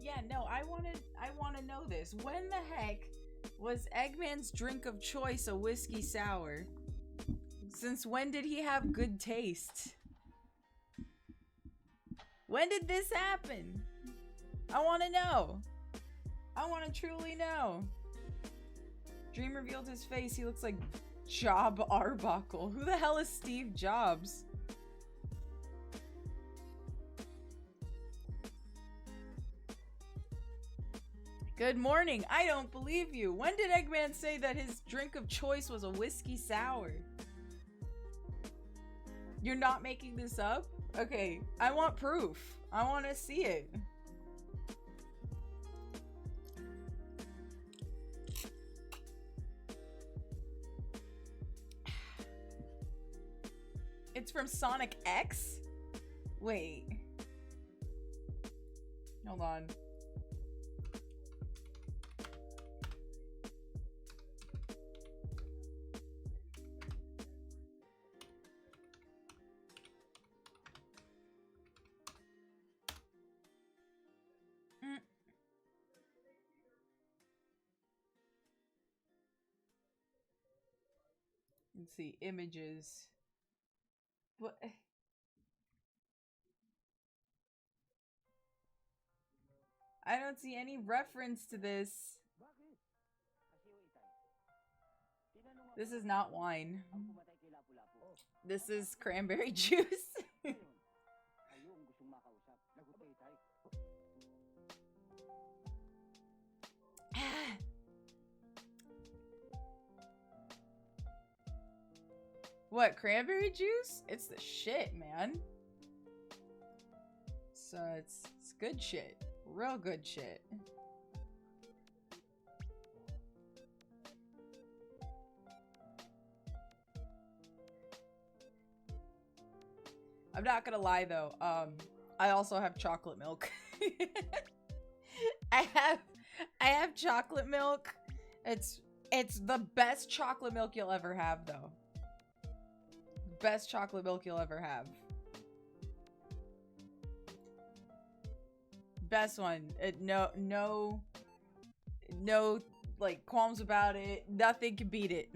Yeah, no, I wanna know this. When the heck was Eggman's drink of choice a whiskey sour? Since when did he have good taste? When did this happen? I wanna know. I wanna truly know. Dream revealed his face. He looks like Job Arbuckle. Who the hell is Steve Jobs? Good morning. I don't believe you. When did Eggman say that his drink of choice was a whiskey sour? You're not making this up? Okay, I want proof. I want to see it. It's from Sonic X? Wait. Hold on. Let's see, images. What? I don't see any reference to this. This is not wine. This is cranberry juice. What, cranberry juice? It's the shit, man. So it's good shit. Real good shit. I'm not gonna lie though, I also have chocolate milk. I have chocolate milk. It's the best chocolate milk you'll ever have though. Best chocolate milk you'll ever have. Best one. No like qualms about it. Nothing can beat it.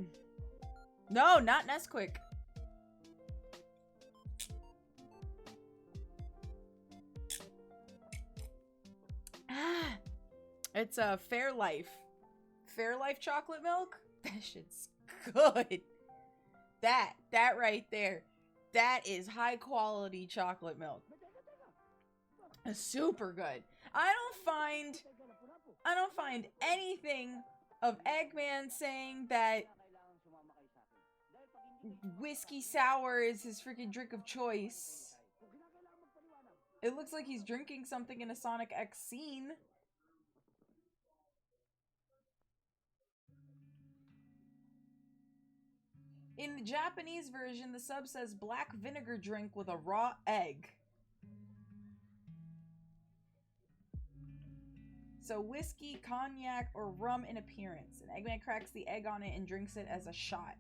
No, not Nesquik. It's a Fairlife. Fairlife chocolate milk? That shit's good. That right there. That is high quality chocolate milk. It's super good. I don't find anything of Eggman saying that whiskey sour is his freaking drink of choice. It looks like he's drinking something in a Sonic X scene. In the Japanese version, the sub says black vinegar drink with a raw egg. So whiskey, cognac, or rum in appearance. And Eggman cracks the egg on it and drinks it as a shot.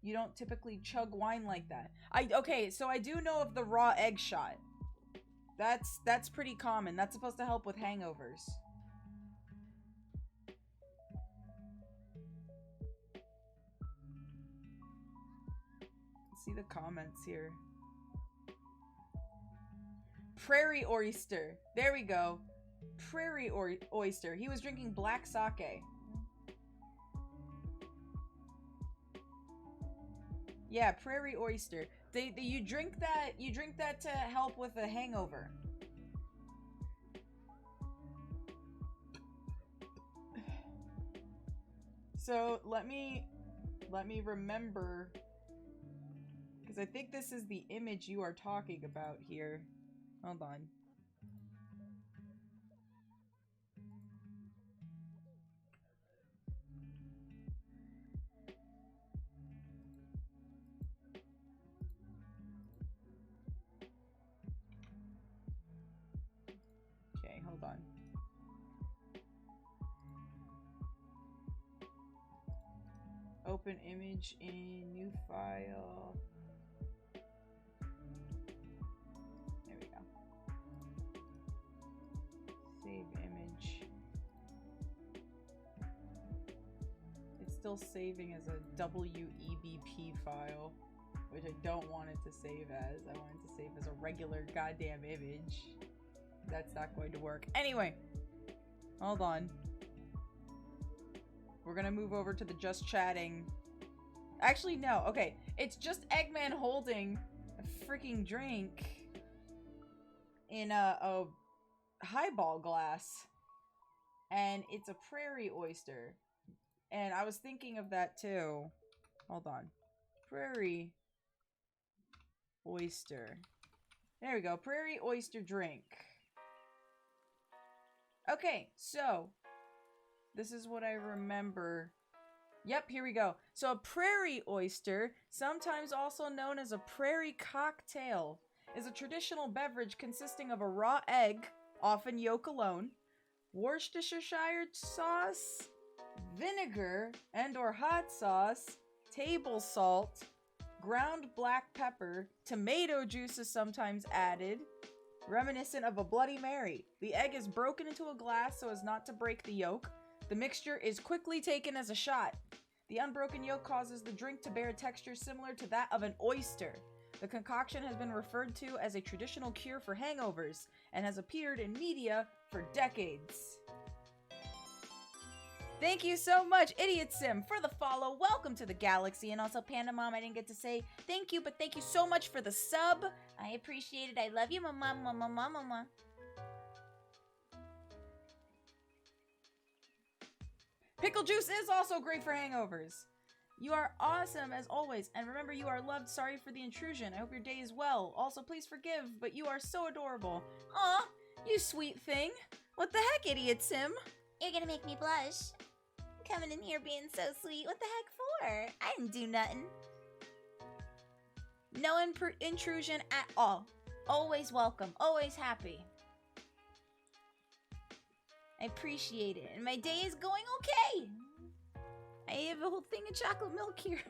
You don't typically chug wine like that. Okay, so I do know of the raw egg shot. That's pretty common. That's supposed to help with hangovers. See the comments here. Prairie oyster. There we go. Prairie oyster. He was drinking black sake. Yeah, prairie oyster. You drink that to help with a hangover. So let me remember, because I think this is the image you are talking about here. Hold on. Okay, hold on. Open image in new file. There we go. Save still saving as a WEBP file, which I don't want it to save as. I want it to save as a regular goddamn image. That's not going to work. Anyway, hold on. We're gonna move over to the just chatting. Actually, no. Okay, it's just Eggman holding a freaking drink in a highball glass. And it's a prairie oyster. And I was thinking of that too. Hold on. Prairie oyster. There we go. Prairie oyster drink. Okay, so this is what I remember. Yep, here we go. So a prairie oyster, sometimes also known as a prairie cocktail, is a traditional beverage consisting of a raw egg, often yolk alone, Worcestershire sauce, vinegar and or hot sauce, table salt, ground black pepper, tomato juice is sometimes added, reminiscent of a Bloody Mary. The egg is broken into a glass so as not to break the yolk. The mixture is quickly taken as a shot. The unbroken yolk causes the drink to bear a texture similar to that of an oyster. The concoction has been referred to as a traditional cure for hangovers and has appeared in media for decades. Thank you so much, Idiot Sim, for the follow. Welcome to the galaxy. And also, Panda Mom, I didn't get to say thank you, but thank you so much for the sub. I appreciate it. I love you, mama, mama, mama, mama. Pickle juice is also great for hangovers. You are awesome as always, and remember you are loved. Sorry for the intrusion. I hope your day is well. Also, please forgive, but you are so adorable. Aw, you sweet thing. What the heck, Idiot Sim? You're gonna make me blush. Coming in here being so sweet. What the heck for? I didn't do nothing. No intrusion at all. Always welcome. Always happy. I appreciate it. And my day is going okay. I have a whole thing of chocolate milk here.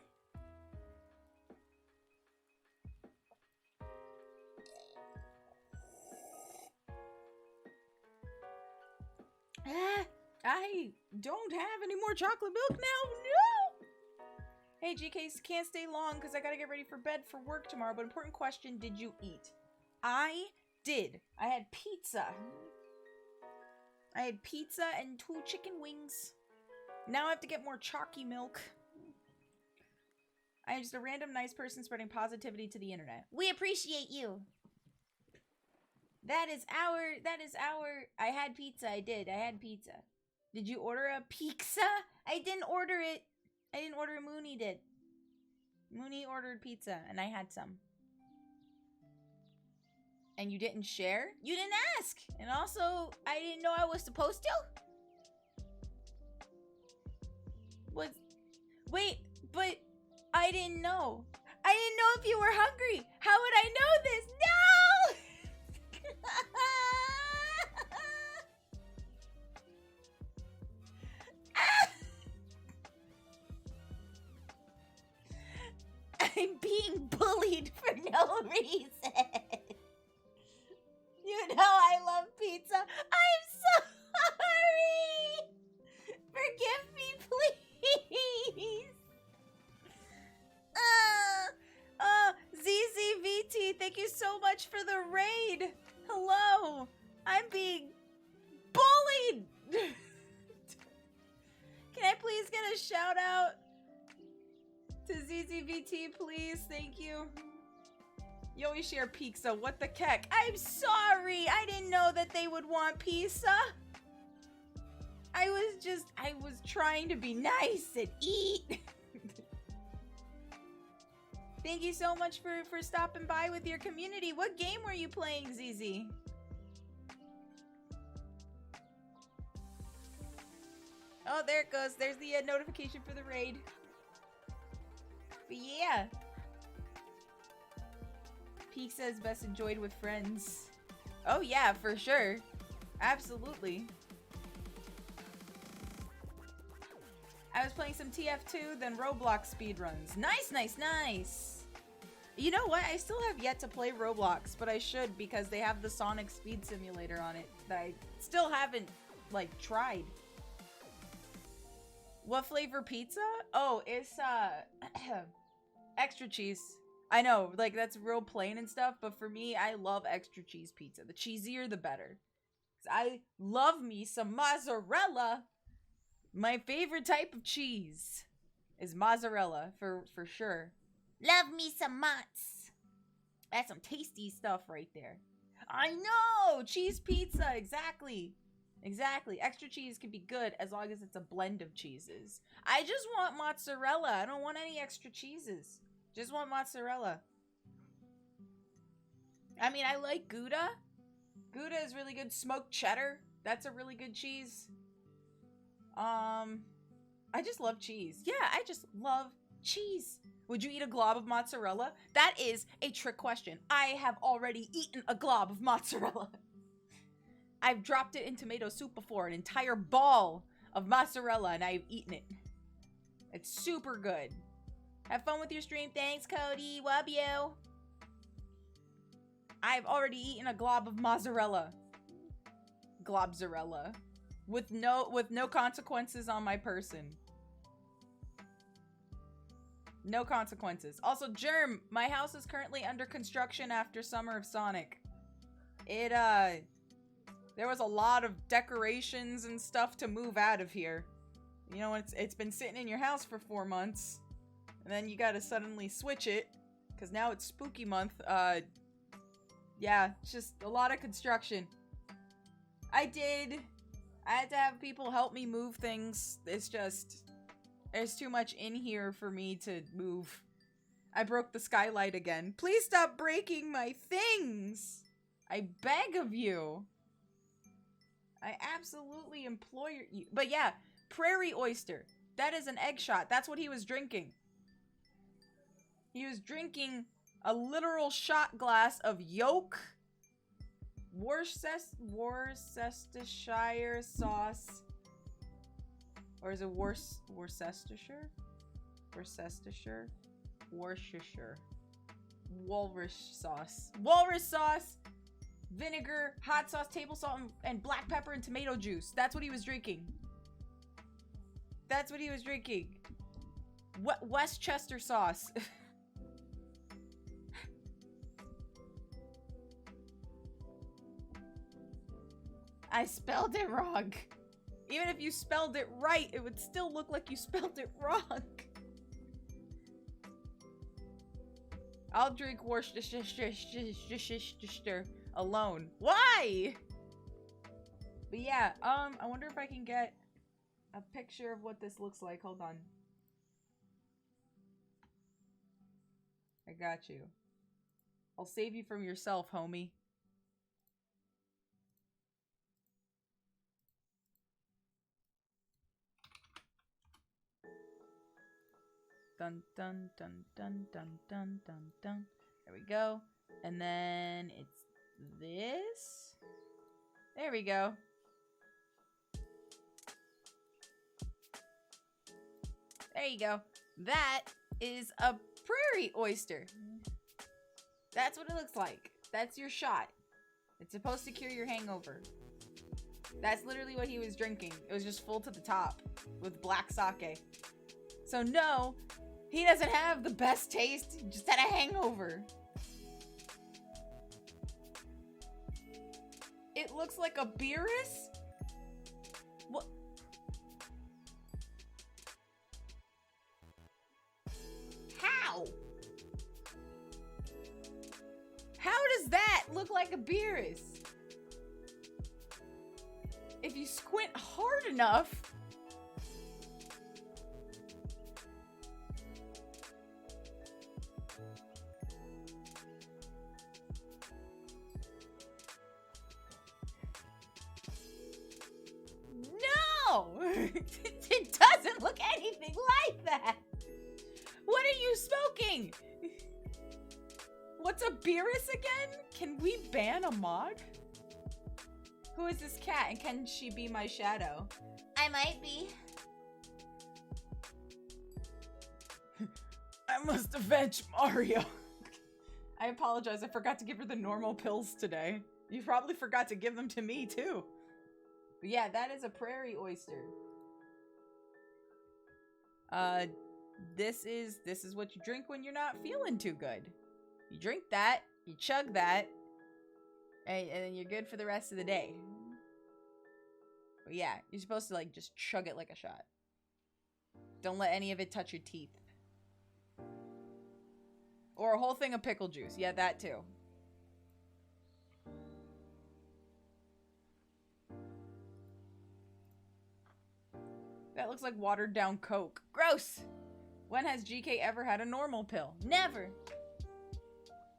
I don't have any more chocolate milk now. No! Hey, GK, can't stay long because I gotta get ready for bed for work tomorrow. But important question, did you eat? I did. I had pizza. I had pizza and 2 chicken wings. Now I have to get more chalky milk. I am just a random nice person spreading positivity to the internet. We appreciate you. That is our, I had pizza, I had pizza. Did you order a pizza? I didn't order it. I didn't order it, Mooney did. Mooney ordered pizza, and I had some. And you didn't share? You didn't ask. And also, I didn't know I was supposed to. Wait, but I didn't know. I didn't know if you were hungry. How would I know this? No! I'm being bullied for no reason. You know I love pizza. I'm sorry. Forgive me, please. ZZVT, thank you so much for the raid. Hello. I'm being bullied. Can I please get a shout out to ZZVT, please? Thank you. You always share pizza. What the heck? I'm sorry. I didn't know that they would want pizza. I was trying to be nice and eat. Thank you so much for stopping by with your community. What game were you playing, ZZ? Oh, there it goes. There's the notification for the raid. But yeah. Pizza is best enjoyed with friends. Oh yeah, for sure. Absolutely. I was playing some TF2, then Roblox speedruns. Nice, nice, nice. You know what? I still have yet to play Roblox, but I should because they have the Sonic Speed Simulator on it that I still haven't, like, tried. What flavor pizza? Oh, it's extra cheese. I know, like that's real plain and stuff, but for me, I love extra cheese pizza. The cheesier, the better. 'Cause I love me some mozzarella. My favorite type of cheese is mozzarella for sure. Love me some mozz. That's some tasty stuff right there. I know! Cheese pizza, exactly. Exactly. Extra cheese can be good as long as it's a blend of cheeses. I just want mozzarella. I don't want any extra cheeses. Just want mozzarella. I mean, I like Gouda. Gouda is really good. Smoked cheddar. That's a really good cheese. I just love cheese. Yeah, I just love cheese. Would you eat a glob of mozzarella? That is a trick question. I have already eaten a glob of mozzarella. I've dropped it in tomato soup before, an entire ball of mozzarella, and I've eaten it. It's super good. Have fun with your stream. Thanks, Cody. Love you. I've already eaten a glob of mozzarella. Globzarella. With no consequences on my person. No consequences. Also, Germ, my house is currently under construction after Summer of Sonic. There was a lot of decorations and stuff to move out of here. You know, it's been sitting in your house for 4 months. And then you gotta suddenly switch it. Because now it's spooky month. Yeah, it's just a lot of construction. I had to have people help me move things. It's just... There's too much in here for me to move. I broke the skylight again. Please stop breaking my things! I beg of you. I absolutely implore you. But yeah, prairie oyster. That is an egg shot. That's what he was drinking. He was drinking a literal shot glass of yolk, Worcestershire sauce. Or is it Worcestershire? Worcestershire? Worcestershire. Walrus sauce. Walrus sauce! Vinegar, hot sauce, table salt, and black pepper and tomato juice. That's what he was drinking. That's what he was drinking. Westchester sauce. I spelled it wrong. Even if you spelled it right, it would still look like you spelled it wrong. I'll drink Worcestershire alone. Why? But yeah, I wonder if I can get a picture of what this looks like. Hold on. I got you. I'll save you from yourself, homie. Dun dun dun dun dun dun dun dun. There we go. And then it's this. There we go. There you go. That is a prairie oyster. That's what it looks like. That's your shot. It's supposed to cure your hangover. That's literally what he was drinking. It was just full to the top with black sake. So no, he doesn't have the best taste. He just had a hangover. It looks like a Beerus? What? How? How does that look like a Beerus? If you squint hard enough... No! It doesn't look anything like that! What are you smoking? What's a Beerus again? Can we ban a mod? Who is this cat and can she be my shadow? I might be. I must avenge Mario. I apologize, I forgot to give her the normal pills today. You probably forgot to give them to me too. But yeah, that is a prairie oyster. This is what you drink when you're not feeling too good. You drink that, you chug that, and then you're good for the rest of the day. But yeah, you're supposed to like just chug it like a shot. Don't let any of it touch your teeth. Or a whole thing of pickle juice. Yeah, that too. That looks like watered down Coke. Gross! When has GK ever had a normal pill? Never!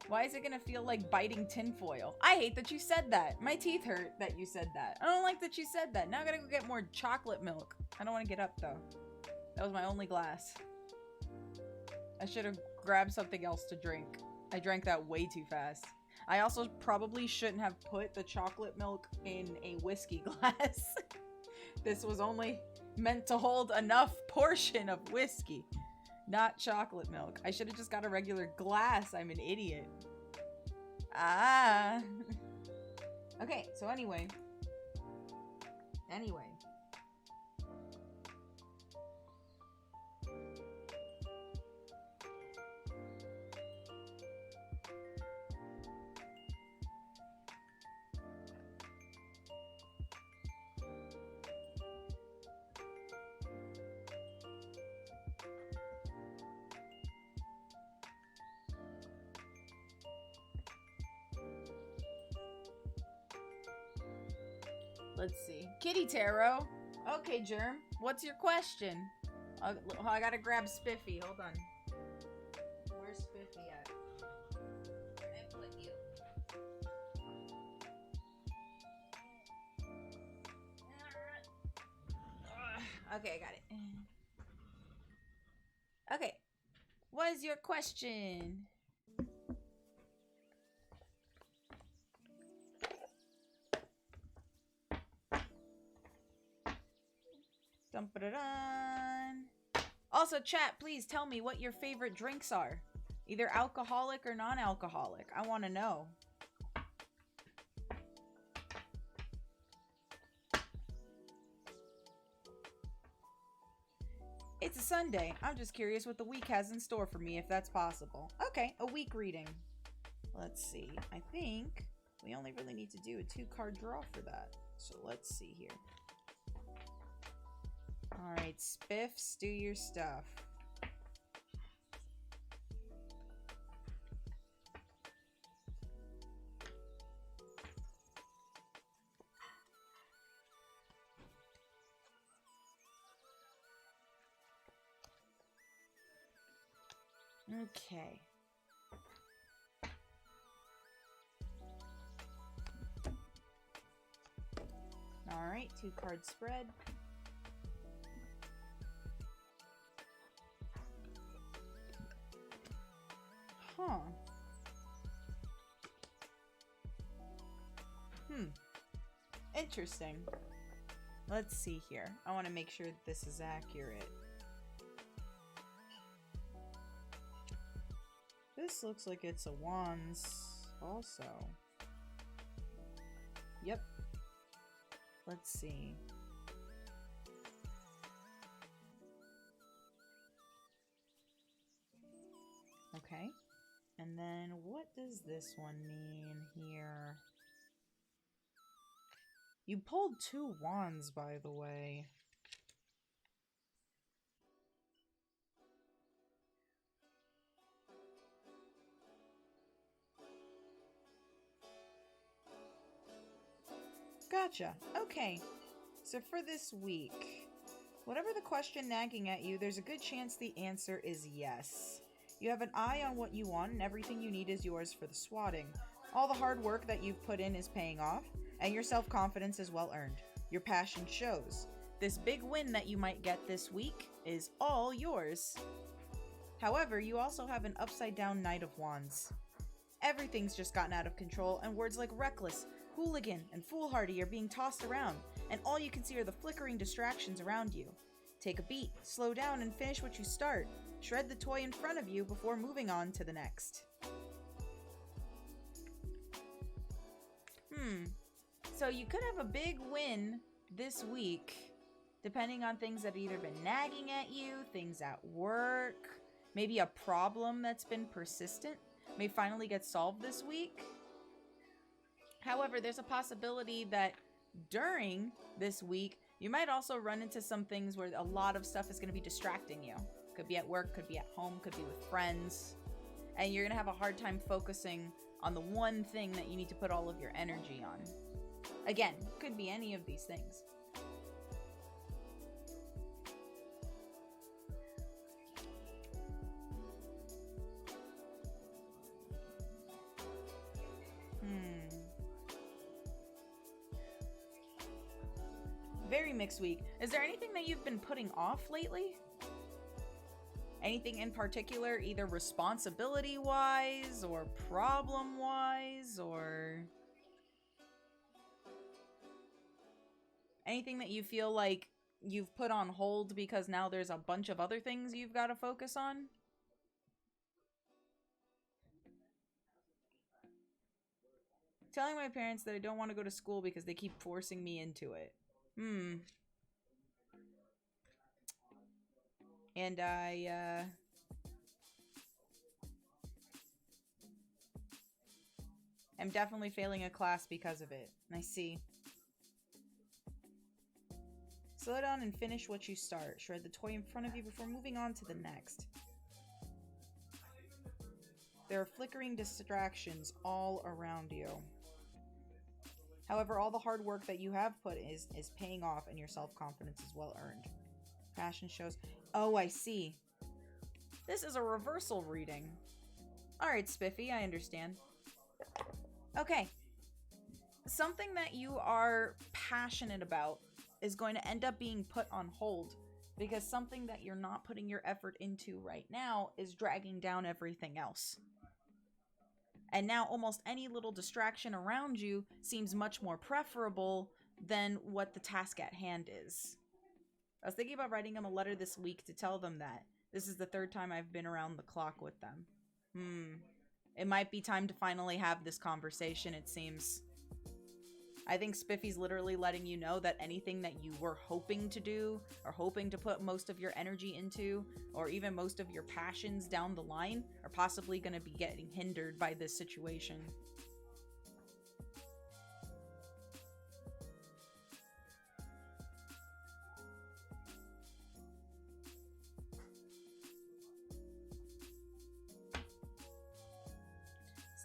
Why is it gonna feel like biting tinfoil? I hate that you said that. My teeth hurt that you said that. I don't like that you said that. Now I gotta go get more chocolate milk. I don't want to get up though. That was my only glass. I should have grabbed something else to drink. I drank that way too fast. I also probably shouldn't have put the chocolate milk in a whiskey glass. This was only meant to hold enough portion of whiskey, not chocolate milk. I should have just got a regular glass. I'm an idiot. Ah. Okay, so anyway. Let's see. Kitty Tarot. Okay, Germ. What's your question? I gotta grab Spiffy. Hold on. Where's Spiffy at? I put you. Okay, I got it. Okay. What is your question? Also, chat, please tell me what your favorite drinks are. Either alcoholic or non-alcoholic. I want to know. It's a Sunday. I'm just curious what the week has in store for me, if that's possible. Okay, a week reading. Let's see. I think we only really need to do a 2-card draw for that. So let's see here. Alright, Spiffs, do your stuff. Okay. Alright, 2-card spread. Huh. Interesting. Let's see here. I want to make sure that this is accurate. This looks like it's a Wands also. Yep. Let's see. Okay. And then what does this one mean here? You pulled 2 wands, by the way. Gotcha. Okay. So for this week, whatever the question nagging at you, there's a good chance the answer is yes. You have an eye on what you want and everything you need is yours for the swatting. All the hard work that you've put in is paying off, and your self-confidence is well earned. Your passion shows. This big win that you might get this week is all yours. However, you also have an upside-down Knight of Wands. Everything's just gotten out of control, and words like reckless, hooligan, and foolhardy are being tossed around, and all you can see are the flickering distractions around you. Take a beat, slow down, and finish what you start. Shred the toy in front of you before moving on to the next. So you could have a big win this week, depending on things that have either been nagging at you, things at work, maybe a problem that's been persistent, may finally get solved this week. However, there's a possibility that during this week, you might also run into some things where a lot of stuff is going to be distracting you. Could be at work, could be at home, could be with friends. And you're going to have a hard time focusing on the one thing that you need to put all of your energy on. Again, could be any of these things. Very mixed week. Is there anything that you've been putting off lately? Anything in particular, either responsibility-wise or problem-wise, or anything that you feel like you've put on hold because now there's a bunch of other things you've got to focus on? Telling my parents that I don't want to go to school because they keep forcing me into it. And I'm definitely failing a class because of it. I see. Slow down and finish what you start. Shred the toy in front of you before moving on to the next. There are flickering distractions all around you. However, all the hard work that you have put is paying off, and your self-confidence is well earned. Passion shows. Oh, I see. This is a reversal reading. Alright, Spiffy, I understand. Okay. Something that you are passionate about is going to end up being put on hold, because something that you're not putting your effort into right now is dragging down everything else. And now almost any little distraction around you seems much more preferable than what the task at hand is. I was thinking about writing them a letter this week to tell them that. This is the third time I've been around the clock with them. It might be time to finally have this conversation, it seems. I think Spiffy's literally letting you know that anything that you were hoping to do, or hoping to put most of your energy into, or even most of your passions down the line, are possibly going to be getting hindered by this situation.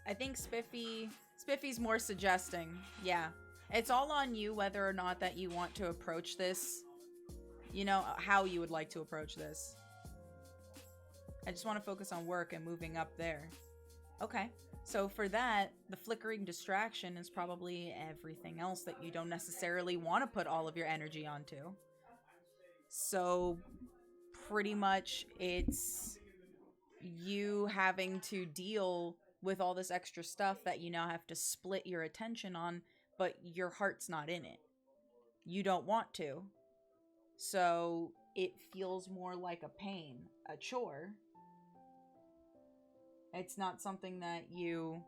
I think Spiffy's more suggesting, yeah. It's all on you whether or not that you want to approach this. You know, how you would like to approach this. I just want to focus on work and moving up there. Okay. So for that, the flickering distraction is probably everything else that you don't necessarily want to put all of your energy onto. So pretty much it's you having to deal with all this extra stuff that you now have to split your attention on, but your heart's not in it. You don't want to. So it feels more like a pain, a chore. It's not something that you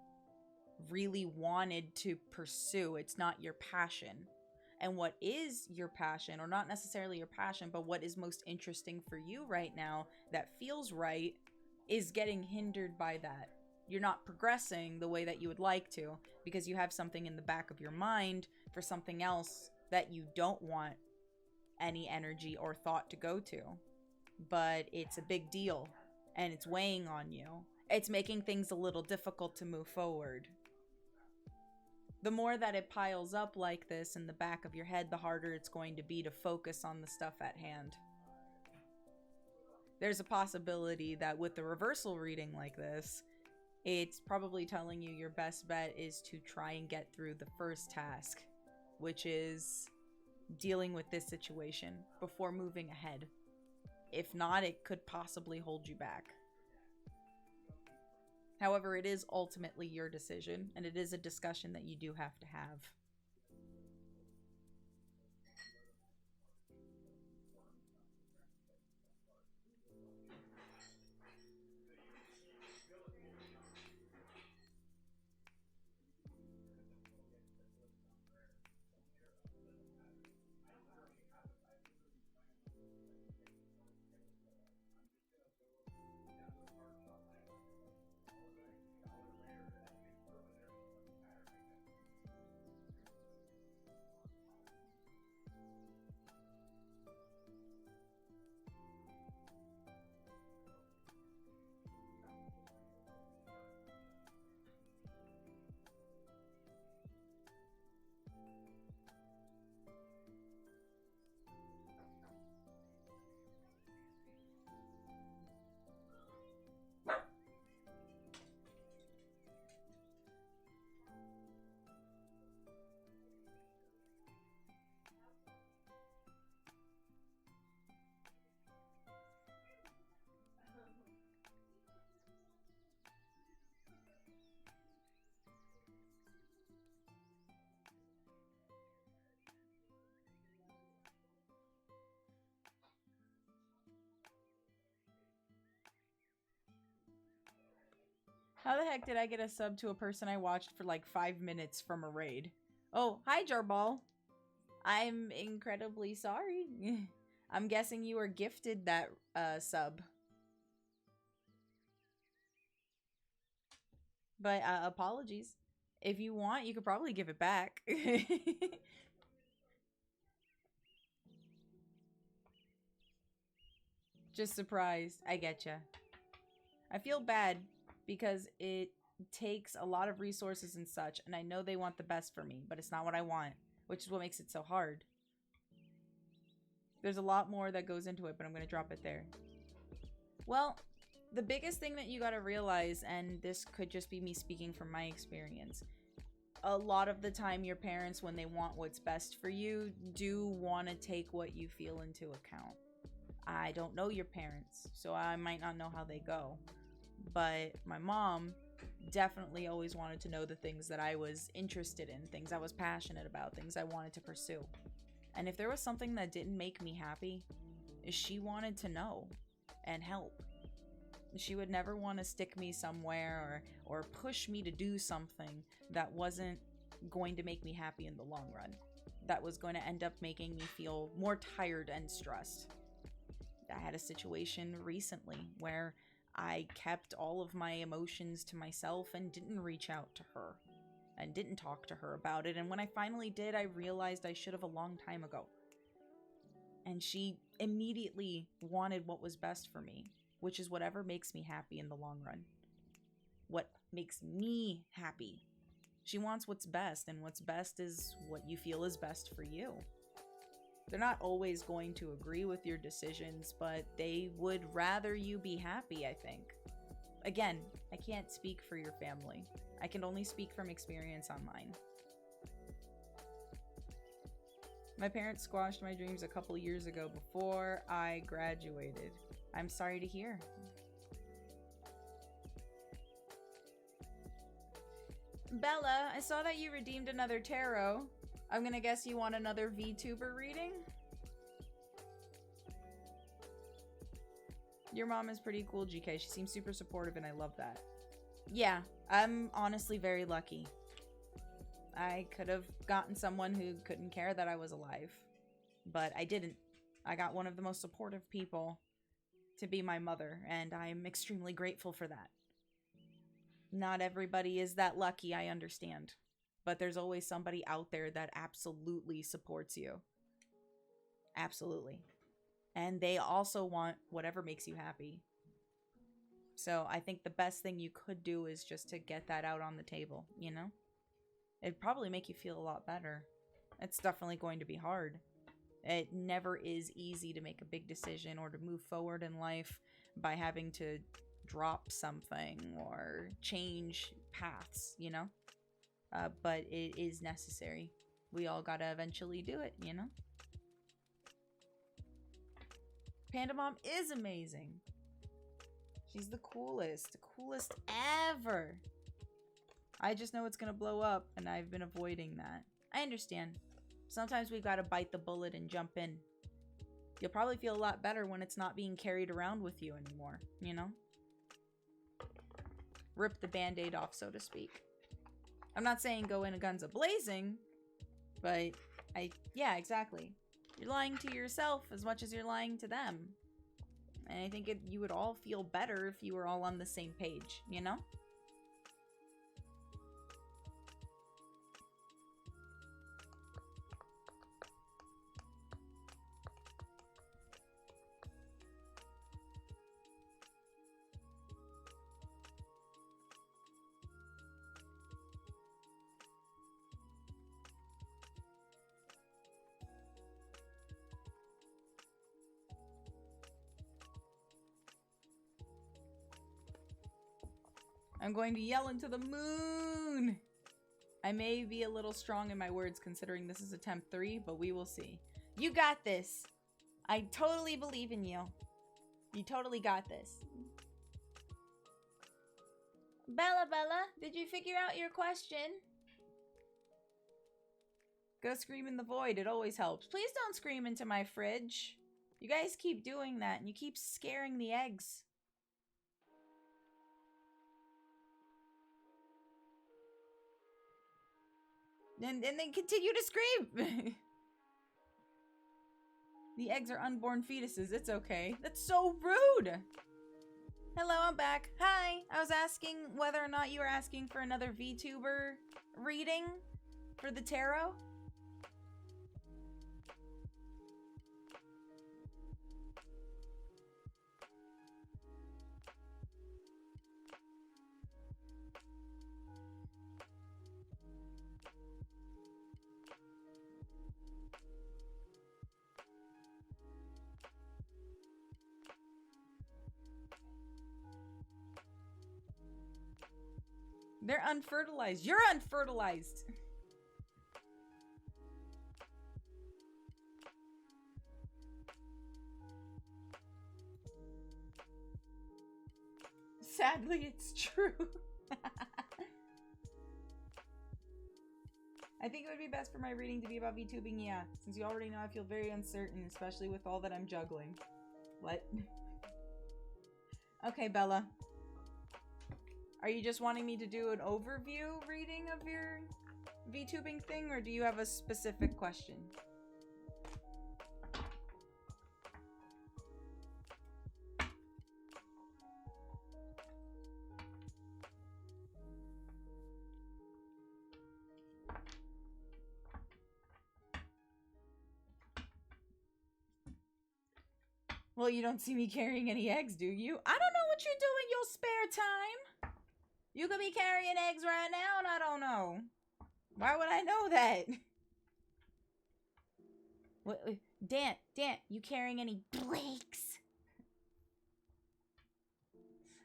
really wanted to pursue. It's not your passion. And what is your passion, or not necessarily your passion, but what is most interesting for you right now that feels right, is getting hindered by that. You're not progressing the way that you would like to because you have something in the back of your mind for something else that you don't want any energy or thought to go to. But it's a big deal and it's weighing on you. It's making things a little difficult to move forward. The more that it piles up like this in the back of your head, the harder it's going to be to focus on the stuff at hand. There's a possibility that with the reversal reading like this, it's probably telling you your best bet is to try and get through the first task, which is dealing with this situation before moving ahead. If not, it could possibly hold you back. However, it is ultimately your decision, and it is a discussion that you do have to have. How the heck did I get a sub to a person I watched for like 5 minutes from a raid? Oh, hi, Jarball. I'm incredibly sorry. I'm guessing you were gifted that sub. But apologies. If you want, you could probably give it back. Just surprised. I getcha. I feel bad because it takes a lot of resources and such, and I know they want the best for me, but it's not what I want, which is what makes it so hard. There's a lot more that goes into it, but I'm going to drop it there. Well, the biggest thing that you got to realize, and this could just be me speaking from my experience, a lot of the time your parents, when they want what's best for you, do want to take what you feel into account. I don't know your parents, so I might not know how they go. But my mom definitely always wanted to know the things that I was interested in, things I was passionate about, things I wanted to pursue. And if there was something that didn't make me happy, she wanted to know and help. She would never want to stick me somewhere or push me to do something that wasn't going to make me happy in the long run. That was going to end up making me feel more tired and stressed. I had a situation recently where I kept all of my emotions to myself and didn't reach out to her and didn't talk to her about it. And when I finally did, I realized I should have a long time ago. And she immediately wanted what was best for me, which is whatever makes me happy in the long run. What makes me happy. She wants what's best, and what's best is what you feel is best for you. They're not always going to agree with your decisions, but they would rather you be happy, I think. Again, I can't speak for your family. I can only speak from experience on mine. My parents squashed my dreams a couple years ago before I graduated. I'm sorry to hear. Bella, I saw that you redeemed another tarot. I'm gonna guess you want another VTuber reading? Your mom is pretty cool, GK. She seems super supportive and I love that. Yeah, I'm honestly very lucky. I could have gotten someone who couldn't care that I was alive, but I didn't. I got one of the most supportive people to be my mother, and I'm extremely grateful for that. Not everybody is that lucky, I understand. But there's always somebody out there that absolutely supports you. Absolutely. And they also want whatever makes you happy. So I think the best thing you could do is just to get that out on the table, you know? It'd probably make you feel a lot better. It's definitely going to be hard. It never is easy to make a big decision or to move forward in life by having to drop something or change paths, you know? But it is necessary. We all gotta eventually do it, you know? Panda Mom is amazing. She's the coolest ever. I just know it's gonna blow up, and I've been avoiding that. I understand. Sometimes we've gotta bite the bullet and jump in. You'll probably feel a lot better when it's not being carried around with you anymore, you know? Rip the band-aid off, so to speak. I'm not saying go in guns a-blazing, but yeah, exactly. You're lying to yourself as much as you're lying to them. And I think you would all feel better if you were all on the same page, you know? I'm going to yell into the moon! I may be a little strong in my words considering this is attempt 3, but we will see. You got this! I totally believe in you. You totally got this. Bella, did you figure out your question? Go scream in the void, it always helps. Please don't scream into my fridge. You guys keep doing that and you keep scaring the eggs. And then continue to scream. The eggs are unborn fetuses. It's okay. That's so rude. Hello, I'm back. Hi. I was asking whether or not you were asking for another VTuber reading for the tarot. They're unfertilized. You're unfertilized. Sadly, it's true. I think it would be best for my reading to be about VTubing, yeah. Since you already know I feel very uncertain, especially with all that I'm juggling. What? Okay, Bella. Are you just wanting me to do an overview reading of your VTubing thing, or do you have a specific question? Well, you don't see me carrying any eggs, do you? I don't know what you do in your spare time. You could be carrying eggs right now, and I don't know. Why would I know that? What, Dan, you carrying any Blakes?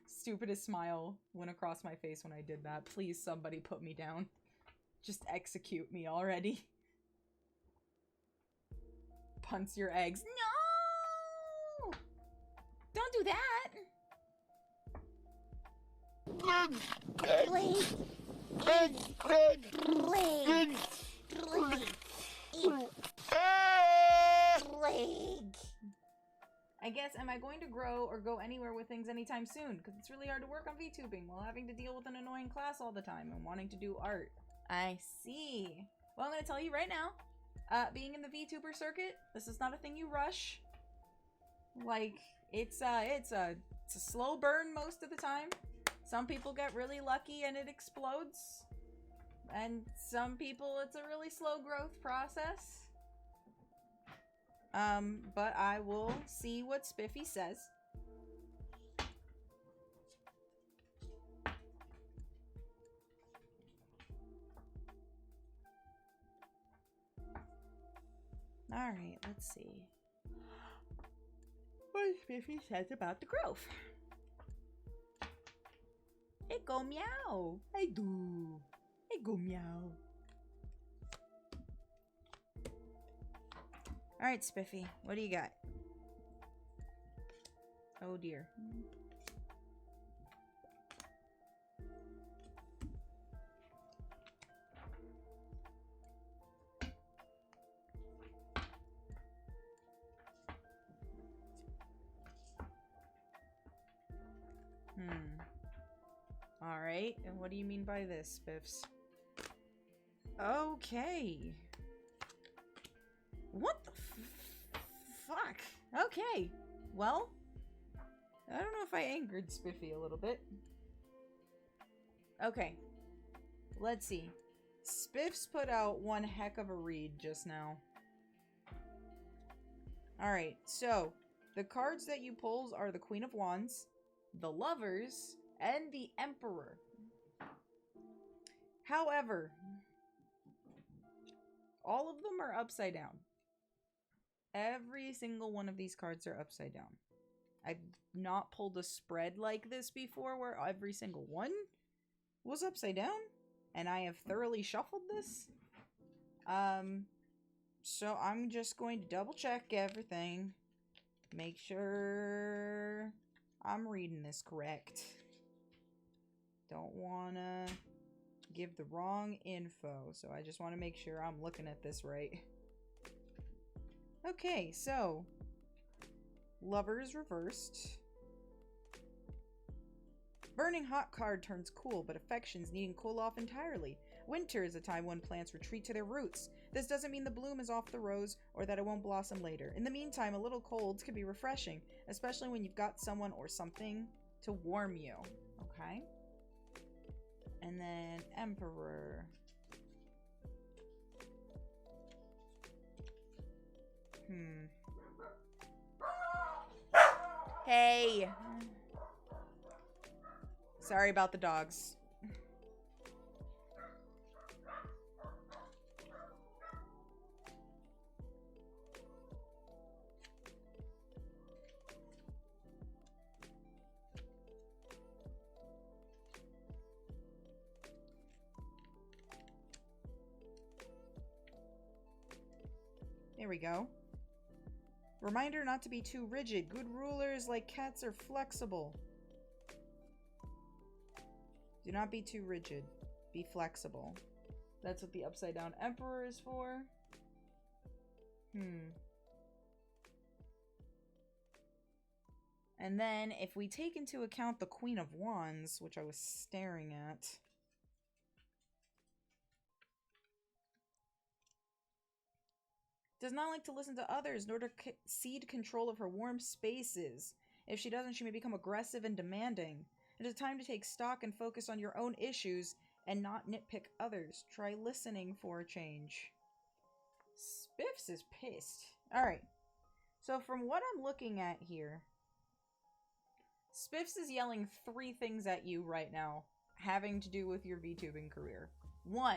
Stupidest smile went across my face when I did that. Please, somebody put me down. Just execute me already. Punts your eggs. No! Don't do that! Blake! I guess, am I going to grow or go anywhere with things anytime soon? Because it's really hard to work on VTubing while having to deal with an annoying class all the time and wanting to do art. I see. Well, I'm going to tell you right now, being in the VTuber circuit, this is not a thing you rush. Like, it's a slow burn most of the time. Some people get really lucky and it explodes. And some people, it's a really slow growth process. But I will see what Spiffy says. Alright, let's see what Spiffy says about the growth. Hey, go meow. I do. Hey, go meow. Alright, Spiffy, what do you got? Oh dear. Alright, and what do you mean by this, Spiffs? Okay. What the fuck? Okay. Well, I don't know if I angered Spiffy a little bit. Okay. Let's see. Spiffs put out one heck of a read just now. Alright, so the cards that you pull are the Queen of Wands, the Lovers, and the Emperor. However, all of them are upside down. Every single one of these cards are upside down. I've not pulled a spread like this before where every single one was upside down, and I have thoroughly shuffled this. So I'm just going to double check everything. Make sure I'm reading this correct. Don't wanna give the wrong info, so I just want to make sure I'm looking at this right. Okay, so Lovers reversed. Burning hot card turns cool, but affections needing cool off entirely. Winter is a time when plants retreat to their roots. This doesn't mean the bloom is off the rose or that it won't blossom later. In the meantime, a little cold can be refreshing, especially when you've got someone or something to warm you. Okay? And then Emperor. Hey! Sorry about the dogs. There we go. Reminder not to be too rigid. Good rulers, like cats, are flexible. Do not be too rigid. Be flexible. That's what the upside down emperor is for. And then if we take into account the Queen of Wands, which I was staring at. Does not like to listen to others, nor to cede control of her warm spaces. If she doesn't, she may become aggressive and demanding. It is time to take stock and focus on your own issues and not nitpick others. Try listening for a change. Spiffs is pissed. Alright. So from what I'm looking at here, Spiffs is yelling 3 things at you right now, having to do with your VTubing career. 1.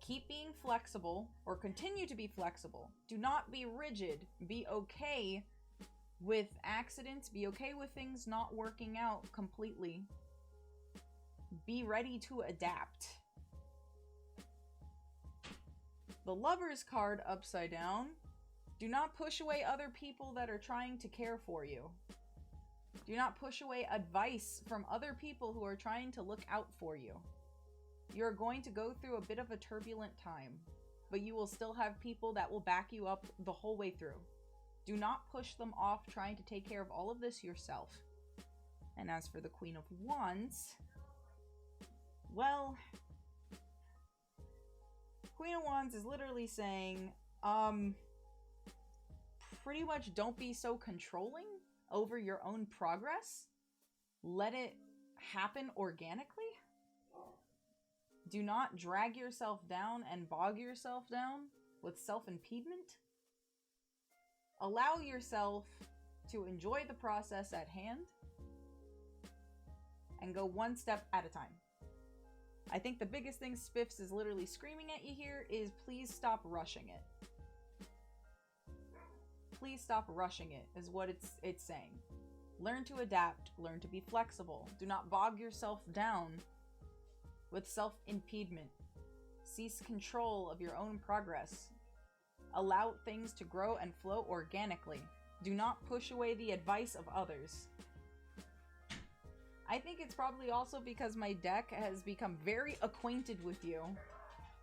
Keep being flexible, or continue to be flexible. Do not be rigid. Be okay with accidents. Be okay with things not working out completely. Be ready to adapt. The Lover's card upside down. Do not push away other people that are trying to care for you. Do not push away advice from other people who are trying to look out for you. You're going to go through a bit of a turbulent time, but you will still have people that will back you up the whole way through. Do not push them off trying to take care of all of this yourself. And as for the Queen of Wands, well, Queen of Wands is literally saying, pretty much don't be so controlling over your own progress. Let it happen organically. Do not drag yourself down and bog yourself down with self-impediment. Allow yourself to enjoy the process at hand and go one step at a time. I think the biggest thing Spiffs is literally screaming at you here is please stop rushing it. Please stop rushing it is what it's saying. Learn to adapt. Learn to be flexible. Do not bog yourself down with self-impediment. Cease control of your own progress. Allow things to grow and flow organically. Do not push away the advice of others. I think it's probably also because my deck has become very acquainted with you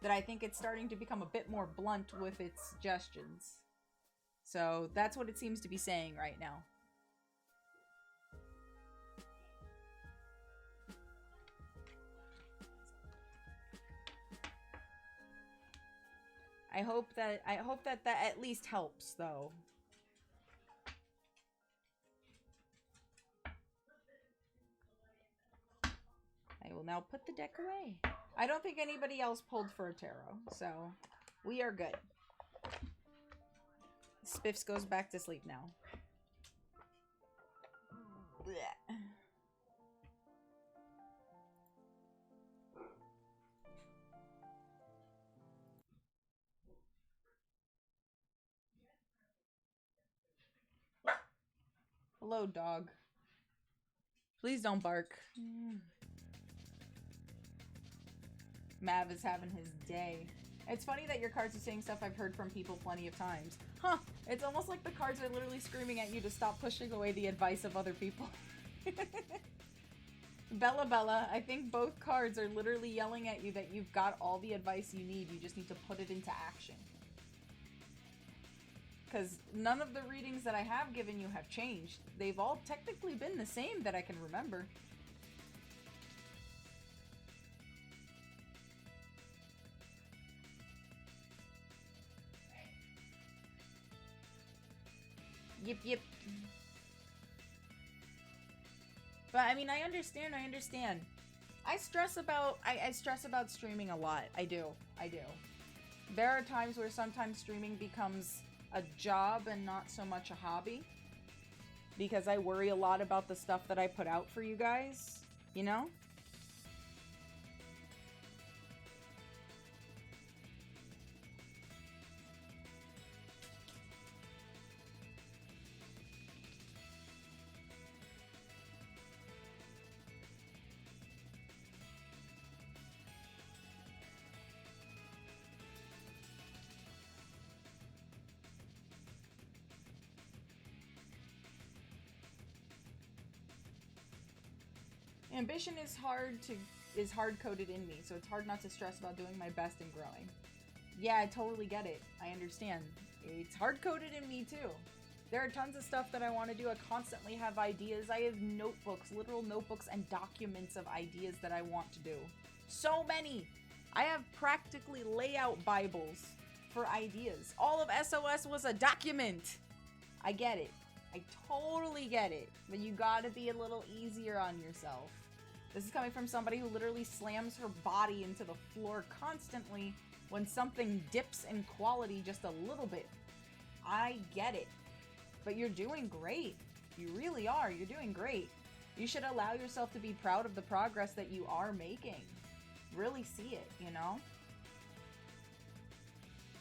that I think it's starting to become a bit more blunt with its suggestions. So that's what it seems to be saying right now. I hope that at least helps, though. I will now put the deck away. I don't think anybody else pulled for a tarot, so we are good. Spiffs goes back to sleep now. Blech. Hello, dog. Please don't bark. Mav is having his day. It's funny that your cards are saying stuff I've heard from people plenty of times. Huh, it's almost like the cards are literally screaming at you to stop pushing away the advice of other people. Bella, I think both cards are literally yelling at you that you've got all the advice you need. You just need to put it into action. Because none of the readings that I have given you have changed. They've all technically been the same that I can remember. Yip, yip. But I mean, I understand. I stress about streaming a lot. I do. There are times where sometimes streaming becomes a job and not so much a hobby. Because I worry a lot about the stuff that I put out for you guys, you know? Ambition is hard-coded in me, so it's hard not to stress about doing my best and growing. Yeah, I totally get it. I understand. It's hard-coded in me too. There are tons of stuff that I want to do. I constantly have ideas. I have notebooks, literal notebooks and documents of ideas that I want to do. So many! I have practically layout Bibles for ideas. All of SOS was a document! I get it. I totally get it. But you gotta be a little easier on yourself. This is coming from somebody who literally slams her body into the floor constantly when something dips in quality just a little bit. I get it. But you're doing great. You really are. You're doing great. You should allow yourself to be proud of the progress that you are making. Really see it, you know?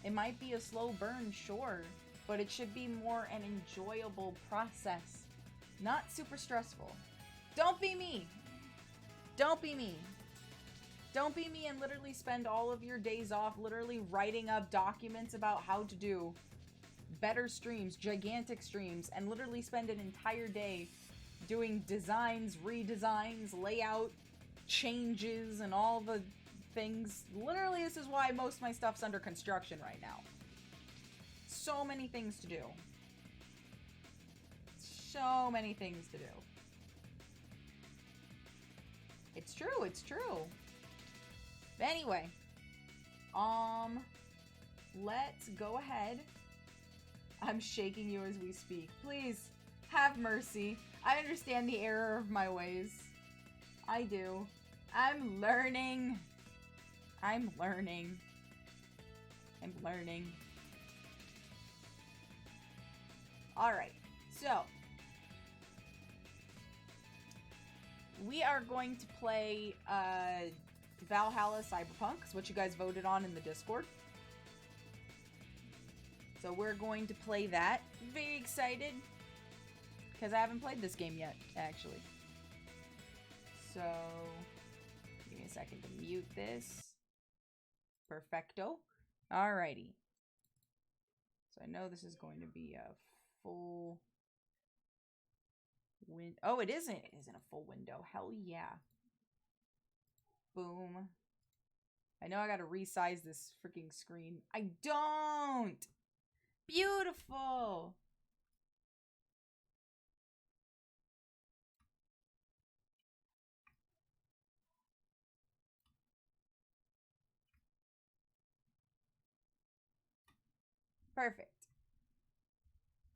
It might be a slow burn, sure, but it should be more an enjoyable process. Not super stressful. Don't be me. Don't be me. Don't be me and literally spend all of your days off literally writing up documents about how to do better streams, gigantic streams, and literally spend an entire day doing designs, redesigns, layout changes, and all the things. Literally, this is why most of my stuff's under construction right now. So many things to do. So many things to do. It's true, it's true. But anyway, let's go ahead. I'm shaking you as we speak. Please, have mercy. I understand the error of my ways. I do. I'm learning. I'm learning. I'm learning. Alright, so we are going to play Valhalla Cyberpunk, is what you guys voted on in the Discord. So we're going to play that. Very excited, because I haven't played this game yet, actually. So, give me a second to mute this. Perfecto. Alrighty. So I know this is going to be a full win. Oh, it isn't. It isn't a full window. Hell yeah. Boom. I know I gotta resize this freaking screen. I don't! Beautiful! Perfect.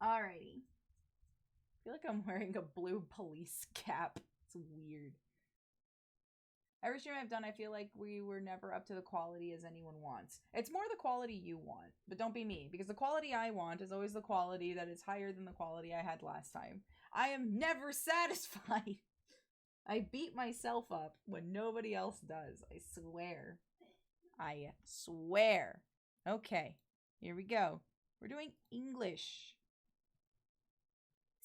Alrighty. I feel like I'm wearing a blue police cap. It's weird. Every stream I've done, I feel like we were never up to the quality as anyone wants. It's more the quality you want, but don't be me, because the quality I want is always the quality that is higher than the quality I had last time. I am never satisfied. I beat myself up when nobody else does. I swear. I swear. Okay, here we go. We're doing English.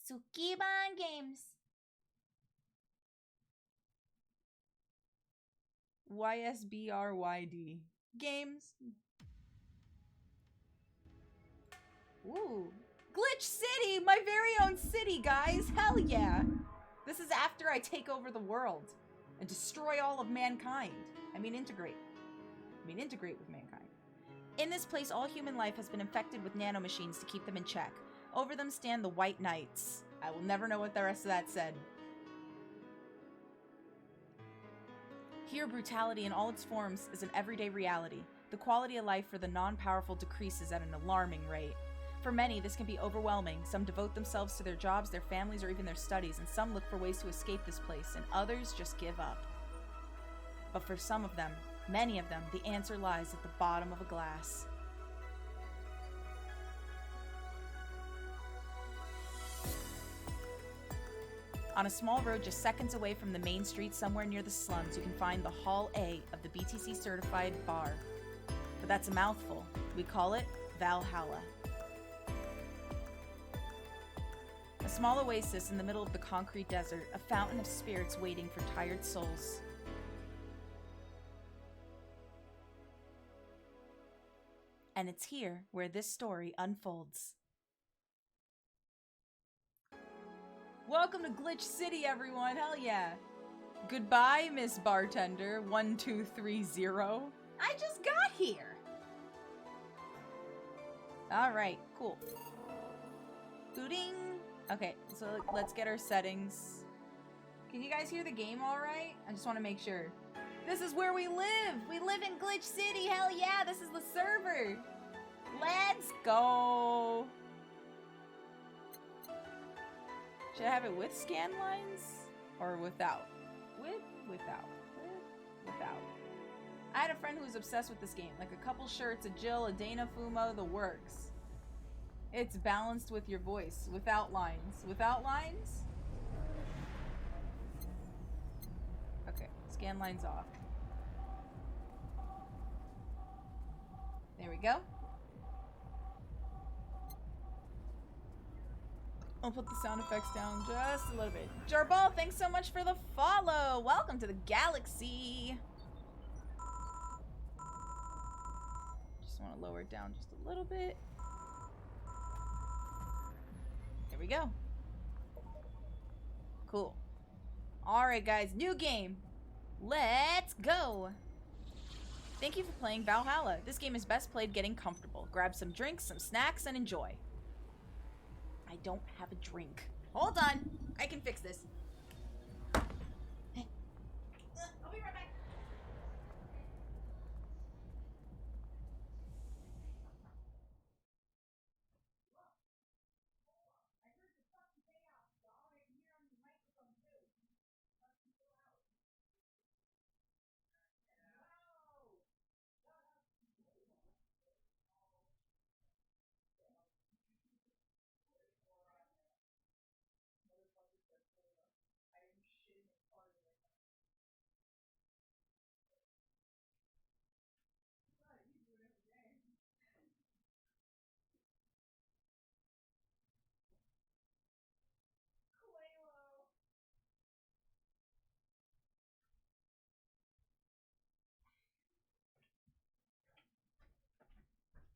Sukiban Games. YSBRYD. Games. Ooh. Glitch City! My very own city, guys! Hell yeah! This is after I take over the world and destroy all of mankind. I mean integrate with mankind. In this place, all human life has been infected with nanomachines to keep them in check. Over them stand the White Knights. I will never know what the rest of that said. Here, brutality in all its forms is an everyday reality. The quality of life for the non-powerful decreases at an alarming rate. For many, this can be overwhelming. Some devote themselves to their jobs, their families, or even their studies, and some look for ways to escape this place, and others just give up. But for some of them, many of them, the answer lies at the bottom of a glass. On a small road just seconds away from the main street somewhere near the slums, you can find the Hall A of the BTC certified bar. But that's a mouthful. We call it Valhalla. A small oasis in the middle of the concrete desert, a fountain of spirits waiting for tired souls. And it's here where this story unfolds. Welcome to Glitch City, everyone. Hell yeah. Goodbye, Miss Bartender 1230. I just got here. All right, cool. Booting. Okay, so let's get our settings. Can you guys hear the game all right? I just want to make sure. This is where we live. We live in Glitch City. Hell yeah, this is the server. Let's go. Should I have it with scan lines or without? Without. I had a friend who was obsessed with this game. Like a couple shirts, a Jill, a Dana Fumo, the works. It's balanced with your voice. Without lines. Without lines? Okay, scan lines off. There we go. I'll put the sound effects down just a little bit. Jarbal, thanks so much for the follow. Welcome to the galaxy. Just want to lower it down just a little bit. There we go. Cool. Alright guys, new game. Let's go. Thank you for playing Valhalla. This game is best played getting comfortable. Grab some drinks, some snacks, and enjoy. I don't have a drink. Hold on. I can fix this. I'll be right back.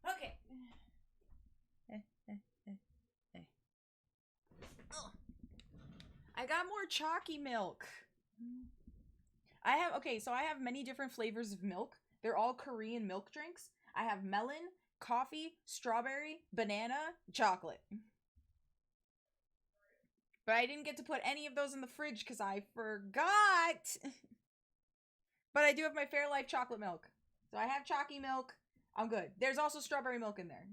Okay. I got more chalky milk. I have many different flavors of milk. They're all Korean milk drinks. I have melon, coffee, strawberry, banana, chocolate. But I didn't get to put any of those in the fridge because I forgot. But I do have my Fairlife chocolate milk. So I have chalky milk. I'm good. There's also strawberry milk in there.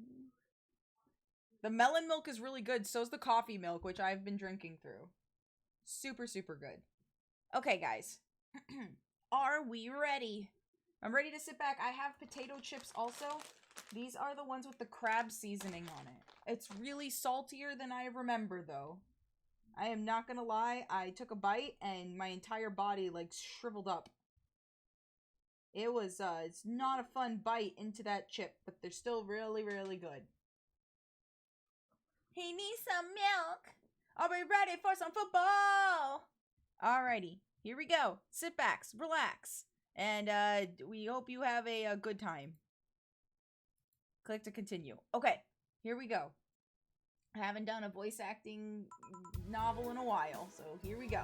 The melon milk is really good. So's the coffee milk, which I've been drinking through. Super, super good. Okay, guys. Are we ready? I'm ready to sit back. I have potato chips also. These are the ones with the crab seasoning on it. It's really saltier than I remember, though. I am not gonna lie. I took a bite and my entire body, like, shriveled up. It was, it's not a fun bite into that chip, but they're still really, really good. He needs some milk. Are we ready for some football? Alrighty, here we go. Sit back, relax, and we hope you have a good time. Click to continue. Okay, here we go. I haven't done a voice acting novel in a while, so here we go.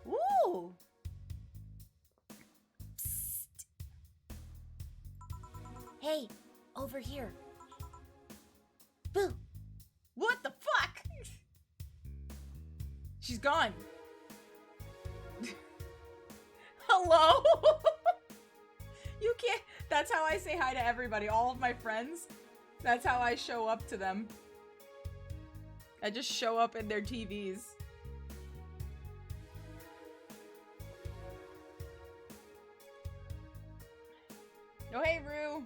Woo! Psst. Hey, over here. Boo! What the fuck? She's gone. Hello? You can't. That's how I say hi to everybody. All of my friends. That's how I show up to them. I just show up in their TVs. Oh, hey, Rue.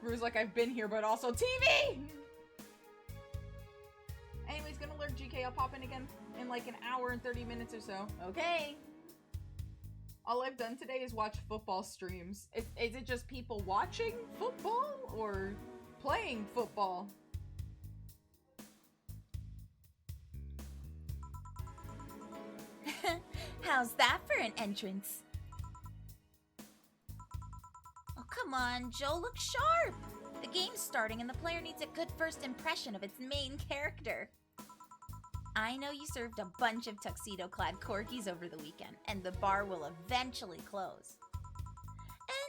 Rue's like, I've been here, but also TV! Anyways, gonna lurk GK. I'll pop in again in like an hour and 30 minutes or so. Okay. All I've done today is watch football streams. Is it just people watching football or playing football? How's that for an entrance? Oh, come on, Joe, look sharp! The game's starting and the player needs a good first impression of its main character. I know you served a bunch of tuxedo-clad corgis over the weekend, and the bar will eventually close.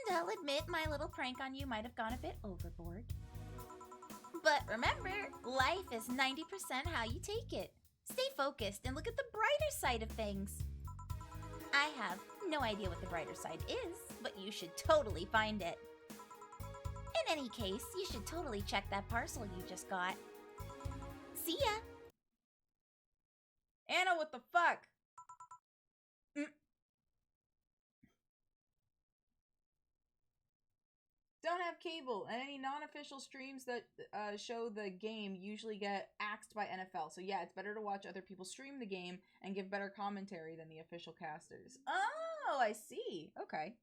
And I'll admit my little prank on you might have gone a bit overboard. But remember, life is 90% how you take it. Stay focused and look at the brighter side of things. I have no idea what the brighter side is, but you should totally find it. In any case, you should totally check that parcel you just got. See ya! Anna, what the fuck? Don't have cable, and any non-official streams that show the game usually get axed by NFL. So yeah, it's better to watch other people stream the game and give better commentary than the official casters. Oh, I see. Okay.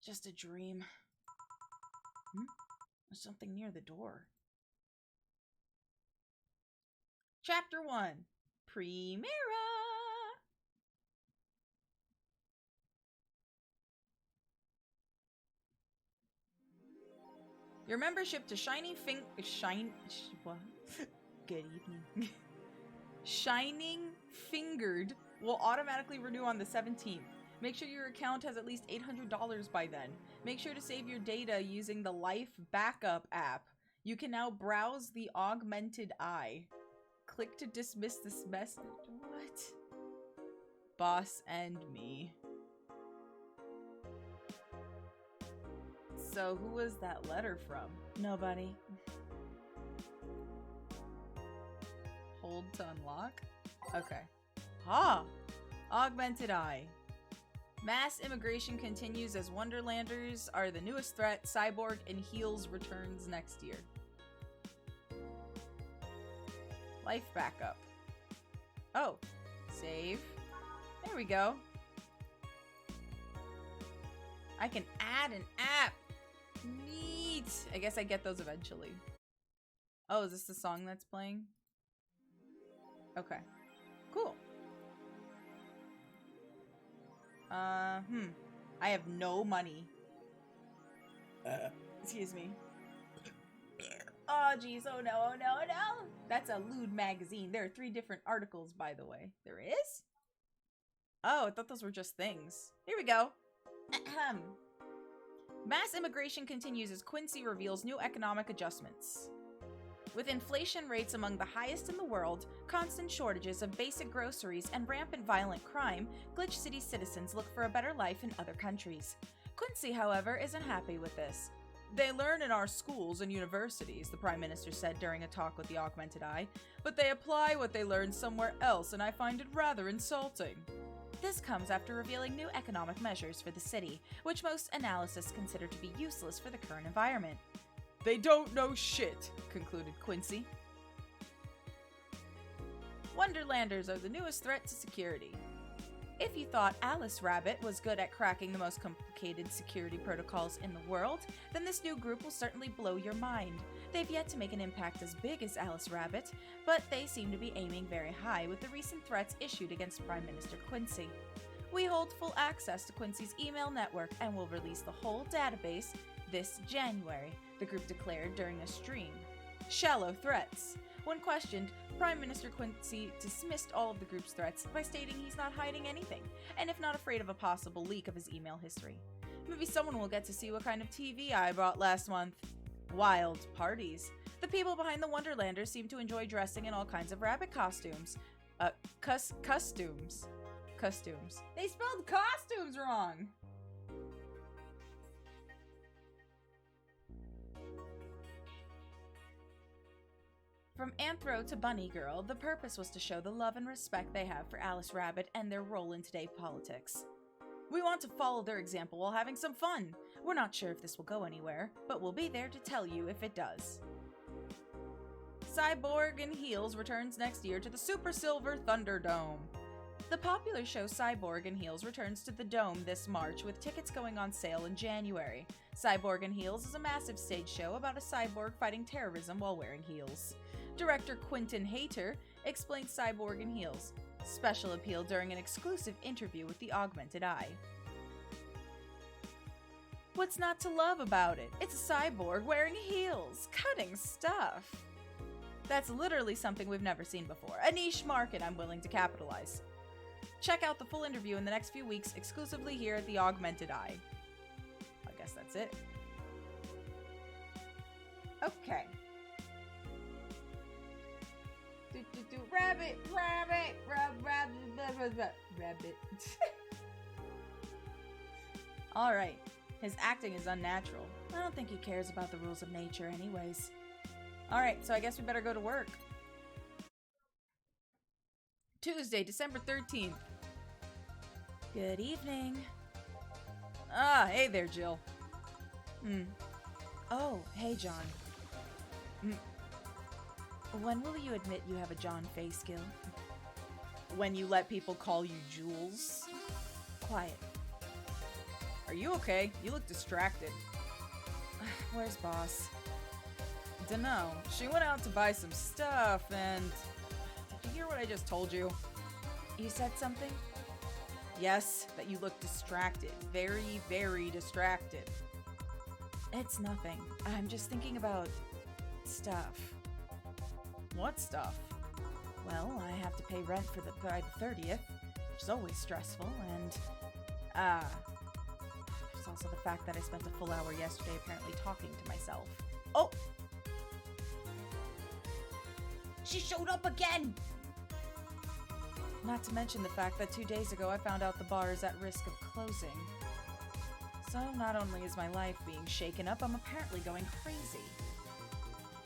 Just a dream. There's something near the door. Chapter 1. Primera. Your membership to Good evening. Shining Fingered will automatically renew on the 17th. Make sure your account has at least $800 by then. Make sure to save your data using the Life Backup app. You can now browse the augmented eye. Click to dismiss this message. What? Boss and me. So who was that letter from? Nobody. Hold to unlock? Okay. Ah! Augmented eye. Mass immigration continues as Wonderlanders are the newest threat. Cyborg and Heels returns next year. Life backup. Oh. Save. There we go. I can add an app. Neat. I guess I get those eventually. Oh, is this the song that's playing? Okay. Cool. I have no money. Excuse me. Oh, geez. Oh, no. Oh, no. Oh, no. That's a lewd magazine. There are 3 different articles, by the way. There is? Oh, I thought those were just things. Here we go. Ahem. Mass immigration continues as Quincy reveals new economic adjustments. With inflation rates among the highest in the world, constant shortages of basic groceries, and rampant violent crime, Glitch City citizens look for a better life in other countries. Quincy, however, isn't happy with this. They learn in our schools and universities, the Prime Minister said during a talk with the Augmented Eye, but they apply what they learn somewhere else, and I find it rather insulting. This comes after revealing new economic measures for the city, which most analysts consider to be useless for the current environment. They don't know shit, concluded Quincy. Wonderlanders are the newest threat to security. If you thought Alice Rabbit was good at cracking the most complicated security protocols in the world, then this new group will certainly blow your mind. They've yet to make an impact as big as Alice Rabbit, but they seem to be aiming very high with the recent threats issued against Prime Minister Quincy. We hold full access to Quincy's email network and will release the whole database this January, the group declared during a stream. Shallow threats. When questioned, Prime Minister Quincy dismissed all of the group's threats by stating he's not hiding anything, and if not afraid of a possible leak of his email history. Maybe someone will get to see what kind of TV I bought last month. Wild parties. The people behind the Wonderlanders seem to enjoy dressing in all kinds of rabbit costumes. Costumes. Costumes. They spelled costumes wrong! From Anthro to Bunny Girl, the purpose was to show the love and respect they have for Alice Rabbit and their role in today's politics. We want to follow their example while having some fun. We're not sure if this will go anywhere, but we'll be there to tell you if it does. Cyborg in Heels returns next year to the Super Silver Thunderdome. The popular show Cyborg in Heels returns to the Dome this March, with tickets going on sale in January. Cyborg in Heels is a massive stage show about a cyborg fighting terrorism while wearing heels. Director Quentin Hayter explains Cyborg in Heels. Special appeal during an exclusive interview with the Augmented Eye. What's not to love about it? It's a cyborg wearing heels, cutting stuff. That's literally something we've never seen before. A niche market I'm willing to capitalize. Check out the full interview in the next few weeks, exclusively here at the Augmented Eye. I guess that's it. Okay. Rabbit, rabbit, rabbit. Alright. His acting is unnatural. I don't think he cares about the rules of nature anyways. Alright, so I guess we better go to work. Tuesday, December 13th. Good evening. Ah, hey there, Jill. Oh, hey, John. When will you admit you have a John Fay skill? When you let people call you Jules? Quiet. Are you okay? You look distracted. Where's Boss? Dunno. She went out to buy some stuff and... Did you hear what I just told you? You said something? Yes, that you look distracted. Very, very distracted. It's nothing. I'm just thinking about... stuff. What stuff? Well, I have to pay rent by the 30th, which is always stressful, and... there's also the fact that I spent a full hour yesterday apparently talking to myself. Oh! She showed up again! Not to mention the fact that 2 days ago I found out the bar is at risk of closing. So not only is my life being shaken up, I'm apparently going crazy.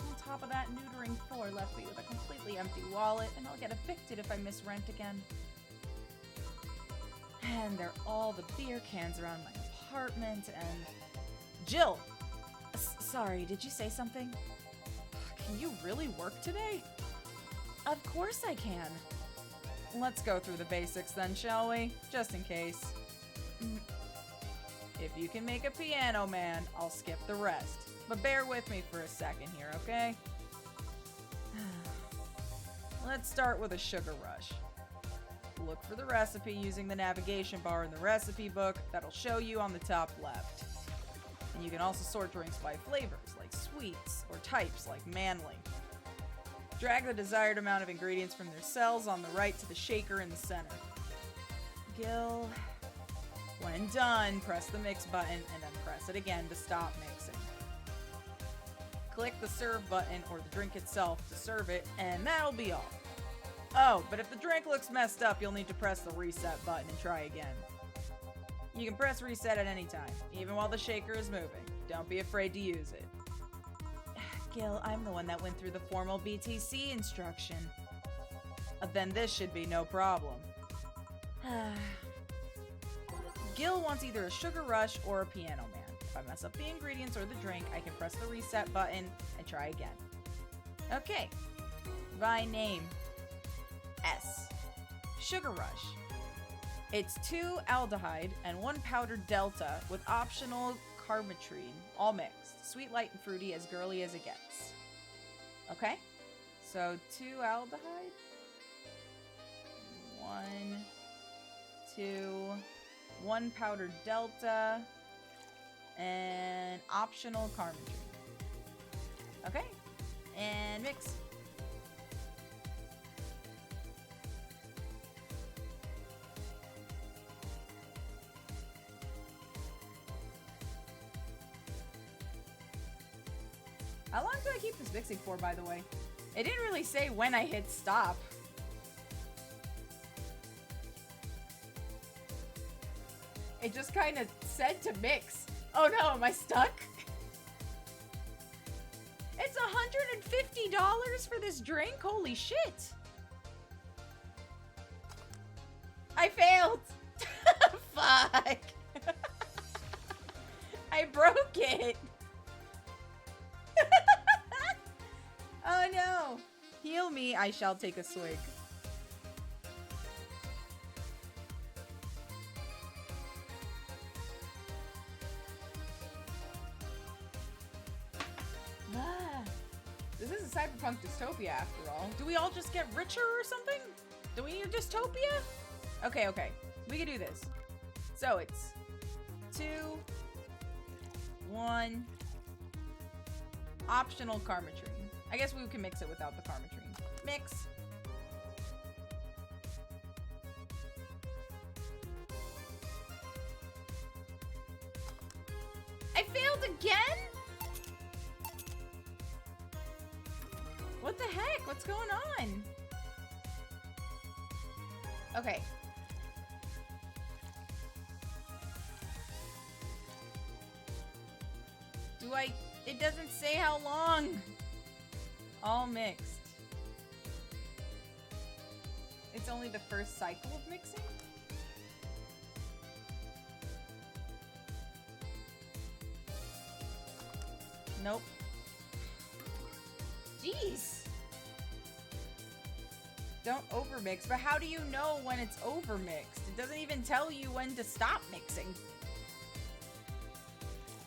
On top of that, neutering 4 left me with a completely empty wallet, and I'll get evicted if I miss rent again. And there are all the beer cans around my apartment, and... Jill! Sorry, did you say something? Can you really work today? Of course I can. Let's go through the basics then, shall we? Just in case. If you can make a piano man, I'll skip the rest. But bear with me for a second here, okay? Let's start with a sugar rush. Look for the recipe using the navigation bar in the recipe book that'll show you on the top left. And you can also sort drinks by flavors, like sweets, or types, like manly. Drag the desired amount of ingredients from their cells on the right to the shaker in the center. Gil. When done, press the mix button and then press it again to stop mixing. Click the serve button or the drink itself to serve it, and that'll be all. Oh, but if the drink looks messed up, you'll need to press the reset button and try again. You can press reset at any time, even while the shaker is moving. Don't be afraid to use it. Gil, I'm the one that went through the formal BTC instruction. Then this should be no problem. Gil wants either a sugar rush or a piano man. If I mess up the ingredients or the drink, I can press the reset button and try again. Okay. By name. S. Sugar rush. It's 2 aldehyde and 1 powdered delta with optional carbotrine, all mixed. Sweet, light, and fruity, as girly as it gets. Okay? So 2 aldehyde. 1, 2, 1 powdered delta, and optional carbotrine. Okay? And mix. How long do I keep this mixing for, by the way? It didn't really say when I hit stop. It just kind of said to mix. Oh no, am I stuck? It's $150 for this drink? Holy shit. I failed. Fuck. I broke it. Oh no. Heal me, I shall take a swig. This is a cyberpunk dystopia after all. Do we all just get richer or something? Do we need a dystopia? Okay, okay. We can do this. So it's 2, 1, optional karmatrine. I guess we can mix it without the karmatrine. Mix. I failed again? What the heck? What's going on? Okay. It doesn't say how long. All mixed. It's only the first cycle of mixing? Nope. Jeez. Don't overmix, but how do you know when it's overmixed? It doesn't even tell you when to stop mixing.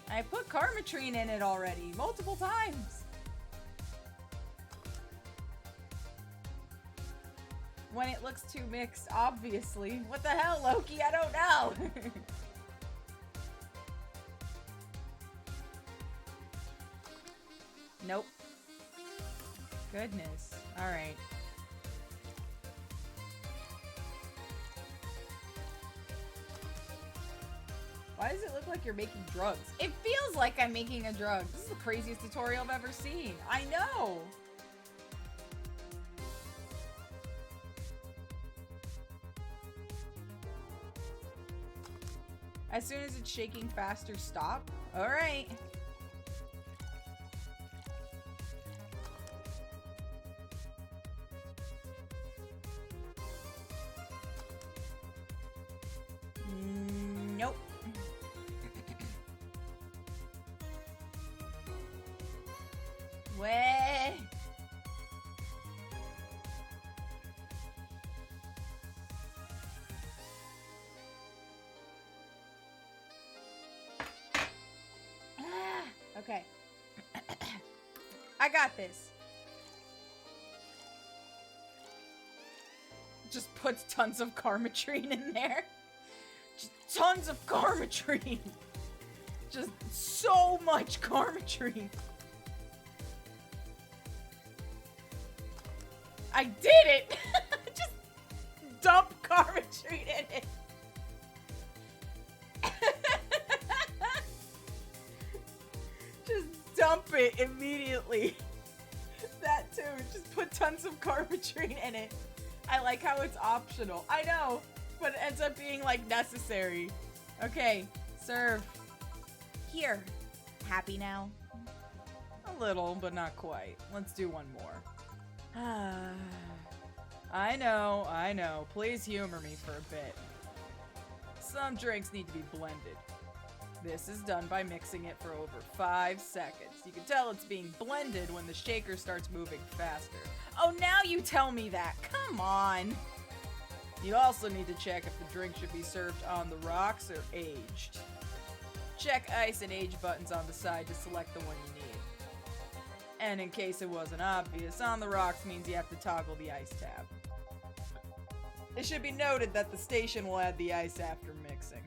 I put karmatrine in it already, multiple times. When it looks too mixed, obviously. What the hell, Loki? I don't know. Nope. Goodness. All right. Why does it look like you're making drugs? It feels like I'm making a drug. This is the craziest tutorial I've ever seen. I know. As soon as it's shaking faster, stop. All right. Nope. Way. Okay. I got this. Just puts tons of karmatrine in there. Just tons of karmatrine. Just so much karmatrine. I did it! Just dump karmatrine in it. Just dump it immediately. That too. Just put tons of karmatrine in it. I like how it's optional. I know, but it ends up being like necessary. Okay, serve. Here. Happy now? A little, but not quite. Let's do one more. I know. Please humor me for a bit. Some drinks need to be blended. This is done by mixing it for over 5 seconds. You can tell it's being blended when the shaker starts moving faster. Oh, now you tell me that. Come on. You also need to check if the drink should be served on the rocks or aged. Check ice and age buttons on the side to select the one you need. And in case it wasn't obvious, on the rocks means you have to toggle the ice tab. It should be noted that the station will add the ice after mixing.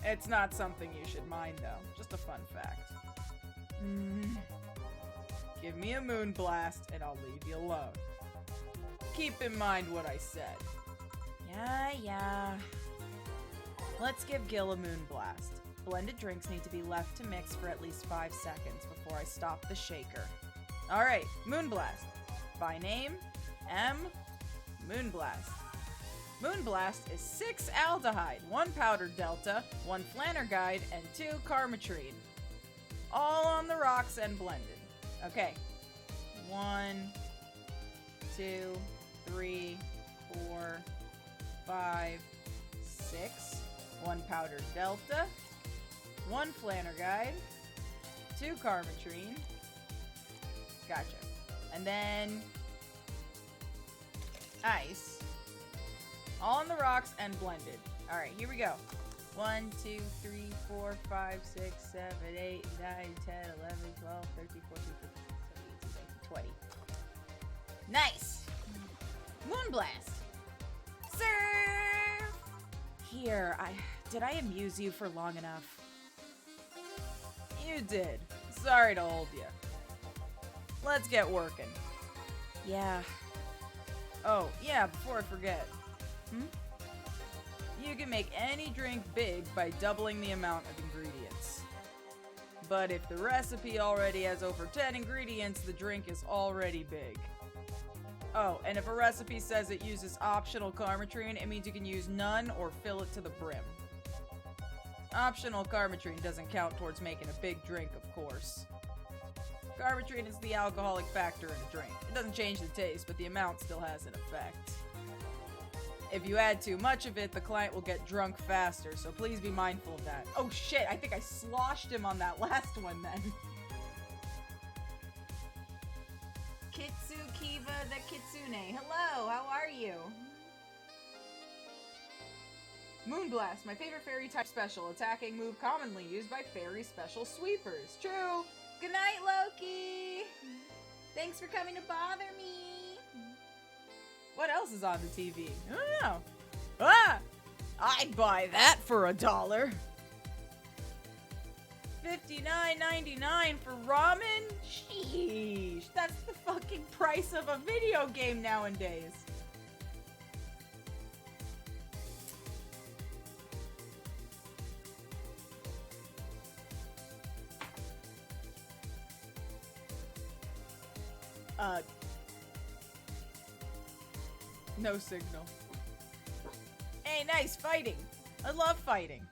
It's not something you should mind though, just a fun fact. Give me a moon blast and I'll leave you alone. Keep in mind what I said. Yeah. Let's give Gil a moon blast. Blended drinks need to be left to mix for at least 5 seconds before I stop the shaker. Alright, moon blast. By name, M. Moon blast. Moonblast is 6 aldehyde, 1 powder delta, 1 flanergide, and 2 carmatrine. All on the rocks and blended. Okay. 1, 2, 3, 4, 5, 6. 1 powder delta, 1 flanergide, 2 carmatrine. Gotcha. And then ice. All on the rocks and blended. Alright, here we go. 1, 2, 3, 4, 5, 6, 7, 8, 9, 10, 11, 12, 13, 14, 15, 16, 17, 18, 19, 20. Nice! Moonblast! Serve! Here, did I amuse you for long enough? You did. Sorry to hold you. Let's get working. Yeah. Oh, yeah, before I forget. You can make any drink big by doubling the amount of ingredients. But if the recipe already has over 10 ingredients, the drink is already big. Oh, and if a recipe says it uses optional carmatrine, it means you can use none or fill it to the brim. Optional carmatrine doesn't count towards making a big drink, of course. Carmatrine is the alcoholic factor in a drink. It doesn't change the taste, but the amount still has an effect. If you add too much of it, the client will get drunk faster, so please be mindful of that. Oh shit, I think I sloshed him on that last one then. Kitsukiva the Kitsune. Hello, how are you? Moonblast, my favorite fairy type special, attacking move commonly used by fairy special sweepers. True. Good night, Loki. Thanks for coming to bother me. What else is on the TV? I don't know. Ah! I'd buy that for $1. $59.99 for ramen? Sheesh. That's the fucking price of a video game nowadays. No signal. Hey, nice fighting. I love fighting.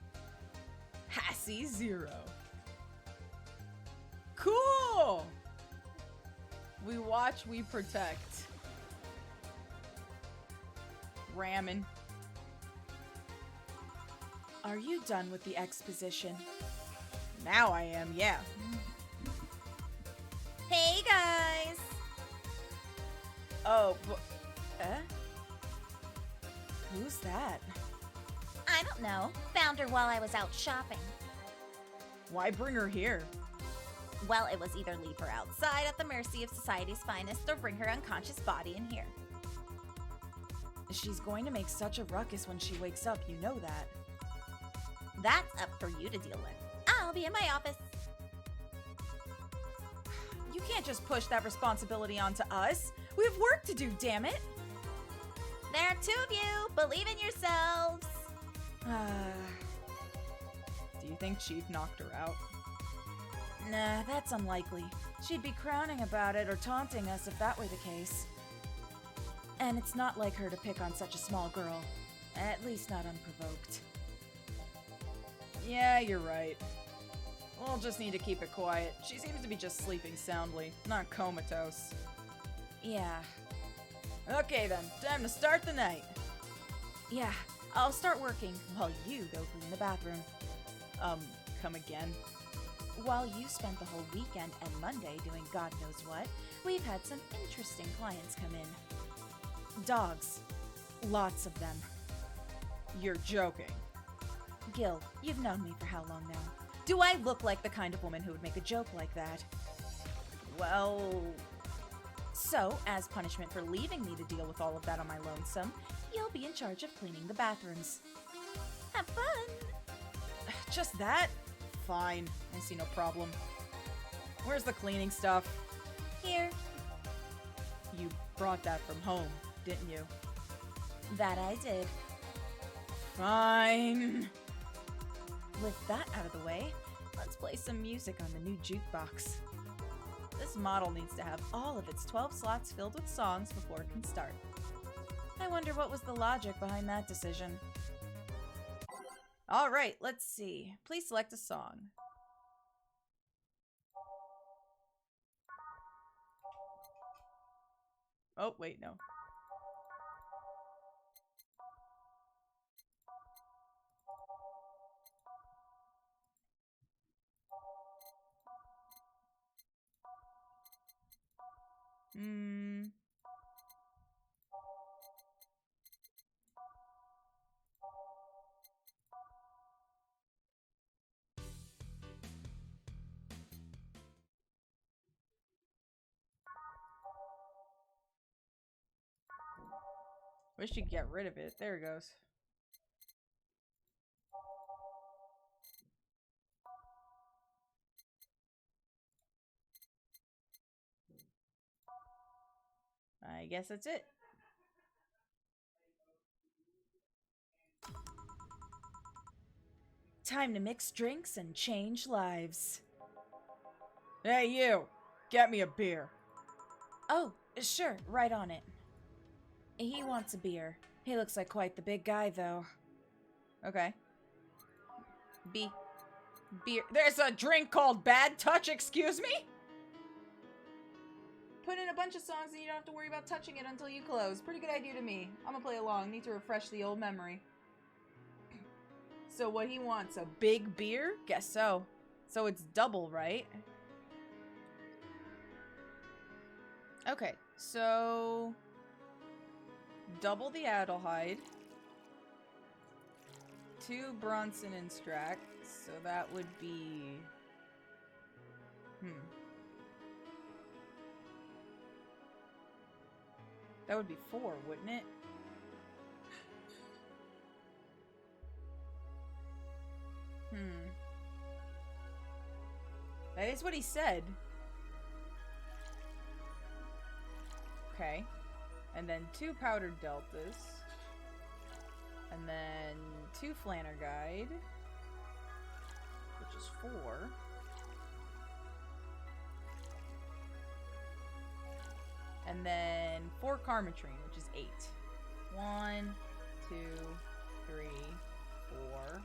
Hassy Zero. Cool! We watch, we protect. Ramen. Are you done with the exposition? Now I am, yeah. Hey, guys! Oh, who's that? I don't know. Found her while I was out shopping. Why bring her here? Well, it was either leave her outside at the mercy of society's finest or bring her unconscious body in here. She's going to make such a ruckus when she wakes up, you know that. That's up for you to deal with. I'll be in my office. You can't just push that responsibility onto us. We have work to do, damn it. There are 2 of you. Believe in yourselves. Do you think Chief knocked her out? Nah, that's unlikely. She'd be crowning about it or taunting us if that were the case. And it's not like her to pick on such a small girl. At least not unprovoked. Yeah, you're right. We'll just need to keep it quiet. She seems to be just sleeping soundly, not comatose. Yeah. Okay then, time to start the night. Yeah, I'll start working while you go clean the bathroom. Come again? While you spent the whole weekend and Monday doing God knows what, we've had some interesting clients come in. Dogs. Lots of them. You're joking. Gil, you've known me for how long now? Do I look like the kind of woman who would make a joke like that? Well... So, as punishment for leaving me to deal with all of that on my lonesome, you'll be in charge of cleaning the bathrooms. Have fun! Just that? Fine. I see no problem. Where's the cleaning stuff? Here. You brought that from home, didn't you? That I did. Fine. With that out of the way, let's play some music on the new jukebox. This model needs to have all of its 12 slots filled with songs before it can start. I wonder what was the logic behind that decision. Alright, let's see. Please select a song. Oh, wait, no. Wish you'd get rid of it. There it goes. I guess that's it. Time to mix drinks and change lives. Hey, you! Get me a beer. Oh, sure, right on it. He wants a beer. He looks like quite the big guy, though. Okay. Beer. There's a drink called Bad Touch, excuse me? Put in a bunch of songs and you don't have to worry about touching it until you close. Pretty good idea to me. I'm gonna play along. Need to refresh the old memory. So what he wants, a big beer? Guess so. So it's double, right? Okay, so... double the Adelheid. 2 Bronson and Strack. So that would be... That would be 4, wouldn't it? That is what he said. Okay. And then 2 powdered deltas. And then 2 Flanner Guide. Which is 4. And then 4 Karmatrine, which is 8. 1, 2, 3, 4,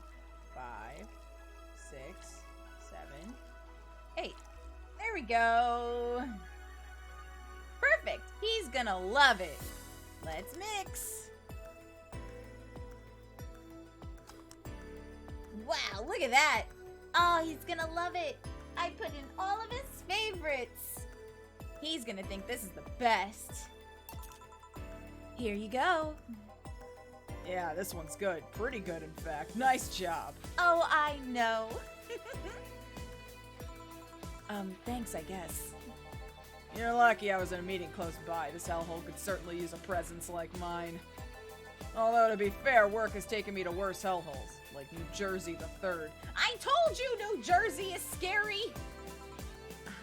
5, 6, 7, 8. There we go. Perfect. He's gonna love it. Let's mix. Wow, look at that. Oh, he's gonna love it. I put in all of his favorites. He's gonna think this is the best. Here you go. Yeah, this one's good. Pretty good, in fact. Nice job. Oh, I know. Thanks, I guess. You're lucky I was in a meeting close by. This hellhole could certainly use a presence like mine. Although, to be fair, work has taken me to worse hellholes, like New Jersey the 3rd. I told you New Jersey is scary!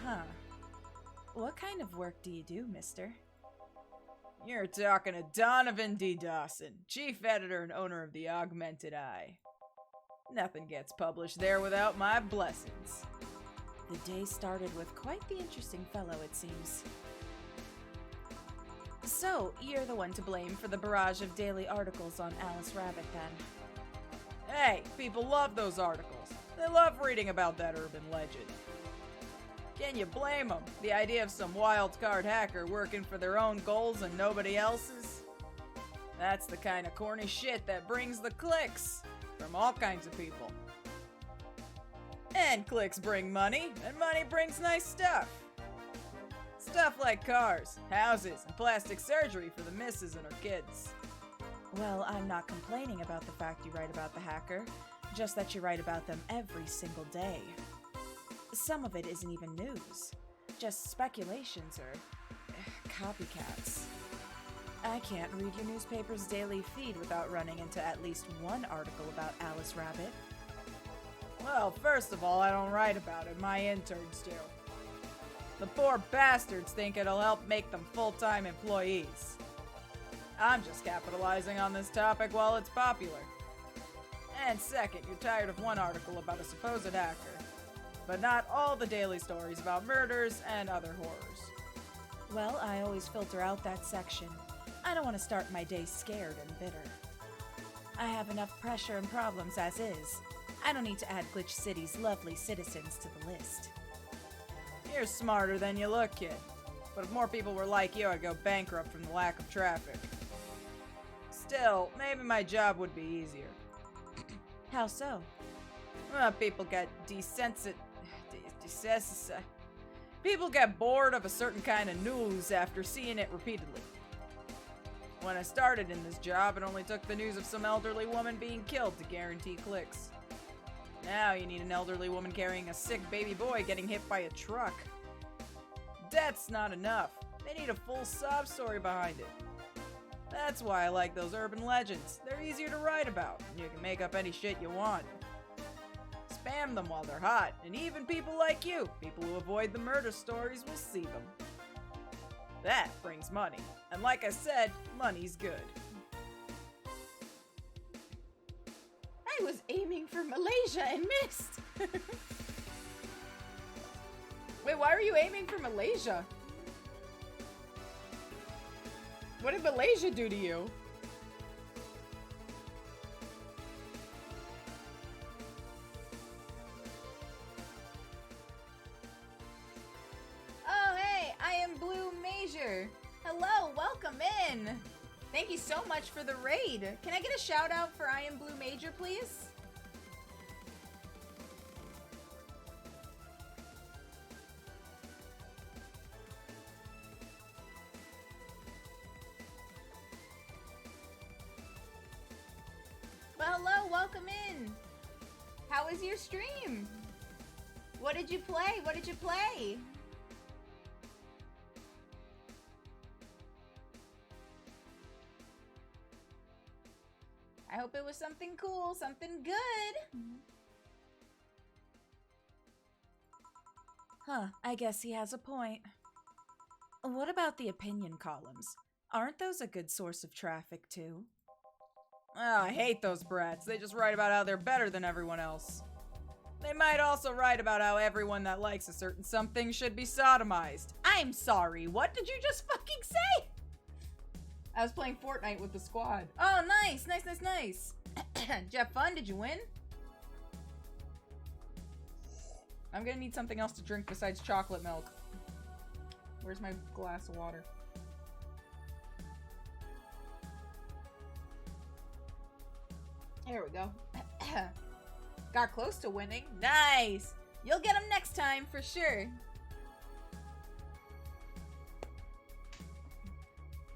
Huh. What kind of work do you do, mister? You're talking to Donovan D. Dawson, chief editor and owner of the Augmented Eye. Nothing gets published there without my blessings. The day started with quite the interesting fellow, it seems. So, you're the one to blame for the barrage of daily articles on Alice Rabbit, then? Hey, people love those articles. They love reading about that urban legend. Can you blame them? The idea of some wild-card hacker working for their own goals and nobody else's? That's the kind of corny shit that brings the clicks from all kinds of people. And clicks bring money, and money brings nice stuff. Stuff like cars, houses, and plastic surgery for the missus and her kids. Well, I'm not complaining about the fact you write about the hacker, just that you write about them every single day. Some of it isn't even news, just speculations or copycats. I can't read your newspaper's daily feed without running into at least one article about Alice Rabbit. Well, first of all, I don't write about it, my interns do. The poor bastards think it'll help make them full-time employees. I'm just capitalizing on this topic while it's popular. And second, you're tired of one article about a supposed hacker, but not all the daily stories about murders and other horrors. Well, I always filter out that section. I don't want to start my day scared and bitter. I have enough pressure and problems as is. I don't need to add Glitch City's lovely citizens to the list. You're smarter than you look, kid. But if more people were like you, I'd go bankrupt from the lack of traffic. Still, maybe my job would be easier. How so? Well, people get people get bored of a certain kind of news after seeing it repeatedly. When I started in this job, it only took the news of some elderly woman being killed to guarantee clicks. Now you need an elderly woman carrying a sick baby boy getting hit by a truck. That's not enough. They need a full sob story behind it. That's why I like those urban legends. They're easier to write about, and you can make up any shit you want. Spam them while they're hot, and even people like you, people who avoid the murder stories, will see them. That brings money, and like I said, money's good. I was aiming for Malaysia and missed. Wait, why are you aiming for Malaysia? What did Malaysia do to you? Oh, hey, I am Blue Major. Hello, welcome in. Thank you so much for the raid. Can I get a shout out for I am Blue Major, please? Well, hello, welcome in. How was your stream? What did you play? What did you play? I hope it was something cool, something good. Huh, I guess he has a point. What about the opinion columns? Aren't those a good source of traffic too? Oh, I hate those brats. They just write about how they're better than everyone else. They might also write about how everyone that likes a certain something should be sodomized. I'm sorry, what did you just fucking say? I was playing Fortnite with the squad. Oh, nice, nice, nice, nice. Did you have fun? Did you win? I'm gonna need something else to drink besides chocolate milk. Where's my glass of water? Here we go. Got close to winning. Nice! You'll get them next time, for sure.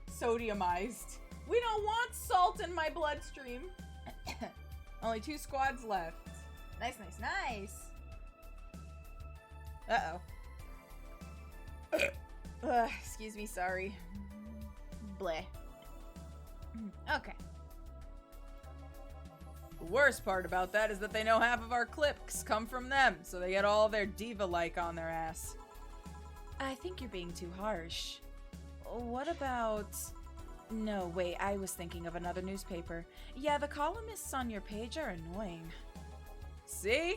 Sodiumized. We don't want salt in my bloodstream. Only 2 squads left. Nice, nice, nice. Uh-oh. Excuse me, sorry. Bleh. Okay. The worst part about that is that they know half of our clips come from them, so they get all their diva-like on their ass. I think you're being too harsh. What about... No, wait, I was thinking of another newspaper. Yeah, the columnists on your page are annoying. See?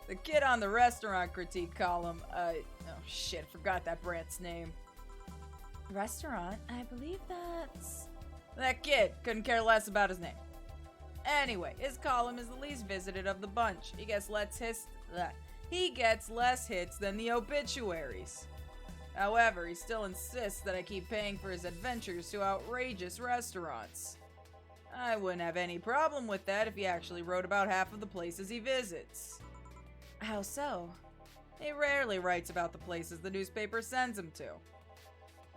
The kid on the restaurant critique column, oh shit, forgot that brat's name. Restaurant? I believe that's... That kid, couldn't care less about his name. Anyway, his column is the least visited of the bunch. He gets less hits than the obituaries. However, he still insists that I keep paying for his adventures to outrageous restaurants. I wouldn't have any problem with that if he actually wrote about half of the places he visits. How so? He rarely writes about the places the newspaper sends him to.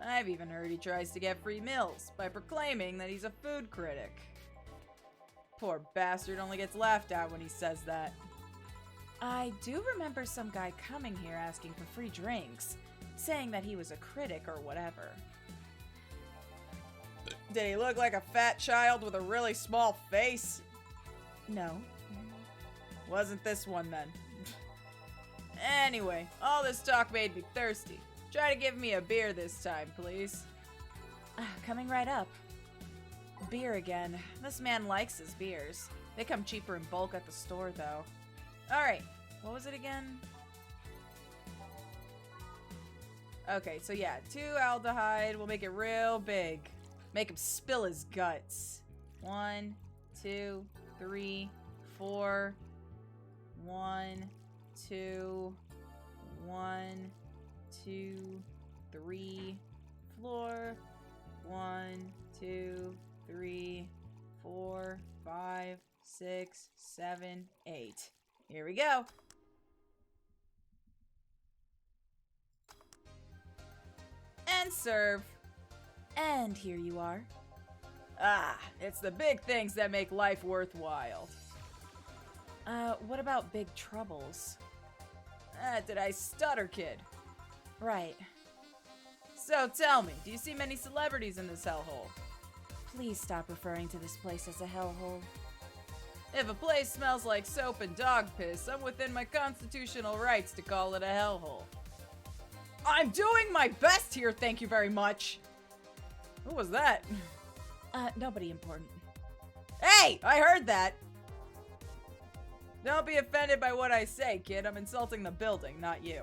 I've even heard he tries to get free meals by proclaiming that he's a food critic. Poor bastard only gets laughed at when he says that. I do remember some guy coming here asking for free drinks, saying that he was a critic or whatever. Did he look like a fat child with a really small face? No. Wasn't this one then. Anyway, all this talk made me thirsty. Try to give me a beer this time, please. Coming right up. Beer again. This man likes his beers. They come cheaper in bulk at the store, though. Alright, what was it again? Okay, so yeah, 2 aldehyde will make it real big. Make him spill his guts. 1, 2, 3, 4. 1, 2, 1, 2, 3. Floor. 1, 2, 3, 4, 5, 6, 7, 8. Here we go. And serve. And here you are. Ah, it's the big things that make life worthwhile. What about big troubles? Did I stutter, kid? Right. So tell me, do you see many celebrities in this hellhole? Please stop referring to this place as a hellhole. If a place smells like soap and dog piss, I'm within my constitutional rights to call it a hellhole. I'm doing my best here, thank you very much. Who was that? Nobody important. Hey, I heard that. Don't be offended by what I say, kid. I'm insulting the building, not you.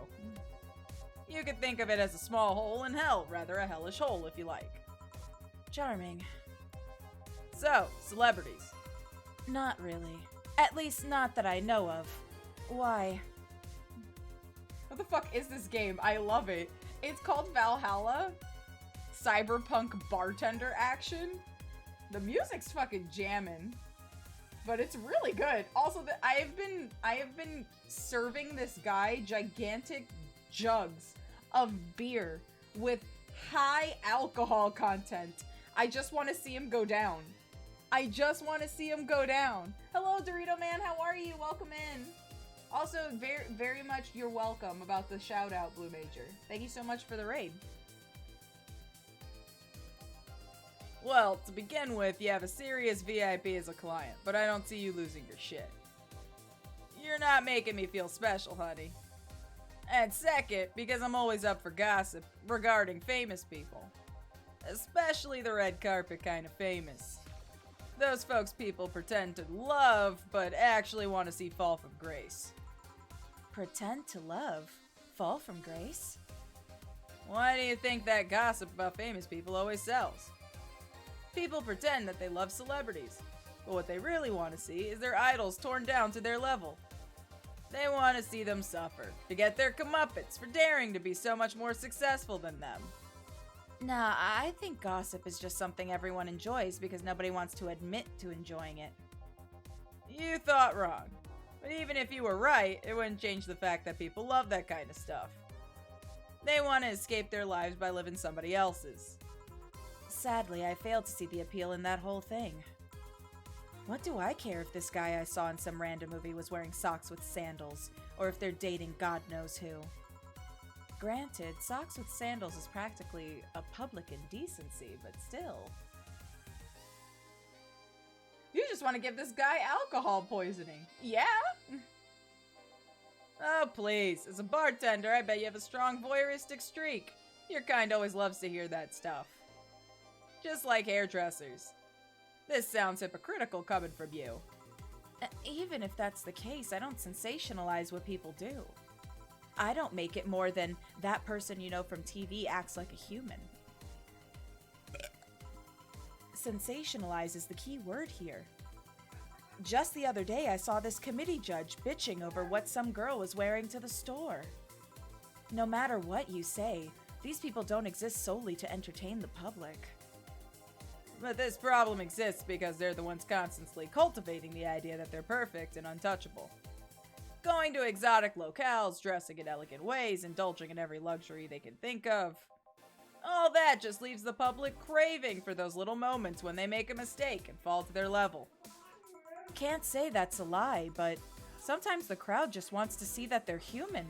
You could think of it as a small hole in hell, rather a hellish hole if you like. Charming. So, celebrities. Not really. At least not that I know of. Why? What the fuck is this game? I love it. It's called Valhalla. Cyberpunk bartender action. The music's fucking jamming. But it's really good. Also, I have been serving this guy gigantic jugs of beer with high alcohol content. I just want to see him go down. I just want to see him go down. Hello, Dorito Man. How are you? Welcome in. Also, very, very much you're welcome about the shout out, Blue Major. Thank you so much for the raid. Well, to begin with, you have a serious VIP as a client, but I don't see you losing your shit. You're not making me feel special, honey. And second, because I'm always up for gossip regarding famous people. Especially the red carpet kind of famous. Those folks people pretend to love, but actually want to see fall from grace. Pretend to love? Fall from grace? Why do you think that gossip about famous people always sells? People pretend that they love celebrities, but what they really want to see is their idols torn down to their level. They want to see them suffer, to get their comeuppance for daring to be so much more successful than them. Nah, I think gossip is just something everyone enjoys because nobody wants to admit to enjoying it. You thought wrong. But even if you were right, it wouldn't change the fact that people love that kind of stuff. They want to escape their lives by living somebody else's. Sadly, I failed to see the appeal in that whole thing. What do I care if this guy I saw in some random movie was wearing socks with sandals, or if they're dating God knows who? Granted, socks with sandals is practically a public indecency, but still. You just want to give this guy alcohol poisoning. Yeah? Oh, please. As a bartender, I bet you have a strong voyeuristic streak. Your kind always loves to hear that stuff. Just like hairdressers. This sounds hypocritical coming from you. Even if that's the case, I don't sensationalize what people do. I don't make it more than that person you know from TV acts like a human. Sensationalize is the key word here. Just the other day, I saw this committee judge bitching over what some girl was wearing to the store. No matter what you say, these people don't exist solely to entertain the public. But this problem exists because they're the ones constantly cultivating the idea that they're perfect and untouchable. Going to exotic locales, dressing in elegant ways, indulging in every luxury they can think of. All that just leaves the public craving for those little moments when they make a mistake and fall to their level. Can't say that's a lie, but sometimes the crowd just wants to see that they're human.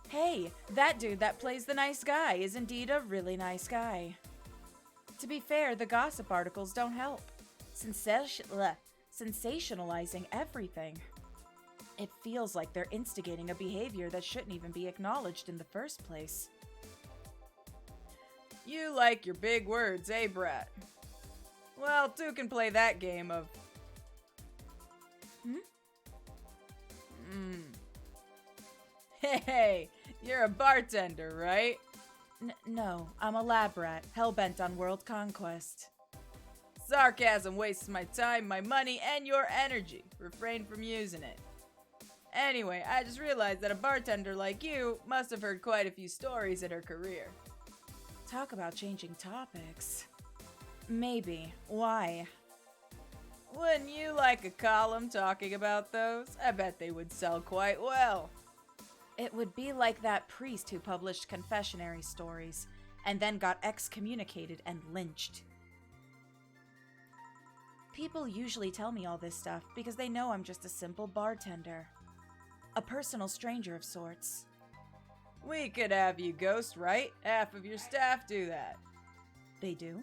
Hey, that dude that plays the nice guy is indeed a really nice guy. To be fair, the gossip articles don't help. Sensationalizing everything. It feels like they're instigating a behavior that shouldn't even be acknowledged in the first place. You like your big words, eh, brat? Well, two can play that game of... Hey, you're a bartender, right? No, I'm a lab rat, hell-bent on world conquest. Sarcasm wastes my time, my money, and your energy. Refrain from using it. Anyway, I just realized that a bartender like you must have heard quite a few stories in her career. Talk about changing topics. Maybe. Why? Wouldn't you like a column talking about those? I bet they would sell quite well. It would be like that priest who published confessionary stories and then got excommunicated and lynched. People usually tell me all this stuff because they know I'm just a simple bartender. A personal stranger of sorts. We could have you ghost, right? Half of your staff do that. They do?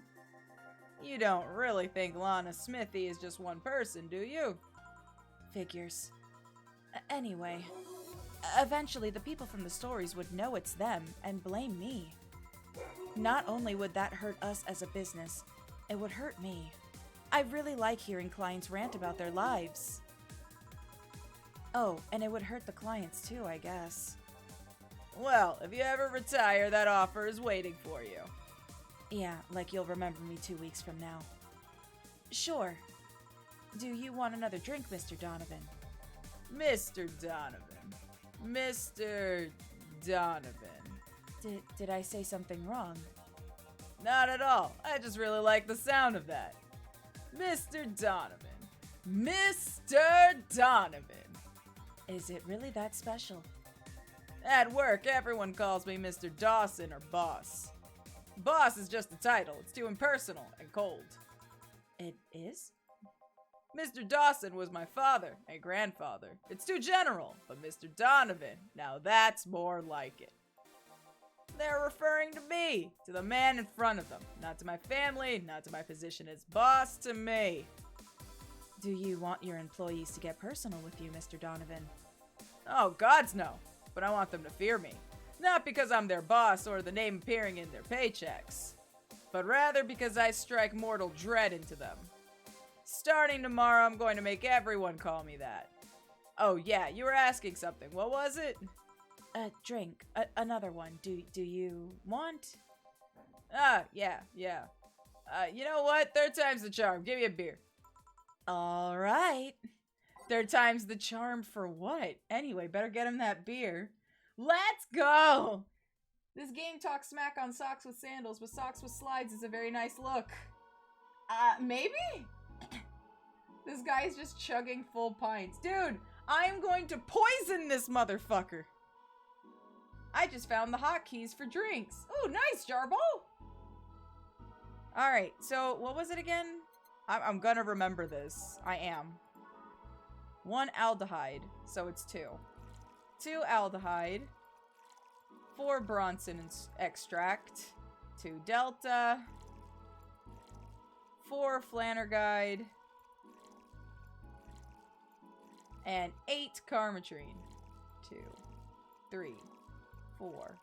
You don't really think Lana Smithy is just one person, do you? Figures. Anyway, eventually the people from the stories would know it's them and blame me. Not only would that hurt us as a business, it would hurt me. I really like hearing clients rant about their lives. Oh, and it would hurt the clients too, I guess. Well, if you ever retire, that offer is waiting for you. Yeah, like you'll remember me 2 weeks from now. Sure. Do you want another drink, Mr. Donovan? Mr. Donovan. Mr. Donovan. Did I say something wrong? Not at all. I just really like the sound of that. Mr. Donovan. Mr. Donovan. Is it really that special? At work, everyone calls me Mr. Dawson or Boss. Boss is just a title. It's too impersonal and cold. It is? Mr. Dawson was my father and grandfather. It's too general, but Mr. Donovan, now that's more like it. They're referring to me, to the man in front of them, not to my family, not to my position as boss, to me. Do you want your employees to get personal with you, Mr. Donovan? Oh, gods no, but I want them to fear me. Not because I'm their boss or the name appearing in their paychecks, but rather because I strike mortal dread into them. Starting tomorrow, I'm going to make everyone call me that. Oh yeah, you were asking something. What was it? A drink. Another one. Do you want? Yeah. You know what? Third time's the charm. Give me a beer. All right. Third time's the charm for what? Anyway, better get him that beer. Let's go! This game talks smack on socks with sandals, but socks with slides is a very nice look. Maybe? This guy's just chugging full pints. Dude, I'm going to poison this motherfucker! I just found the hotkeys for drinks. Oh, nice, Jarbo! Alright, so what was it again? I'm gonna remember this. I am. 1 aldehyde, so it's 2. 2 aldehyde. 4 Bronson extract. 2 delta. 4 Flanergide. And 8 Carmetrine. 2, 3, 4,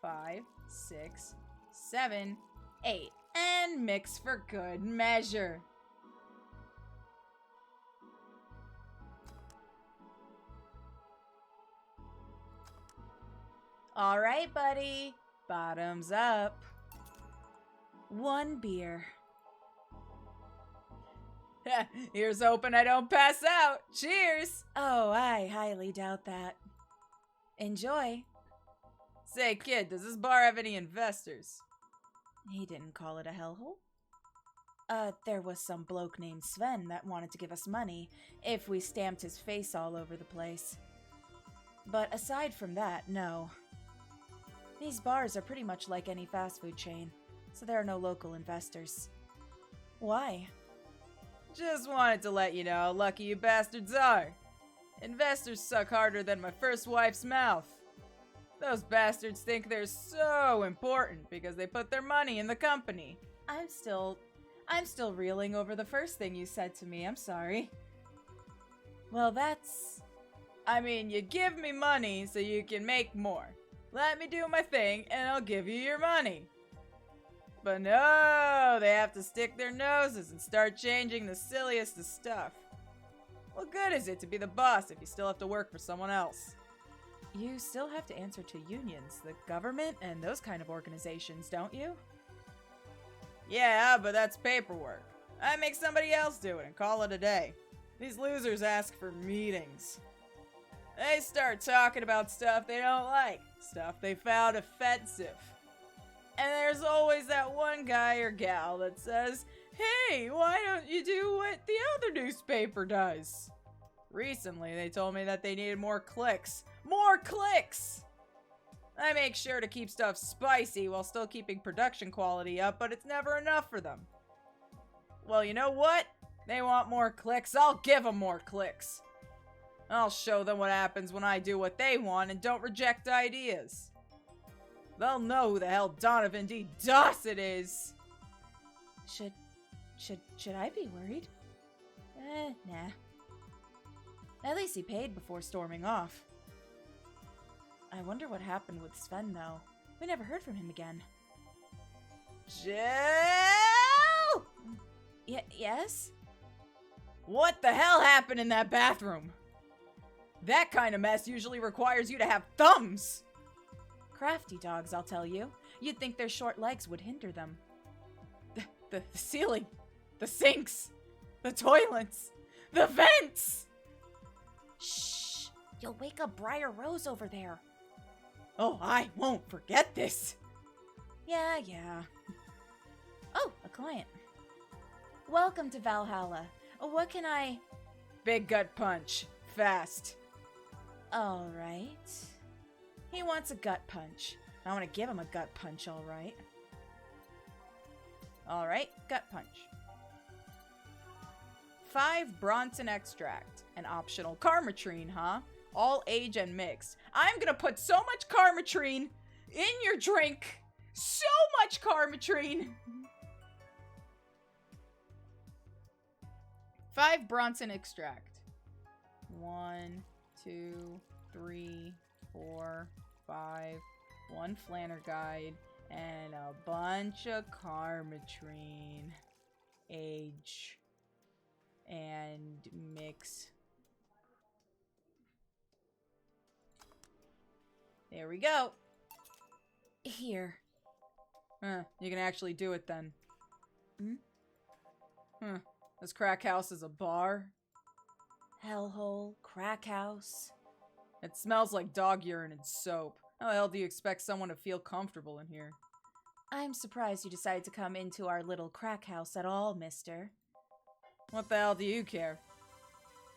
5, 6, 7, 8. And mix for good measure. All right, buddy. Bottoms up. 1 beer. Here's hoping I don't pass out. Cheers! Oh, I highly doubt that. Enjoy. Say, kid, does this bar have any investors? He didn't call it a hellhole. There was some bloke named Sven that wanted to give us money if we stamped his face all over the place. But aside from that, no. These bars are pretty much like any fast food chain, so there are no local investors. Why? Just wanted to let you know how lucky you bastards are. Investors suck harder than my first wife's mouth. Those bastards think they're so important because they put their money in the company. I'm still reeling over the first thing you said to me. I'm sorry. Well, I mean, you give me money so you can make more. Let me do my thing and I'll give you your money. But no, they have to stick their noses and start changing the silliest of stuff. What good is it to be the boss if you still have to work for someone else? You still have to answer to unions, the government, and those kind of organizations, don't you? Yeah, but that's paperwork. I make somebody else do it and call it a day. These losers ask for meetings. They start talking about stuff they don't like, stuff they found offensive. And there's always that one guy or gal that says, "Hey, why don't you do what the other newspaper does?" Recently, they told me that they needed more clicks. More clicks! I make sure to keep stuff spicy while still keeping production quality up, but it's never enough for them. Well, you know what? They want more clicks, I'll give them more clicks. I'll show them what happens when I do what they want and don't reject ideas. They'll know who the hell Donovan D. Dawson is. Should I be worried? Nah. At least he paid before storming off. I wonder what happened with Sven, though. We never heard from him again. Jill! Yes? What the hell happened in that bathroom? That kind of mess usually requires you to have thumbs! Crafty dogs, I'll tell you. You'd think their short legs would hinder them. The ceiling, the sinks, the toilets, the vents! Shh! You'll wake up Briar Rose over there. Oh, I won't forget this. Yeah. Oh, a client. Welcome to Valhalla. What can I... Big gut punch. Fast. Alright. He wants a gut punch. I want to give him a gut punch, alright. Alright, gut punch. 5 Bronson extract. An optional Karmatrine, huh? All age and mixed. I'm gonna put so much Karmatrine in your drink. So much Karmatrine. 5 Bronson extract. 1, 2, 3, 4, 5. 1 Flanner guide. And a bunch of Karmatrine. Age. And mix. There we go. Here. You can actually do it then. This crack house is a bar? Hellhole, crack house. It smells like dog urine and soap. How the hell do you expect someone to feel comfortable in here? I'm surprised you decided to come into our little crack house at all, mister. What the hell do you care?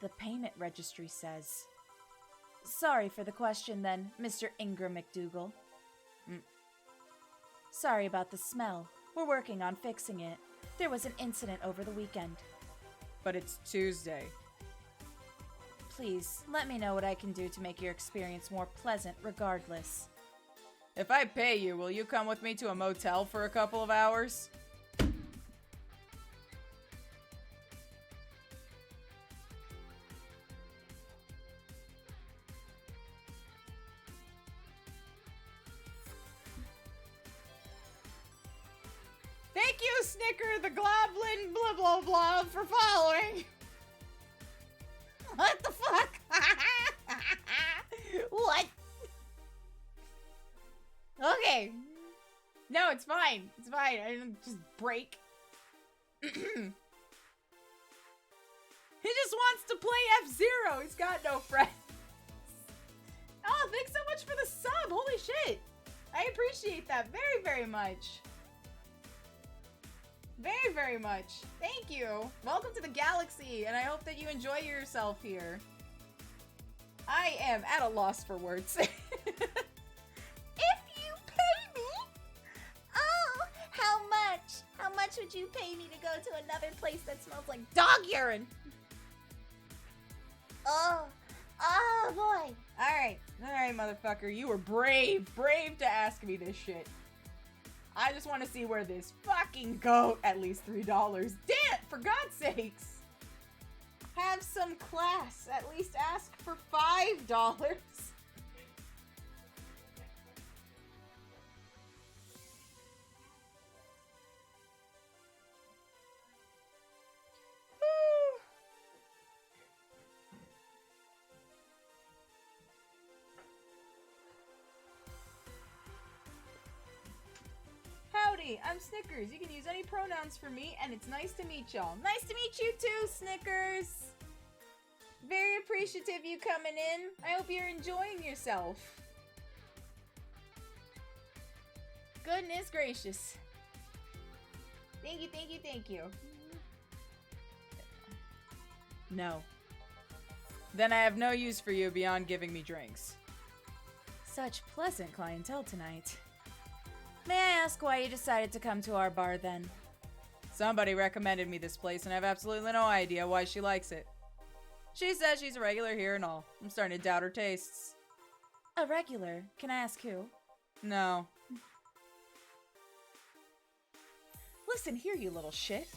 The payment registry says. Sorry for the question then, Mr. Ingram McDougal. Sorry about the smell. We're working on fixing it. There was an incident over the weekend. But it's Tuesday. Please, let me know what I can do to make your experience more pleasant regardless. If I pay you, will you come with me to a motel for a couple of hours? Thank you, Snicker the Goblin blah blah blah for following. What the fuck? What? Okay. No, it's fine. It's fine. I didn't just break. He just wants to play F-Zero. He's got no friends. Oh, thanks so much for the sub. Holy shit. I appreciate that very, very much. Very, very much. Thank you. Welcome to the galaxy, and I hope that you enjoy yourself here. I am at a loss for words. If you pay me? Oh, how much? How much would you pay me to go to another place that smells like dog urine? Oh boy. Alright, motherfucker. You were brave to ask me this shit. I just want to see where this fucking goat, at least $3. Damn, for God's sakes. Have some class. At least ask for $5. Howdy, I'm Snickers. You can use any pronouns for me, and it's nice to meet y'all. Nice to meet you too, Snickers. Very appreciative you coming in. I hope you're enjoying yourself. Goodness gracious. Thank you, thank you, thank you. No. Then I have no use for you beyond giving me drinks. Such pleasant clientele tonight. May I ask why you decided to come to our bar then? Somebody recommended me this place and I have absolutely no idea why she likes it. She says she's a regular here and all. I'm starting to doubt her tastes. A regular? Can I ask who? No. Listen here, you little shit.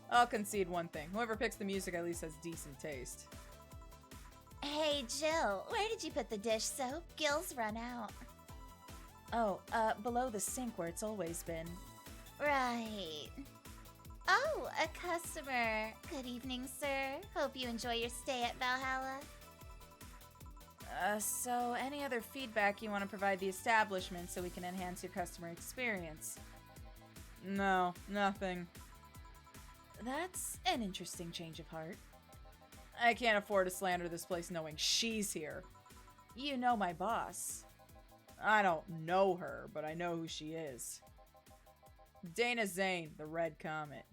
I'll concede one thing. Whoever picks the music at least has decent taste. Hey, Jill, where did you put the dish soap? Gil's run out. Oh, below the sink where it's always been. Right. Oh, a customer. Good evening, sir. Hope you enjoy your stay at Valhalla. So any other feedback you want to provide the establishment so we can enhance your customer experience? No, nothing. That's an interesting change of heart. I can't afford to slander this place knowing she's here. You know my boss. I don't know her, but I know who she is. Dana Zane, the Red Comet.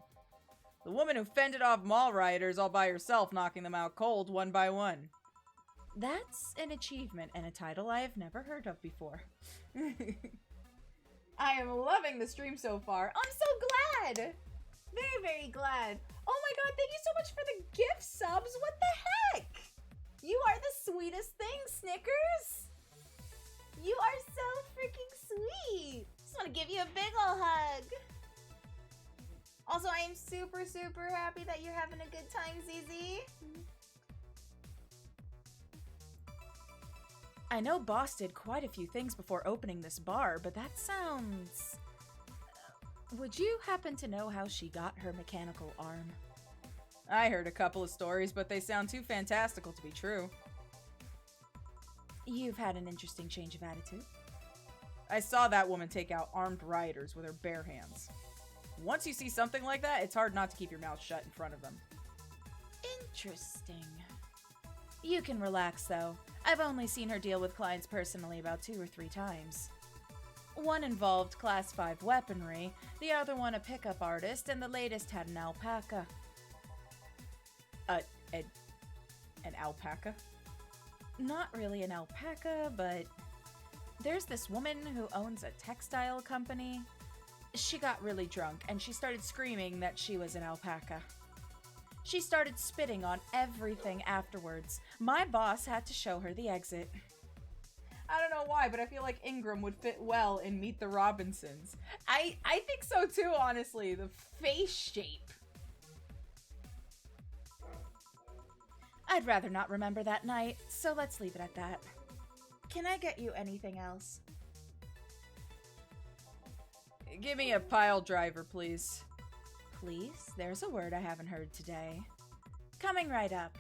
The woman who fended off mall rioters all by herself, knocking them out cold one by one. That's an achievement and a title I have never heard of before. I am loving the stream so far. I'm so glad! Very, very glad. Oh my god, thank you so much for the gift subs. What the heck? You are the sweetest thing, Snickers. You are so freaking sweet. Just want to give you a big ol' hug. Also, I am super, super happy that you're having a good time, ZZ. I know Boss did quite a few things before opening this bar, but that sounds... Would you happen to know how she got her mechanical arm? I heard a couple of stories, but they sound too fantastical to be true. You've had an interesting change of attitude. I saw that woman take out armed rioters with her bare hands. Once you see something like that, it's hard not to keep your mouth shut in front of them. Interesting. You can relax, though. I've only seen her deal with clients personally about 2 or 3 times. One involved Class 5 weaponry, the other one a pickup artist, and the latest had an alpaca. An alpaca? Not really an alpaca, but there's this woman who owns a textile company. She got really drunk, and she started screaming that she was an alpaca. She started spitting on everything afterwards. My boss had to show her the exit. I don't know why, but I feel like Ingram would fit well in Meet the Robinsons. I think so too, honestly. The face shape. I'd rather not remember that night, so let's leave it at that. Can I get you anything else? Give me a pile driver, please. Please? There's a word I haven't heard today. Coming right up.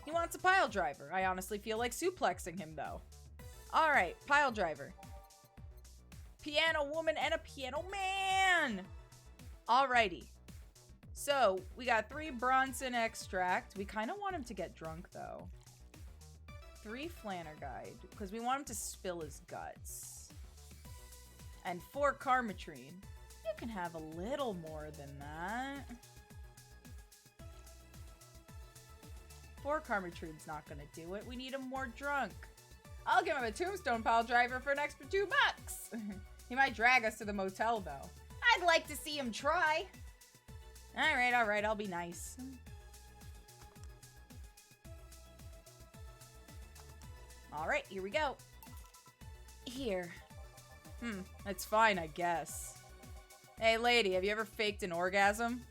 He wants a pile driver. I honestly feel like suplexing him, though. Alright, pile driver. Piano woman and a piano man! Alrighty. So, we got 3 Bronson extract. We kind of want him to get drunk, though. 3 Flannerguide, because we want him to spill his guts. And 4 Carmetrine. You can have a little more than that. 4 Carmetrine's not gonna do it. We need him more drunk. I'll give him a tombstone pile driver for an extra $2. He might drag us to the motel, though. I'd like to see him try. Alright, I'll be nice. Alright, here we go. Here. It's fine, I guess. Hey, lady, have you ever faked an orgasm?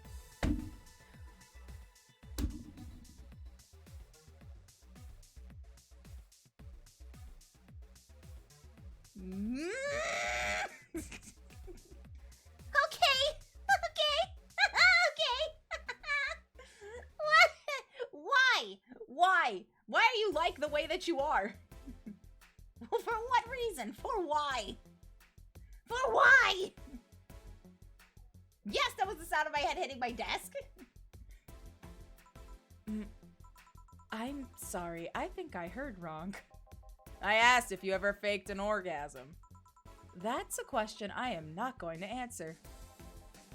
Why are you like the way that you are? For what reason? For why? But why? Yes, that was the sound of my head hitting my desk. I'm sorry, I think I heard wrong. I asked if you ever faked an orgasm. That's a question I am not going to answer.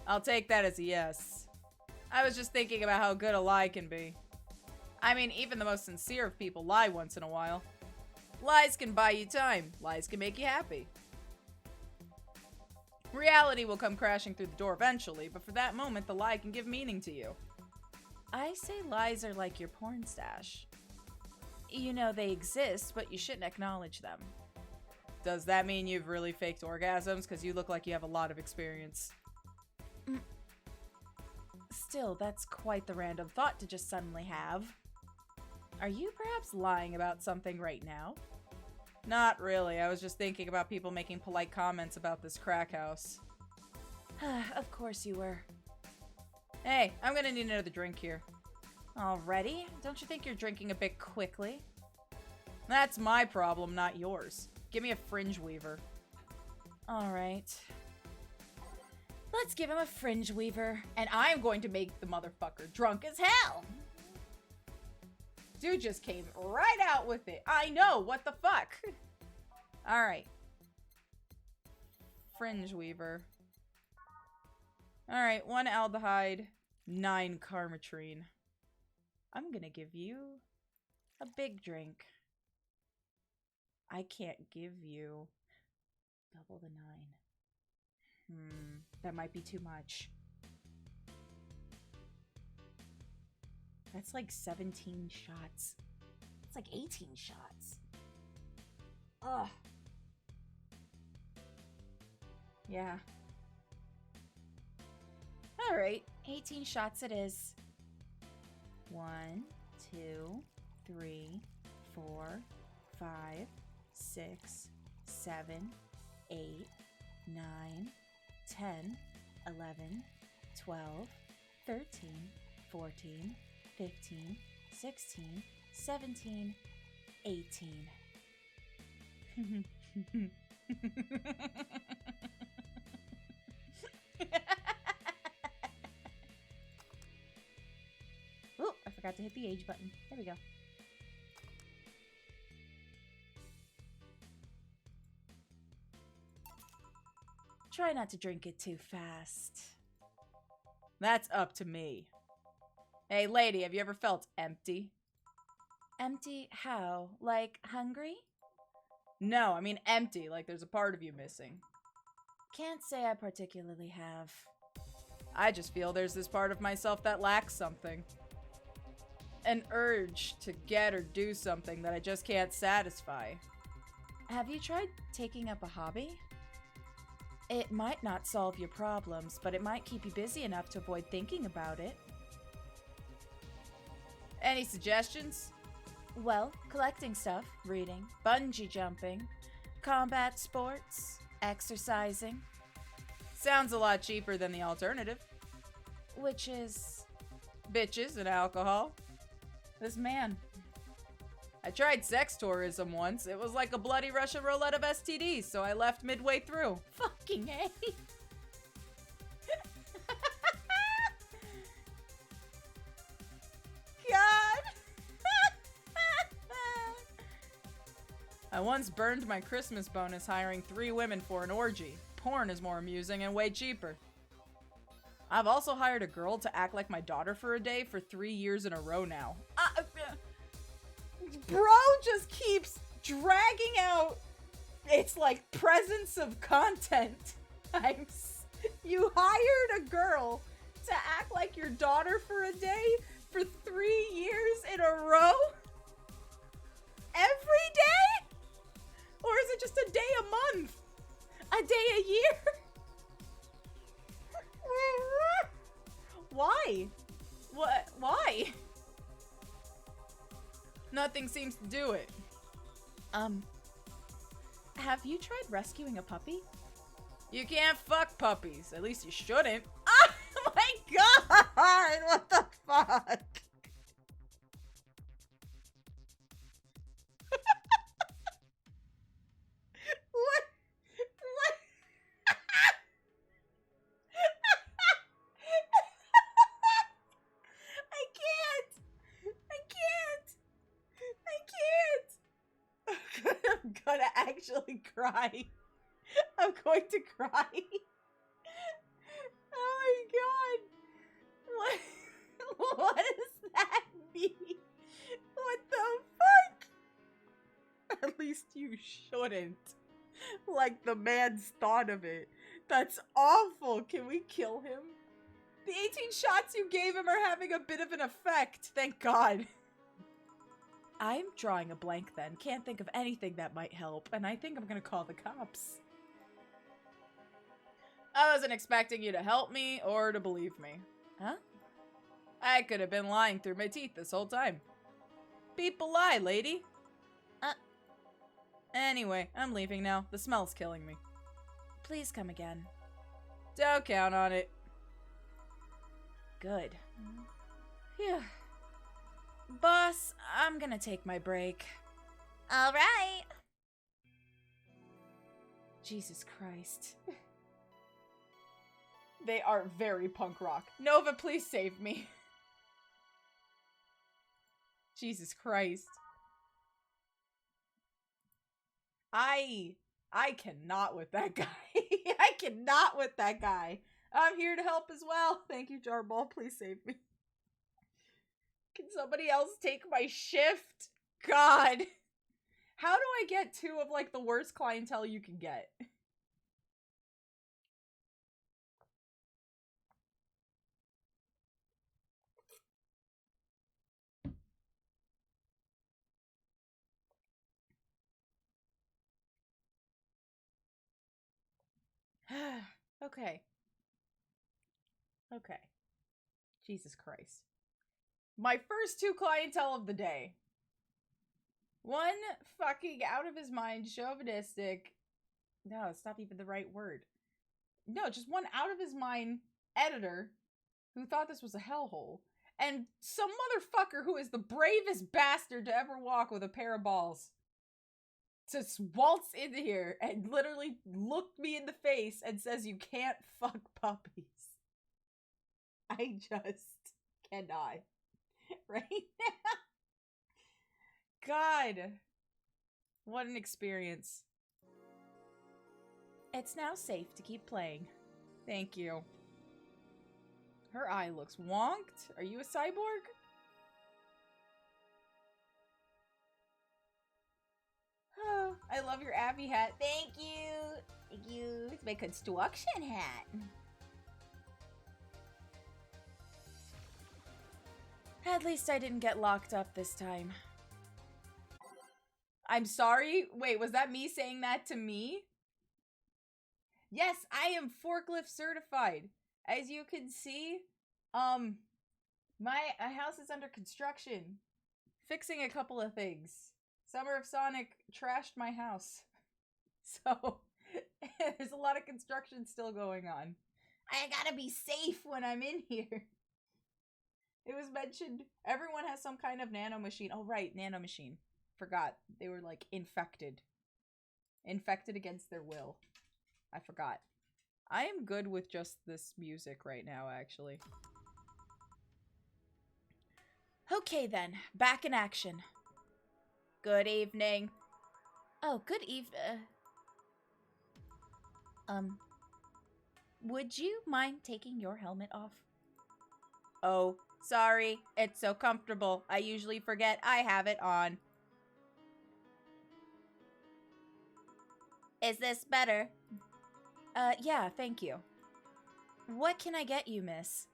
I'll take that as a yes. I was just thinking about how good a lie can be. I mean, even the most sincere of people lie once in a while. Lies can buy you time. Lies can make you happy. Reality will come crashing through the door eventually, but for that moment, the lie can give meaning to you. I say lies are like your porn stash. You know they exist, but you shouldn't acknowledge them. Does that mean you've really faked orgasms? Because you look like you have a lot of experience. Still, that's quite the random thought to just suddenly have. Are you perhaps lying about something right now? Not really. I was just thinking about people making polite comments about this crack house. Of course you were. Hey, I'm gonna need another drink here. Already? Don't you think you're drinking a bit quickly? That's my problem, not yours. Give me a fringe weaver. Alright. Let's give him a fringe weaver. And I'm going to make the motherfucker drunk as hell! Dude just came right out with it. I know, what the fuck? Alright. Fringe weaver. Alright, 1 aldehyde, 9 carmatrine. I'm gonna give you a big drink. I can't give you double the 9. That might be too much. That's like 17 shots. It's like 18 shots. Ugh. Yeah. Alright, 18 shots it is. 1, 2, 3, 4, 5, 6, 7, 8, 9, 10, 11, 12, 13, 14, 15, 16, 17, 18. Oh, I forgot to hit the age button. There we go. Try not to drink it too fast. That's up to me. Hey, lady, have you ever felt empty? Empty how? Like hungry? No, I mean empty, like there's a part of you missing. Can't say I particularly have. I just feel there's this part of myself that lacks something. An urge to get or do something that I just can't satisfy. Have you tried taking up a hobby? It might not solve your problems, but it might keep you busy enough to avoid thinking about it. Any suggestions? Well, collecting stuff, reading, bungee jumping, combat sports, exercising. Sounds a lot cheaper than the alternative. Which is? Bitches and alcohol. This man. I tried sex tourism once. It was like a bloody Russian roulette of STDs, so I left midway through. Fucking A. God. I once burned my Christmas bonus hiring 3 women for an orgy. Porn is more amusing and way cheaper. I've also hired a girl to act like my daughter for a day for 3 years in a row now. Bro just keeps dragging out its like presence of content. You hired a girl to act like your daughter for a day for 3 years in a row? Every day? Or is it just a day a month? A day a year? Why? What? Why? Nothing seems to do it. Have you tried rescuing a puppy? You can't fuck puppies. At least you shouldn't. Oh my god! What the fuck? What? I'm gonna actually cry. I'm going to cry. Oh my god. What does that mean? What the fuck? At least you shouldn't. Like the man's thought of it. That's awful. Can we kill him? The 18 shots you gave him are having a bit of an effect. Thank God. I'm drawing a blank then. Can't think of anything that might help. And I think I'm gonna call the cops. I wasn't expecting you to help me or to believe me. Huh? I could have been lying through my teeth this whole time. People lie, lady. Anyway, I'm leaving now. The smell's killing me. Please come again. Don't count on it. Good. Phew. Boss, I'm gonna take my break. All right. Jesus Christ. They are very punk rock. Nova, please save me. Jesus Christ. I cannot with that guy. I cannot with that guy. I'm here to help as well. Thank you, Jarball. Please save me. Can somebody else take my shift? God. How do I get two of, like, the worst clientele you can get? Okay. Okay. Jesus Christ. My first two clientele of the day. One fucking out of his mind, chauvinistic. No, it's not even the right word. No, just one out of his mind editor who thought this was a hellhole. And some motherfucker who is the bravest bastard to ever walk with a pair of balls. Just waltz into here and literally looked me in the face and says you can't fuck puppies. I just cannot. Right now. God. What an experience. It's now safe to keep playing. Thank you. Her eye looks wonked. Are you a cyborg? Oh, I love your Abby hat. Thank you. Thank you. It's my construction hat. At least I didn't get locked up this time. I'm sorry? Wait, was that me saying that to me? Yes, I am forklift certified. As you can see, my house is under construction. Fixing a couple of things. Summer of Sonic trashed my house. So, there's a lot of construction still going on. I gotta be safe when I'm in here. It was mentioned everyone has some kind of nanomachine. Oh, right, nanomachine. Forgot. They were, like, infected. Infected against their will. I forgot. I am good with just this music right now, actually. Okay, then. Back in action. Good evening. Oh, good evening. Would you mind taking your helmet off? Oh, sorry. It's so comfortable. I usually forget I have it on. Is this better? Yeah, thank you. What can I get you, miss?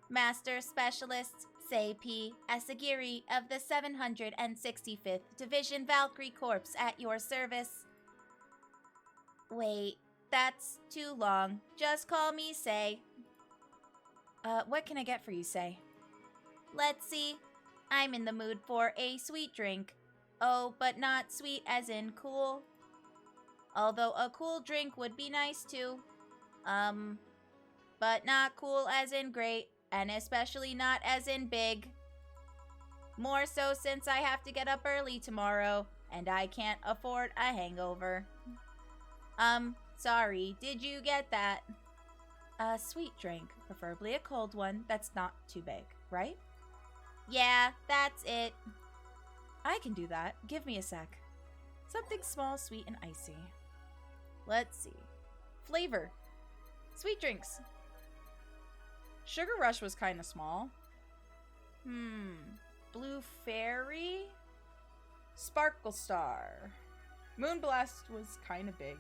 Master Specialist Seipi Asagiri of the 765th Division Valkyrie Corps at your service. Wait, that's too long. Just call me Sei. What can I get for you, Sei? Let's see. I'm in the mood for a sweet drink. Oh, but not sweet as in cool. Although a cool drink would be nice too. But not cool as in great, and especially not as in big. More so since I have to get up early tomorrow, and I can't afford a hangover. Sorry, did you get that? A sweet drink, preferably a cold one that's not too big, right? Yeah, that's it. I can do that. Give me a sec. Something small, sweet, and icy. Let's see. Flavor. Sweet drinks. Sugar Rush was kind of small. Blue Fairy. Sparkle Star. Moonblast was kind of big.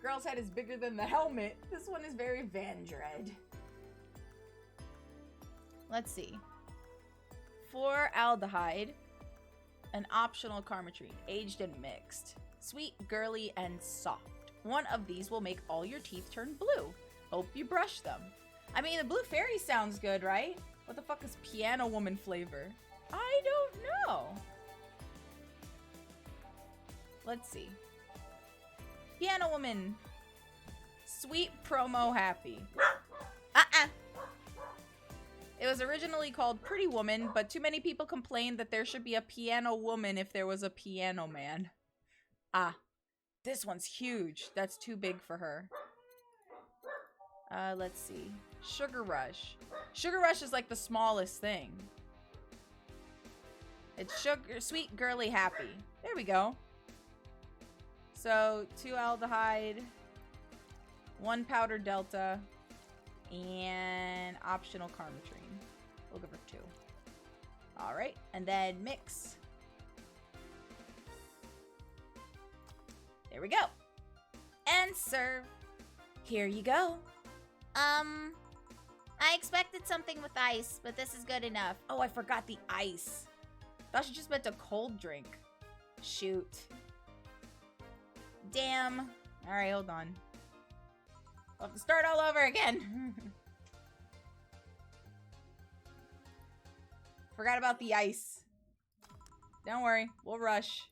Girl's head is bigger than the helmet. This one is very Vandred. Let's see. 4-aldehyde. An optional karmatrine. Aged and mixed. Sweet, girly, and soft. One of these will make all your teeth turn blue. Hope you brush them. I mean, the Blue Fairy sounds good, right? What the fuck is Piano Woman flavor? I don't know. Let's see. Piano Woman. Sweet promo happy. It was originally called Pretty Woman, but too many people complained that there should be a piano woman if there was a piano man. This one's huge. That's too big for her. Let's see. Sugar Rush. Sugar Rush is like the smallest thing. It's sugar, sweet, girly, happy. There we go. So, 2-aldehyde, 1 powder delta, and optional karmatrine. We'll give her 2. Alright, and then mix. There we go. And serve. Here you go. I expected something with ice, but this is good enough. Oh, I forgot the ice. Thought she just meant a cold drink. Shoot. Damn. Alright, hold on. I'll have to start all over again. Forgot about the ice. Don't worry, we'll rush.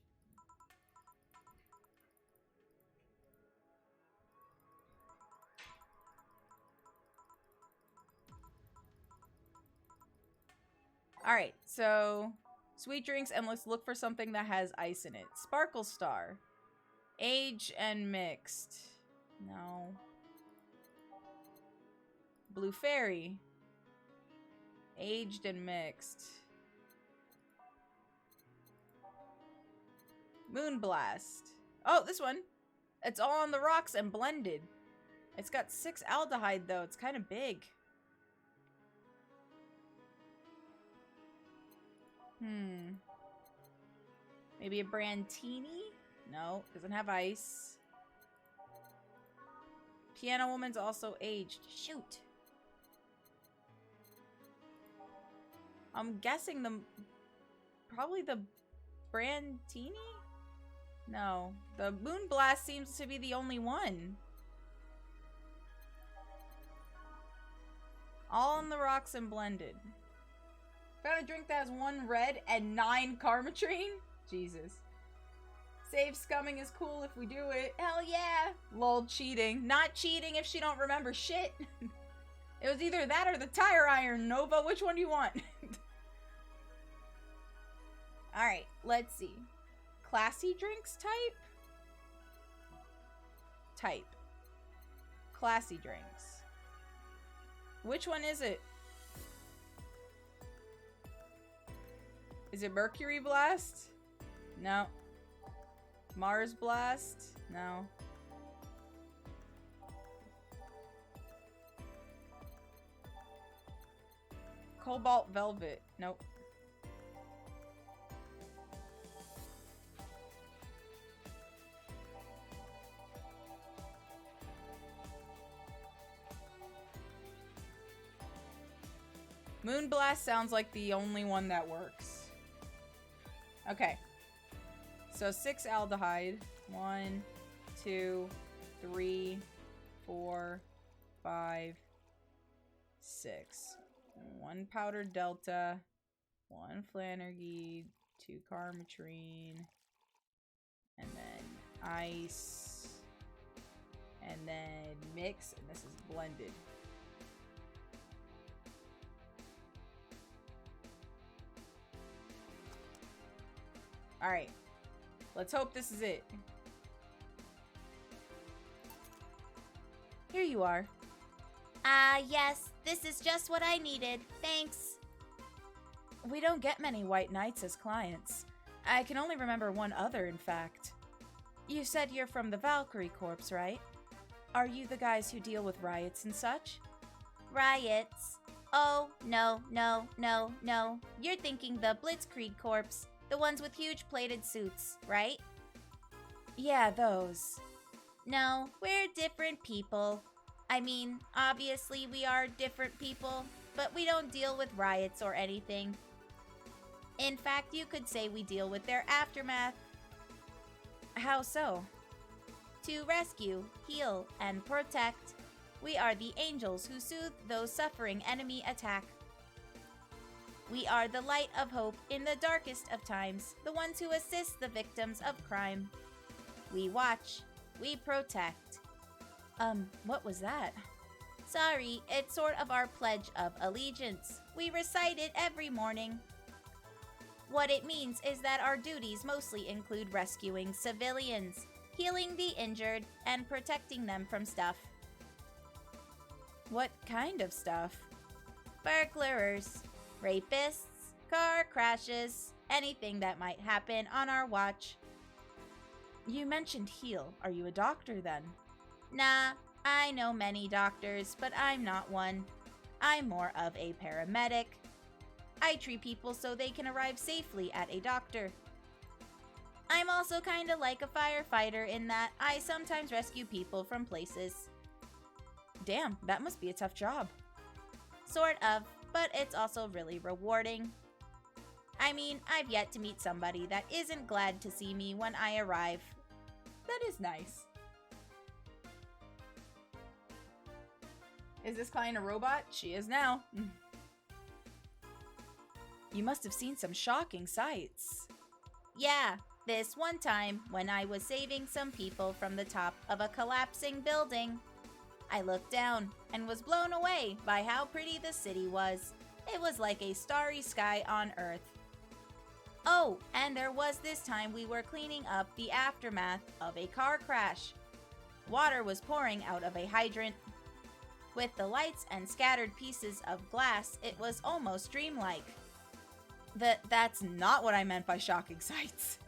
Alright, so sweet drinks, and let's look for something that has ice in it. Sparkle Star. Age and mixed. No. Blue Fairy. Aged and mixed. Moonblast. Oh, this one. It's all on the rocks and blended. It's got 6-aldehyde though. It's kind of big. Maybe a Brandtini? No, doesn't have ice. Piano Woman's also aged. Shoot. I'm guessing probably the Brandtini? No, the Moonblast seems to be the only one. All on the rocks and blended. Found a drink that has 1 red and 9 karmatrine? Jesus. Save scumming is cool if we do it. Hell yeah. Lol, cheating. Not cheating if she don't remember shit. It was either that or the tire iron. Nova, which one do you want? Alright, let's see. Classy drinks type? Type. Classy drinks. Which one is it? Is it Mercury Blast? No. Mars Blast? No. Cobalt Velvet? Nope. Moonblast sounds like the only one that works. Okay. So 6-aldehyde. 1, 2, 3, 4, 5, 6. 1 powder delta. 1 Flannery. 2 karmatrine. And then ice. And then mix. And this is blended. Alright. Let's hope this is it. Here you are. Yes. This is just what I needed. Thanks. We don't get many white knights as clients. I can only remember one other, in fact. You said you're from the Valkyrie Corps, right? Are you the guys who deal with riots and such? Riots? Oh, no. You're thinking the Blitzkrieg Corps, the ones with huge plated suits, right? Yeah, those. No, we're different people. I mean, obviously we are different people, but we don't deal with riots or anything. In fact, you could say we deal with their aftermath. How so? To rescue, heal, and protect. We are the angels who soothe those suffering enemy attack. We are the light of hope in the darkest of times, the ones who assist the victims of crime. We watch, we protect. What was that? Sorry, it's sort of our pledge of allegiance. We recite it every morning. What it means is that our duties mostly include rescuing civilians, healing the injured, and protecting them from stuff. What kind of stuff? Burglars, rapists, car crashes, anything that might happen on our watch. You mentioned heal. Are you a doctor then? Nah, I know many doctors, but I'm not one. I'm more of a paramedic. I treat people so they can arrive safely at a doctor. I'm also kinda like a firefighter in that I sometimes rescue people from places. Damn, that must be a tough job. Sort of, but it's also really rewarding. I mean, I've yet to meet somebody that isn't glad to see me when I arrive. That is nice. Is this client a robot? She is now. You must have seen some shocking sights. Yeah, this one time when I was saving some people from the top of a collapsing building. I looked down and was blown away by how pretty the city was. It was like a starry sky on Earth. Oh, and there was this time we were cleaning up the aftermath of a car crash. Water was pouring out of a hydrant. With the lights and scattered pieces of glass, it was almost dreamlike. That's not what I meant by shocking sights.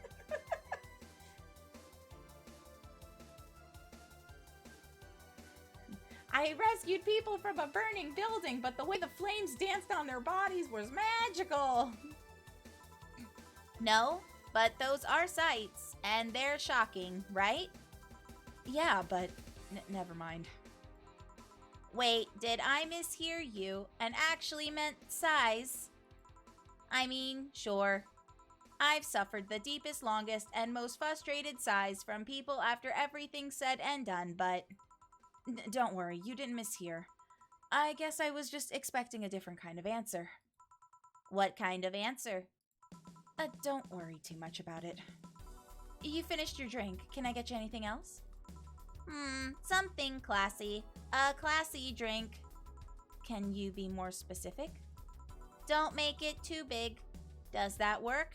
I rescued people from a burning building, but the way the flames danced on their bodies was magical. No, but those are sights, and they're shocking, right? Yeah, but never mind. Wait, did I mishear you and actually meant size? I mean, sure. I've suffered the deepest, longest, and most frustrated sighs from people after everything's said and done, but... Don't worry, you didn't mishear. I guess I was just expecting a different kind of answer. What kind of answer? Don't worry too much about it. You finished your drink. Can I get you anything else? Something classy. A classy drink. Can you be more specific? Don't make it too big. Does that work?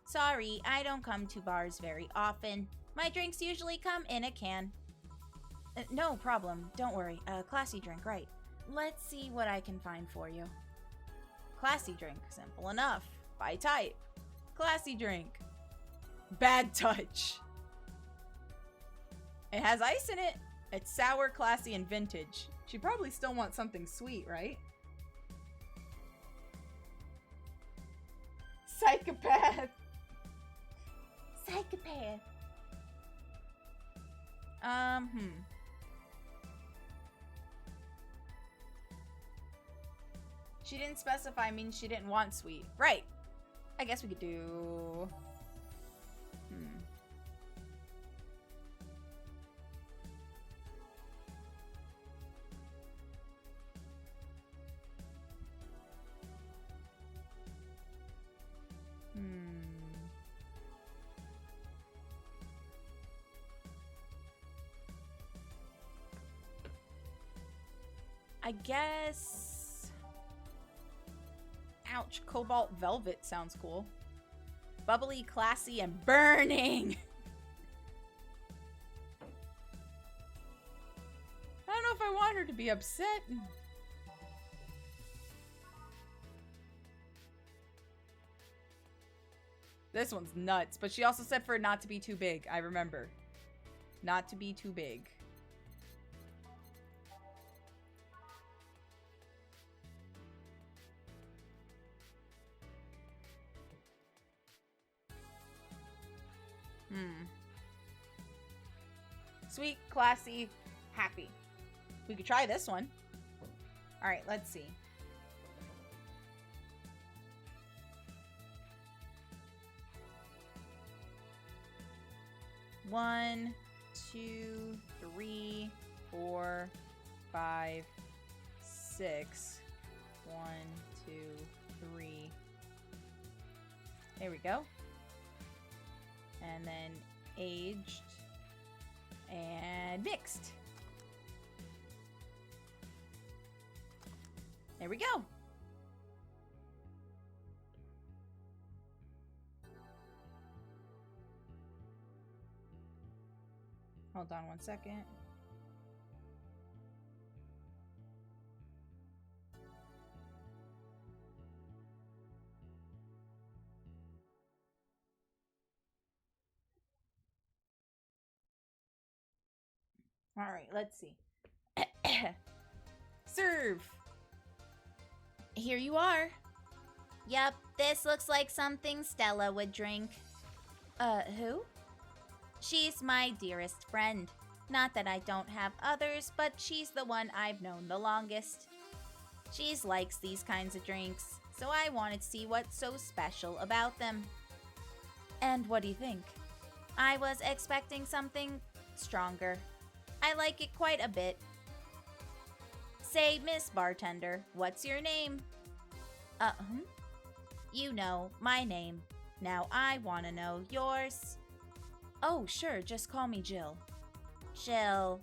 Sorry, I don't come to bars very often. My drinks usually come in a can. No problem. Don't worry. A classy drink, right. Let's see what I can find for you. Classy drink. Simple enough. By type. Classy drink. Bad touch. It has ice in it. It's sour, classy, and vintage. She probably still wants something sweet, right? Psychopath. Psychopath. She didn't specify means she didn't want sweet. Right. I guess we could do... I guess... Ouch, cobalt velvet sounds cool. Bubbly, classy, and burning! I don't know if I want her to be upset. This one's nuts. But she also said for it not to be too big. I remember. Not to be too big. Sweet, classy, happy. We could try this one. Alright, let's see. One, 2, 3, 4, 5, 6. 1, 2, 3. There we go. And then aged and mixed. There we go. Hold on 1 second. All right, let's see. Serve. Here you are. Yep, this looks like something Stella would drink. Who? She's my dearest friend. Not that I don't have others, but she's the one I've known the longest. She likes these kinds of drinks, so I wanted to see what's so special about them. And what do you think? I was expecting something stronger. I like it quite a bit. Say, Miss Bartender, what's your name? You know, my name. Now I want to know yours. Oh, sure, just call me Jill. Jill.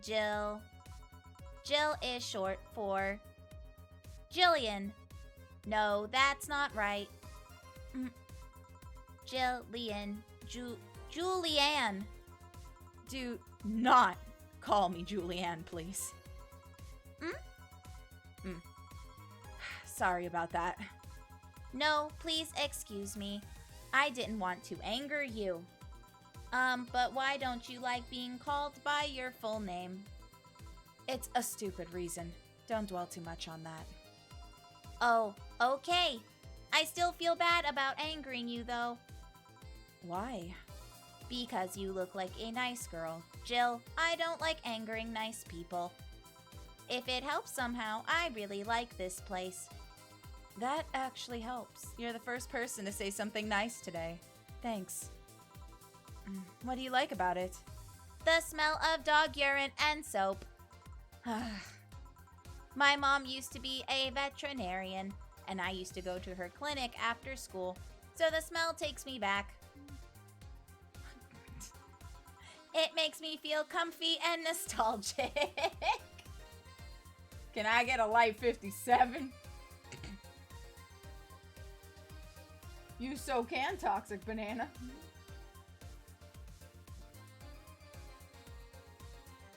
Jill. Jill is short for Jillian. No, that's not right. Jillian. Julianne. Do not call me Julianne, please. Sorry about that. No, please excuse me. I didn't want to anger you. But why don't you like being called by your full name? It's a stupid reason. Don't dwell too much on that. Oh, okay. I still feel bad about angering you, though. Why? Because you look like a nice girl. Jill, I don't like angering nice people. If it helps somehow, I really like this place. That actually helps. You're the first person to say something nice today. Thanks. What do you like about it? The smell of dog urine and soap. My mom used to be a veterinarian, and I used to go to her clinic after school, so the smell takes me back. It makes me feel comfy and nostalgic. Can I get a light 57? You so can, Toxic Banana.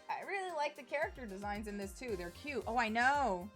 I really like the character designs in this too. They're cute. Oh, I know.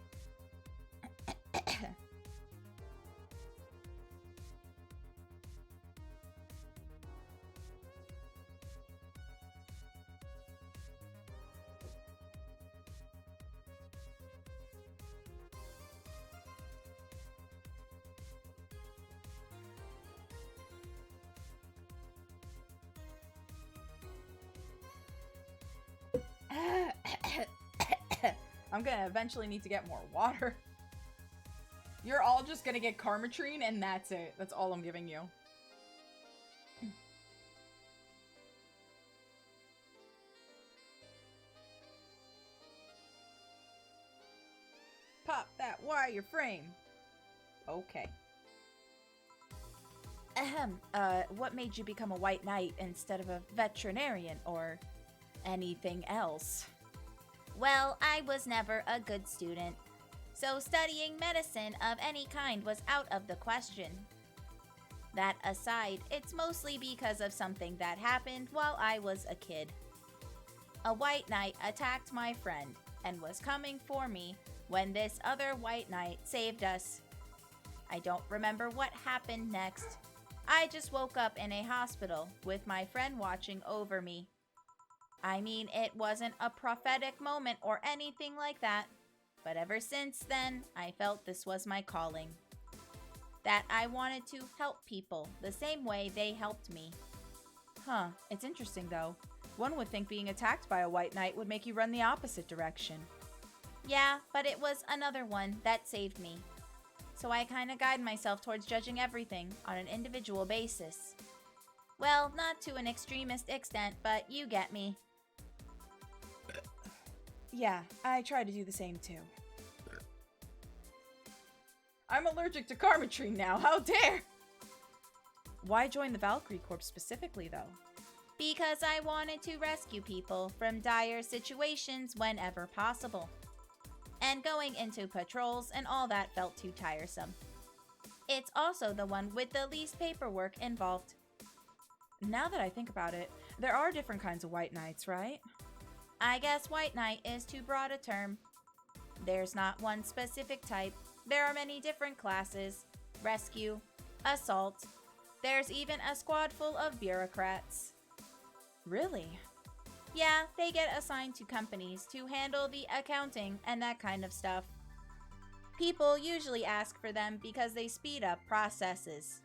I'm gonna eventually need to get more water. You're all just gonna get Karmatrine and that's it. That's all I'm giving you. Pop that wire frame. Okay. What made you become a white knight instead of a veterinarian or anything else? Well, I was never a good student, so studying medicine of any kind was out of the question. That aside, it's mostly because of something that happened while I was a kid. A white knight attacked my friend and was coming for me when this other white knight saved us. I don't remember what happened next, I just woke up in a hospital with my friend watching over me. I mean, it wasn't a prophetic moment or anything like that, but ever since then, I felt this was my calling. That I wanted to help people the same way they helped me. Huh, it's interesting though. One would think being attacked by a white knight would make you run the opposite direction. Yeah, but it was another one that saved me. So I kinda guide myself towards judging everything on an individual basis. Well, not to an extremist extent, but you get me. Yeah, I try to do the same too. I'm allergic to Karmatrine now, how dare! Why join the Valkyrie Corps specifically though? Because I wanted to rescue people from dire situations whenever possible. And going into patrols and all that felt too tiresome. It's also the one with the least paperwork involved. Now that I think about it, there are different kinds of white knights, right? I guess white knight is too broad a term. There's not one specific type. There are many different classes. Rescue, assault. There's even a squad full of bureaucrats. Really? Yeah, they get assigned to companies to handle the accounting and that kind of stuff. People usually ask for them because they speed up processes.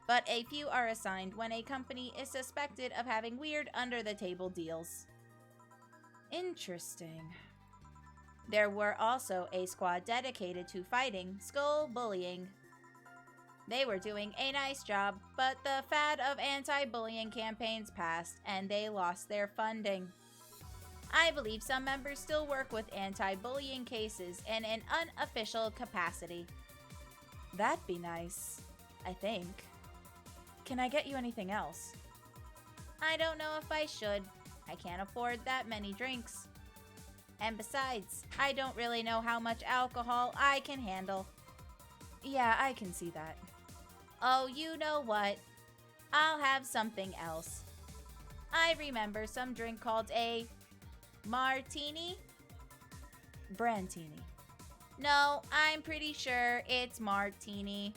But a few are assigned when a company is suspected of having weird under-the-table deals. Interesting. There were also a squad dedicated to fighting skull bullying. They were doing a nice job, but the fad of anti-bullying campaigns passed and they lost their funding. I believe some members still work with anti-bullying cases in an unofficial capacity. That'd be nice, I think. Can I get you anything else? I don't know if I should. I can't afford that many drinks. And besides, I don't really know how much alcohol I can handle. Yeah, I can see that. Oh, you know what? I'll have something else. I remember some drink called a martini? Brandtini. No, I'm pretty sure it's martini.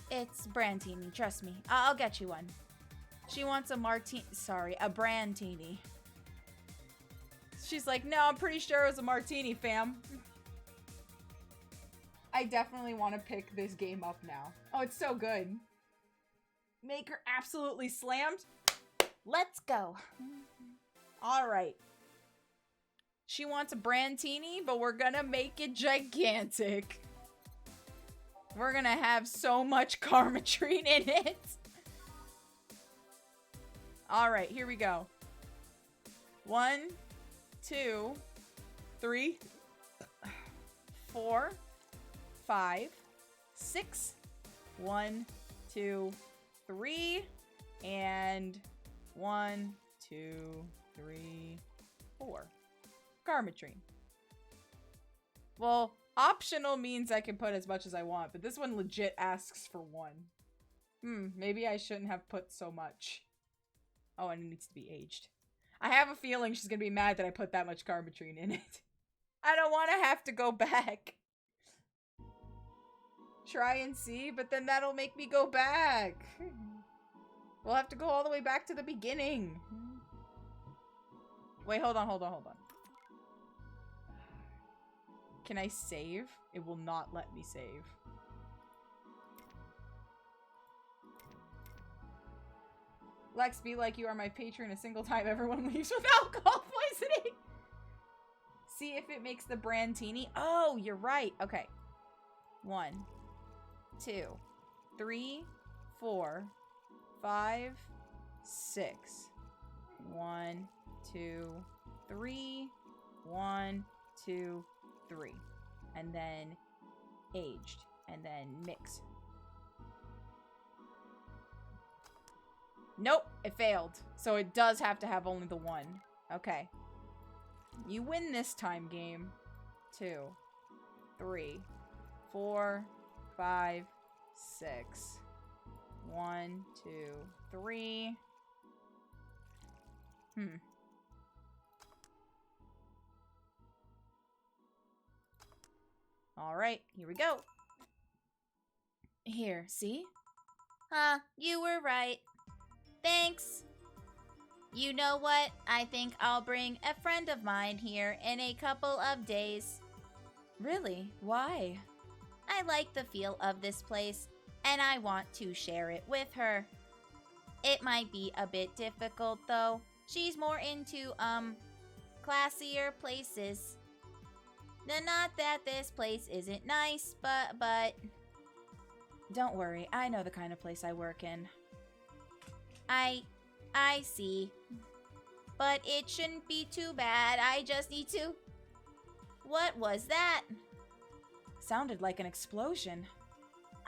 It's Brandtini, trust me. I'll get you one. She wants a Brandtini. She's like, no, I'm pretty sure it was a martini, fam. I definitely want to pick this game up now. Oh, it's so good. Make her absolutely slammed. Let's go. All right. She wants a Brandtini, but we're gonna make it gigantic. We're gonna have so much Karmatrine in it. All right, here we go. 1, 2, 3, 4, 5, 6, 1, 2, 3, and 1, 2, 3, 4. Karmatrine. Well, optional means I can put as much as I want, but this one legit asks for 1. Maybe I shouldn't have put so much. Oh, and it needs to be aged. I have a feeling she's gonna be mad that I put that much Karmatrine in it. I don't want to have to go back. Try and see, but then that'll make me go back. We'll have to go all the way back to the beginning. Wait, hold on. Can I save? It will not let me save. Lex, be like you are my patron a single time everyone leaves with alcohol poisoning. See if it makes the Brandtini. Oh, you're right. Okay. 1, 2, 3, 4, 5, 6. 1, 2, 3. 1, 2, 3. And then aged. And then mix. Nope, it failed. So it does have to have only the 1. Okay. You win this time, game. 2, 3, 4, 5, 6. 1, 2, 3. All right, here we go. Here, see? You were right. Thanks. You know what? I think I'll bring a friend of mine here in a couple of days. Really? Why? I like the feel of this place, and I want to share it with her. It might be a bit difficult, though. She's more into, classier places. Not that this place isn't nice, but... Don't worry, I know the kind of place I work in. I see. But it shouldn't be too bad. I just need to... What was that? Sounded like an explosion.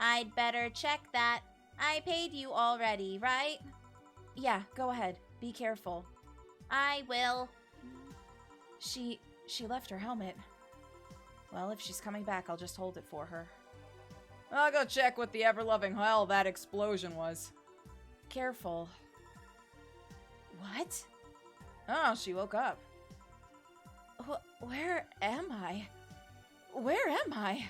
I'd better check that. I paid you already, right? Yeah, go ahead. Be careful. I will. She left her helmet. Well, if she's coming back, I'll just hold it for her. I'll go check what the ever-loving hell that explosion was. Careful. What? Oh, she woke up. Where am I? Where am I?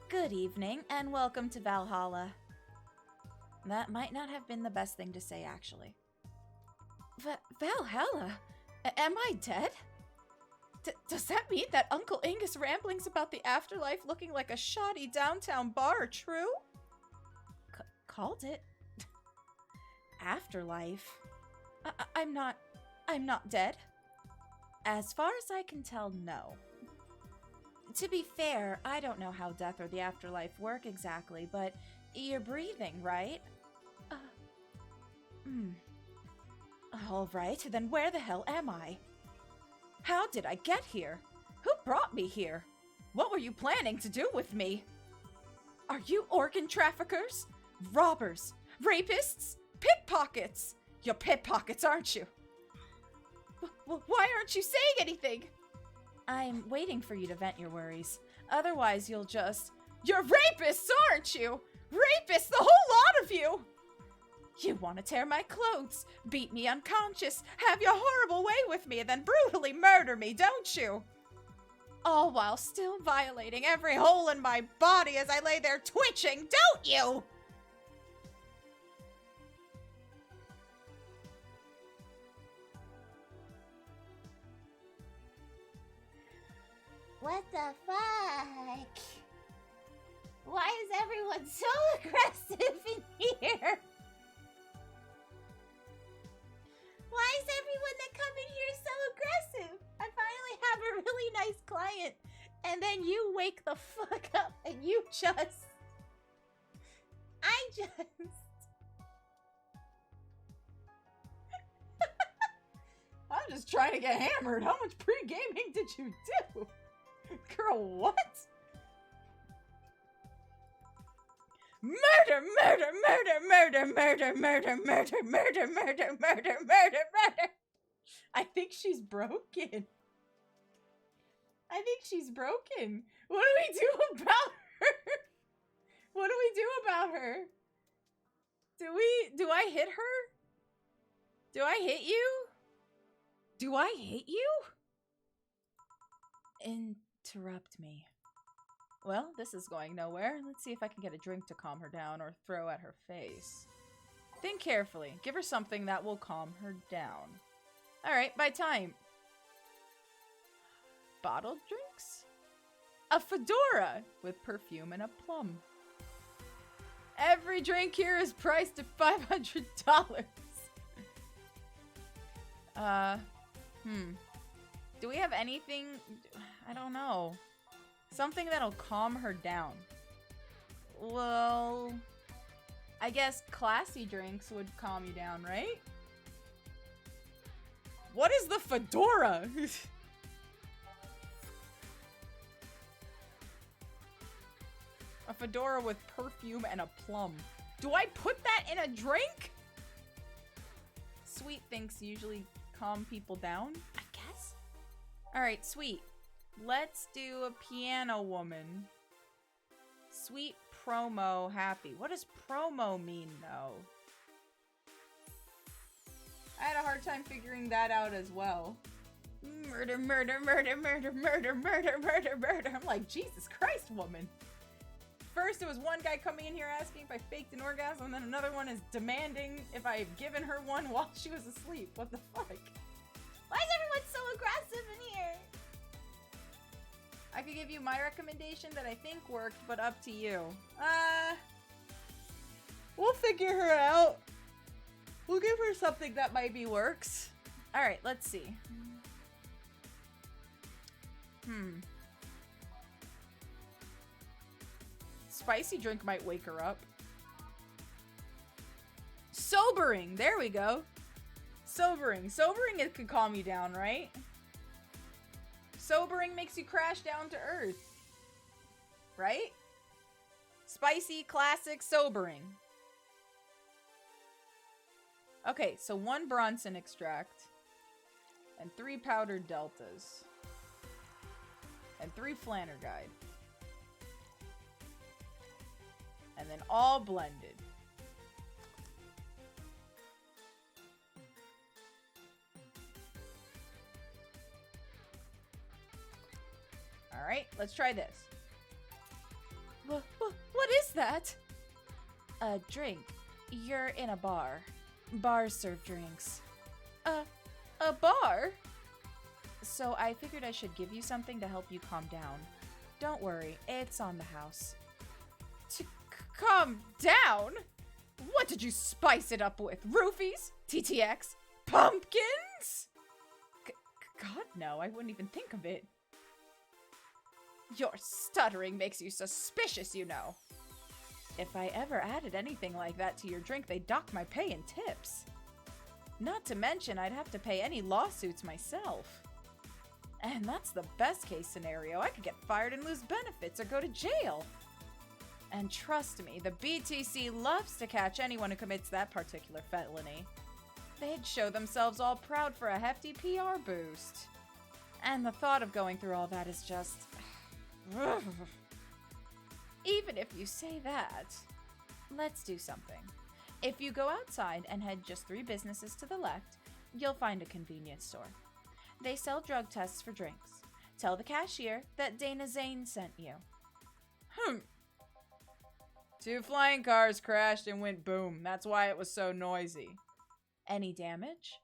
Good evening, and welcome to Valhalla. That might not have been the best thing to say, actually. Valhalla? Am I dead? Does that mean that Uncle Angus' ramblings about the afterlife looking like a shoddy downtown bar are true? Called it? Afterlife? I'm not dead. As far as I can tell, no. To be fair, I don't know how death or the afterlife work exactly, but you're breathing, right? All right, then where the hell am I? How did I get here? Who brought me here? What were you planning to do with me? Are you organ traffickers? Robbers? Rapists? Pickpockets? You're pickpockets, aren't you? Why aren't you saying anything? I'm waiting for you to vent your worries. Otherwise, you'll just... You're rapists, aren't you? Rapists, the whole lot of you! You want to tear my clothes, beat me unconscious, have your horrible way with me, and then brutally murder me, don't you? All while still violating every hole in my body as I lay there twitching, don't you? What the fuck? Why is everyone so aggressive in here? Why is everyone that come in here so aggressive? I finally have a really nice client, and then you wake the fuck up and you just... I'm just trying to get hammered. How much pre-gaming did you do? Girl, what? Murder, murder, murder, murder, murder, murder, murder, murder, murder, murder, murder, murder. I think she's broken. I think she's broken. What do we do about her? What do we do about her? Do I hit her? Do I hit you? Do I hit you? Interrupt me. Well, this is going nowhere. Let's see if I can get a drink to calm her down or throw at her face. Think carefully. Give her something that will calm her down. Alright, by time. Bottled drinks? A fedora with perfume and a plum. Every drink here is priced at $500. Do we have anything? I don't know. Something that'll calm her down. Well, I guess classy drinks would calm you down, right? What is the fedora? A fedora with perfume and a plum. Do I put that in a drink? Sweet thinks usually calm people down, I guess. Alright, Sweet. Let's do a piano woman. Sweet promo happy. What does promo mean, though? I had a hard time figuring that out as well. Murder, murder, murder, murder, murder, murder, murder, murder. I'm like, Jesus Christ, woman. First, it was one guy coming in here asking if I faked an orgasm, and then another one is demanding if I've given her one while she was asleep. What the fuck? Why is everyone so aggressive in here? I could give you my recommendation that I think worked, but up to you. We'll figure her out. We'll give her something that maybe works. Alright, let's see. Spicy drink might wake her up. Sobering! There we go. Sobering. Sobering, it could calm you down, right? Sobering makes you crash down to earth. Right? Spicy, classic, sobering. Okay, so 1 Bronson extract. And 3 powdered deltas. And 3 Flannerguide. And then all blended. Alright, let's try this. What is that? A drink. You're in a bar. Bars serve drinks. A bar? So I figured I should give you something to help you calm down. Don't worry, it's on the house. To calm down? What did you spice it up with? Roofies? TTX? Pumpkins? God, no, I wouldn't even think of it. Your stuttering makes you suspicious, you know. If I ever added anything like that to your drink, they'd dock my pay and tips. Not to mention, I'd have to pay any lawsuits myself. And that's the best case scenario. I could get fired and lose benefits or go to jail. And trust me, the BTC loves to catch anyone who commits that particular felony. They'd show themselves all proud for a hefty PR boost. And the thought of going through all that is just... Even if you say that, let's do something. If you go outside and head just 3 businesses to the left, you'll find a convenience store. They sell drug tests for drinks. Tell the cashier that Dana Zane sent you. 2 flying cars crashed and went boom. That's why it was so noisy. Any damage?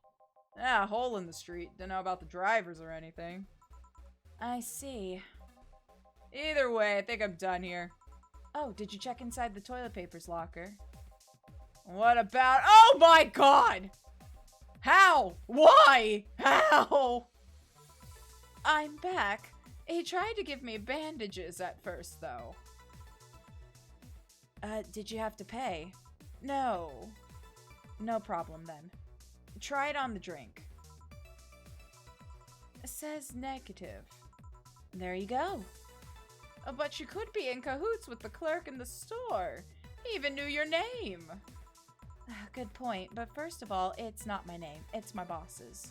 A hole in the street. Don't know about the drivers or anything. I see. Either way, I think I'm done here. Oh, did you check inside the toilet paper's locker? What about— oh my god! How? Why? How? I'm back. He tried to give me bandages at first, though. Did you have to pay? No. No problem, then. Try it on the drink. It says negative. There you go. But you could be in cahoots with the clerk in the store. He even knew your name. Good point, but first of all, it's not my name, it's my boss's.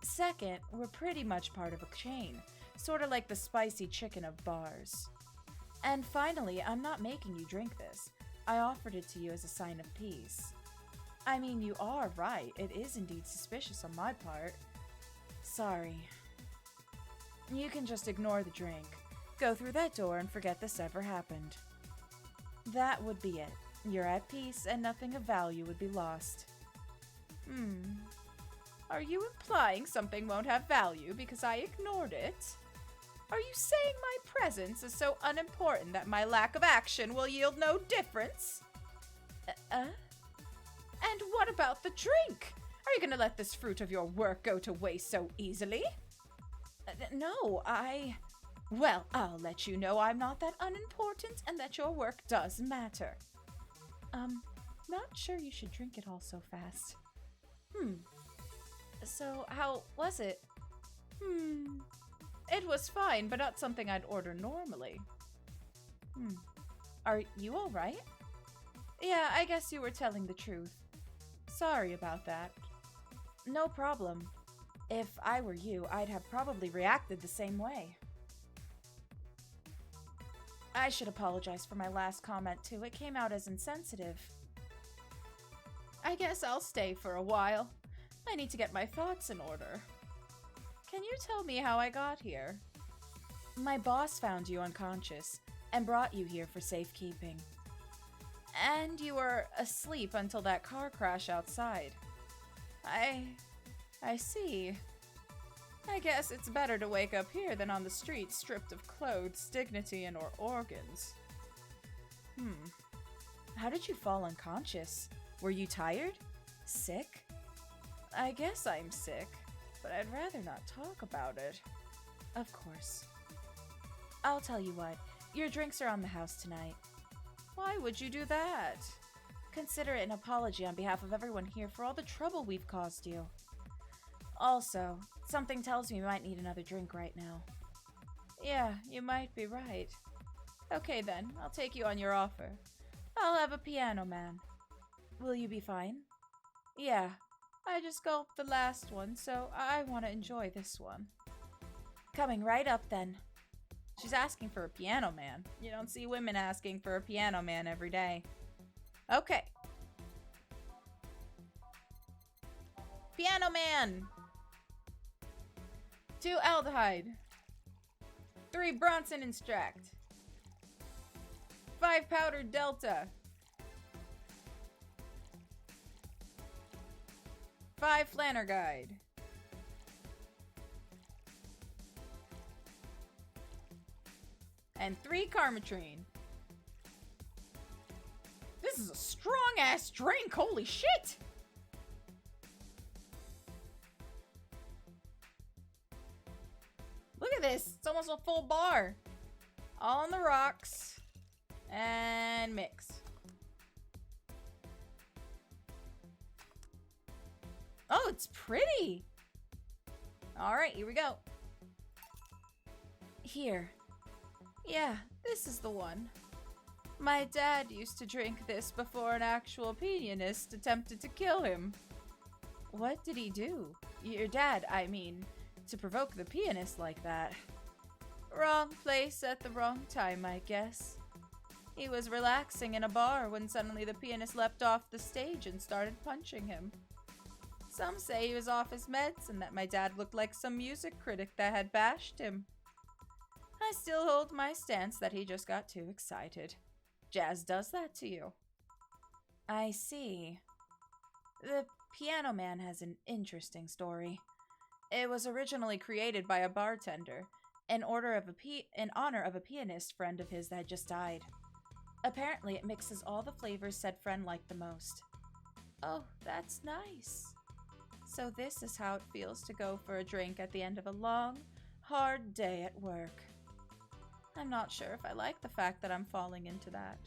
Second, we're pretty much part of a chain, sort of like the spicy chicken of bars. And finally, I'm not making you drink this. I offered it to you as a sign of peace. I mean, you are right, it is indeed suspicious on my part. Sorry. You can just ignore the drink. Go through that door and forget this ever happened. That would be it. You're at peace and nothing of value would be lost. Are you implying something won't have value because I ignored it? Are you saying my presence is so unimportant that my lack of action will yield no difference? And what about the drink? Are you gonna let this fruit of your work go to waste so easily? No, Well, I'll let you know I'm not that unimportant and that your work does matter. Not sure you should drink it all so fast. So, how was it? It was fine, but not something I'd order normally. Are you alright? Yeah, I guess you were telling the truth. Sorry about that. No problem. If I were you, I'd have probably reacted the same way. I should apologize for my last comment, too. It came out as insensitive. I guess I'll stay for a while. I need to get my thoughts in order. Can you tell me how I got here? My boss found you unconscious. and brought you here for safekeeping. And you were asleep until that car crash outside. I see. I guess it's better to wake up here than on the street, stripped of clothes, dignity, and or organs. How did you fall unconscious? Were you tired? Sick? I guess I'm sick, but I'd rather not talk about it. Of course. I'll tell you what, your drinks are on the house tonight. Why would you do that? Consider it an apology on behalf of everyone here for all the trouble we've caused you. Also, something tells me you might need another drink right now. Yeah, you might be right. Okay then, I'll take you on your offer. I'll have a piano man. Will you be fine? Yeah, I just gulped the last one, so I want to enjoy this one. Coming right up then. She's asking for a piano man. You don't see women asking for a piano man every day. Okay. Piano man! 2 aldehyde. 3 Bronson extract. 5 powdered delta. 5 flanergide. And 3 carmetrine. This is a strong-ass drink, holy shit! Look at this, it's almost a full bar. All on the rocks. And mix. Oh, it's pretty! Alright, here we go. Here. Yeah, this is the one. My dad used to drink this before an actual pianist attempted to kill him. What did he do? Your dad, I mean, to provoke the pianist like that. Wrong place at the wrong time, I guess. He was relaxing in a bar when suddenly the pianist leapt off the stage and started punching him. Some say he was off his meds and that my dad looked like some music critic that had bashed him. I still hold my stance that he just got too excited. Jazz does that to you. I see. The Piano Man has an interesting story. It was originally created by a bartender in honor of a pianist friend of his that had just died. Apparently, it mixes all the flavors said friend liked the most. Oh, that's nice. So this is how it feels to go for a drink at the end of a long, hard day at work. I'm not sure if I like the fact that I'm falling into that.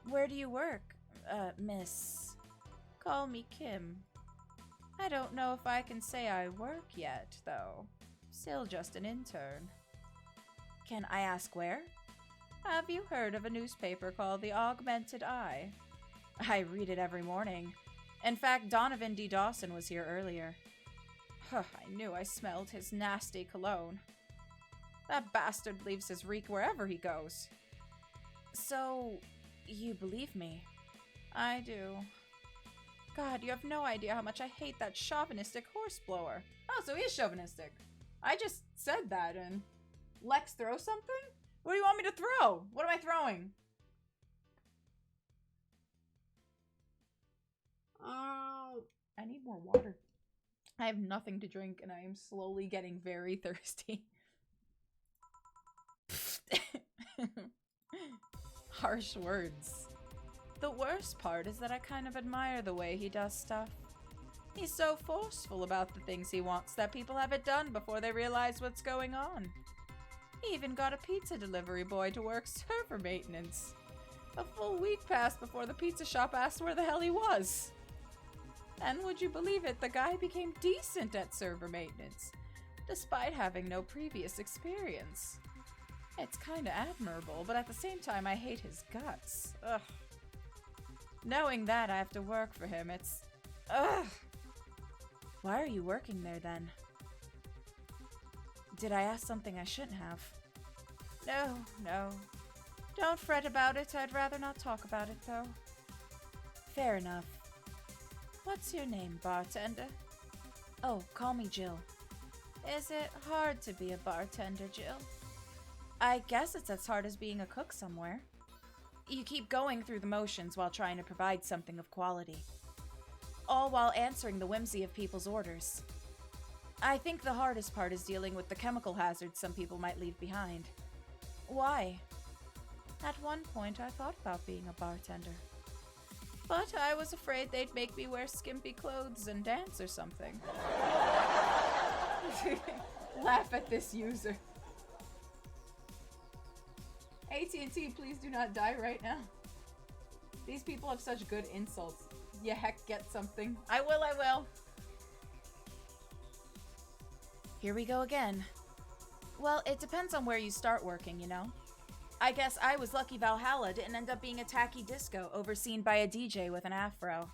Where do you work, miss? Call me Kim. I don't know if I can say I work yet, though. Still just an intern. Can I ask where? Have you heard of a newspaper called The Augmented Eye? I read it every morning. In fact, Donovan D. Dawson was here earlier. I knew I smelled his nasty cologne. That bastard leaves his reek wherever he goes. So, you believe me? I do. God, you have no idea how much I hate that chauvinistic horseblower. Oh, so he is chauvinistic. I just said that and... Lex, throw something? What do you want me to throw? What am I throwing? I need more water. I have nothing to drink and I am slowly getting very thirsty. Harsh words. The worst part is that I kind of admire the way he does stuff. He's so forceful about the things he wants that people have it done before they realize what's going on. He even got a pizza delivery boy to work server maintenance. A full week passed before the pizza shop asked where the hell he was. And would you believe it, the guy became decent at server maintenance, despite having no previous experience. It's kinda admirable, but at the same time I hate his guts. Ugh. Knowing that I have to work for him, it's... Ugh! Why are you working there then? Did I ask something I shouldn't have? No. Don't fret about it, I'd rather not talk about it though. Fair enough. What's your name, bartender? Oh, call me Jill. Is it hard to be a bartender, Jill? I guess it's as hard as being a cook somewhere. You keep going through the motions while trying to provide something of quality. All while answering the whimsy of people's orders. I think the hardest part is dealing with the chemical hazards some people might leave behind. Why? At one point, I thought about being a bartender. But I was afraid they'd make me wear skimpy clothes and dance or something. Laugh at this user. AT&T, please do not die right now. These people have such good insults. You heck get something. I will. Here we go again. Well, it depends on where you start working, you know? I guess I was lucky Valhalla didn't end up being a tacky disco overseen by a DJ with an afro.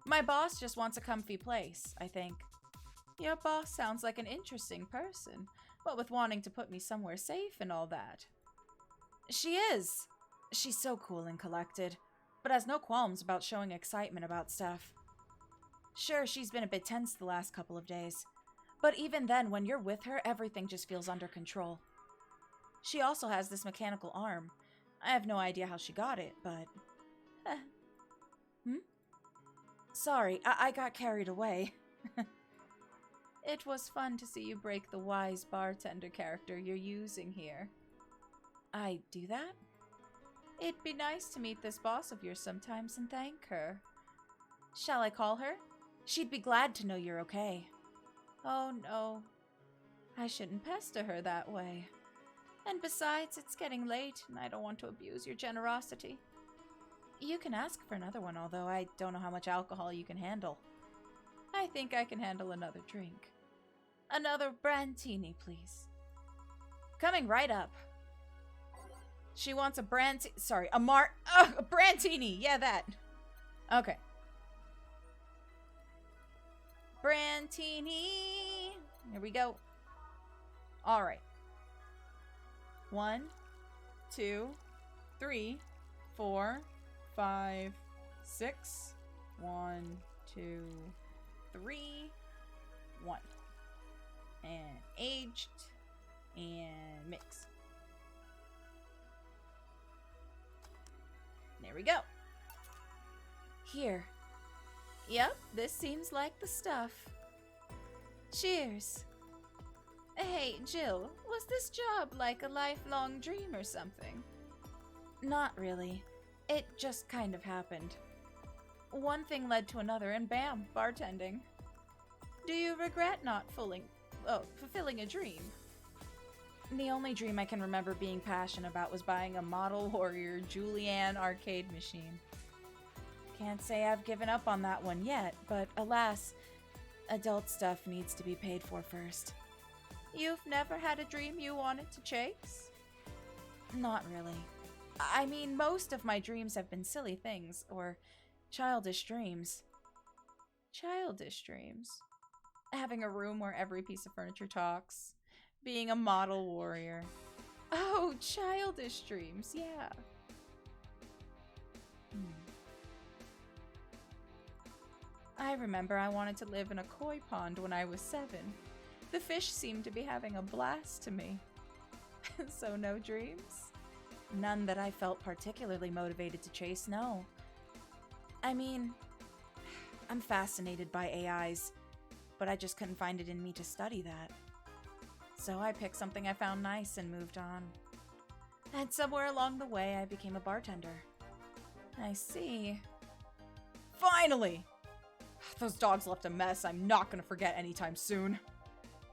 My boss just wants a comfy place, I think. Your boss sounds like an interesting person, but with wanting to put me somewhere safe and all that. She is. She's so cool and collected, but has no qualms about showing excitement about stuff. Sure, she's been a bit tense the last couple of days, but even then, when you're with her, everything just feels under control. She also has this mechanical arm. I have no idea how she got it, but... Sorry, I got carried away. It was fun to see you break the wise bartender character you're using here. I do that? It'd be nice to meet this boss of yours sometimes and thank her. Shall I call her? She'd be glad to know you're okay. Oh no. I shouldn't pester her that way. And besides, it's getting late, and I don't want to abuse your generosity. You can ask for another one, although I don't know how much alcohol you can handle. I think I can handle another drink. Another brandtini, please. Coming right up. She wants a a brandtini. Yeah, that. Okay. Brandtini. Here we go. All right. 1, 2, 3, 4, 5, 6. 1, 2, 3, 1. And aged and mixed. There we go. Here. Yep, this seems like the stuff. Cheers. Hey, Jill, was this job like a lifelong dream or something? Not really. It just kind of happened. One thing led to another and bam, bartending. Do you regret not fulfilling a dream? The only dream I can remember being passionate about was buying a Model Warrior Julianne arcade machine. Can't say I've given up on that one yet, but alas, adult stuff needs to be paid for first. You've never had a dream you wanted to chase? Not really. I mean, most of my dreams have been silly things, or childish dreams. Childish dreams? Having a room where every piece of furniture talks. Being a model warrior. Oh, childish dreams, yeah. I remember I wanted to live in a koi pond when I was 7. The fish seemed to be having a blast to me. So no dreams? None that I felt particularly motivated to chase, no. I mean, I'm fascinated by AIs, but I just couldn't find it in me to study that. So I picked something I found nice and moved on. And somewhere along the way, I became a bartender. I see. Finally! Those dogs left a mess I'm not gonna forget anytime soon.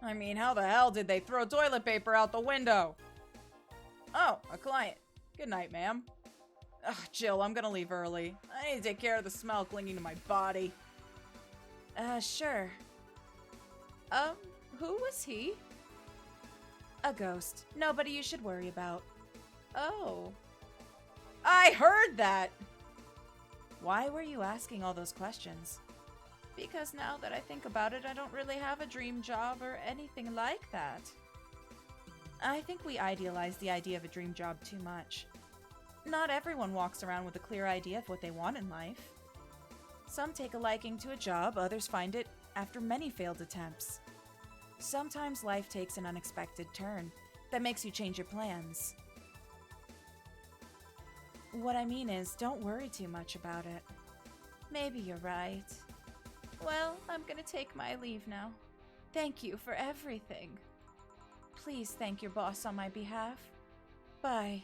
I mean, how the hell did they throw toilet paper out the window? Oh, a client. Good night, ma'am. Ugh, Jill, I'm gonna leave early. I need to take care of the smell clinging to my body. Sure. Who was he? A ghost. Nobody you should worry about. Oh. I heard that! Why were you asking all those questions? Because now that I think about it, I don't really have a dream job or anything like that. I think we idealize the idea of a dream job too much. Not everyone walks around with a clear idea of what they want in life. Some take a liking to a job, others find it after many failed attempts. Sometimes life takes an unexpected turn that that makes you change your plans. What I mean is, don't worry too much about it. Maybe you're right. Well, I'm gonna take my leave now. Thank you for everything. Please thank your boss on my behalf. Bye.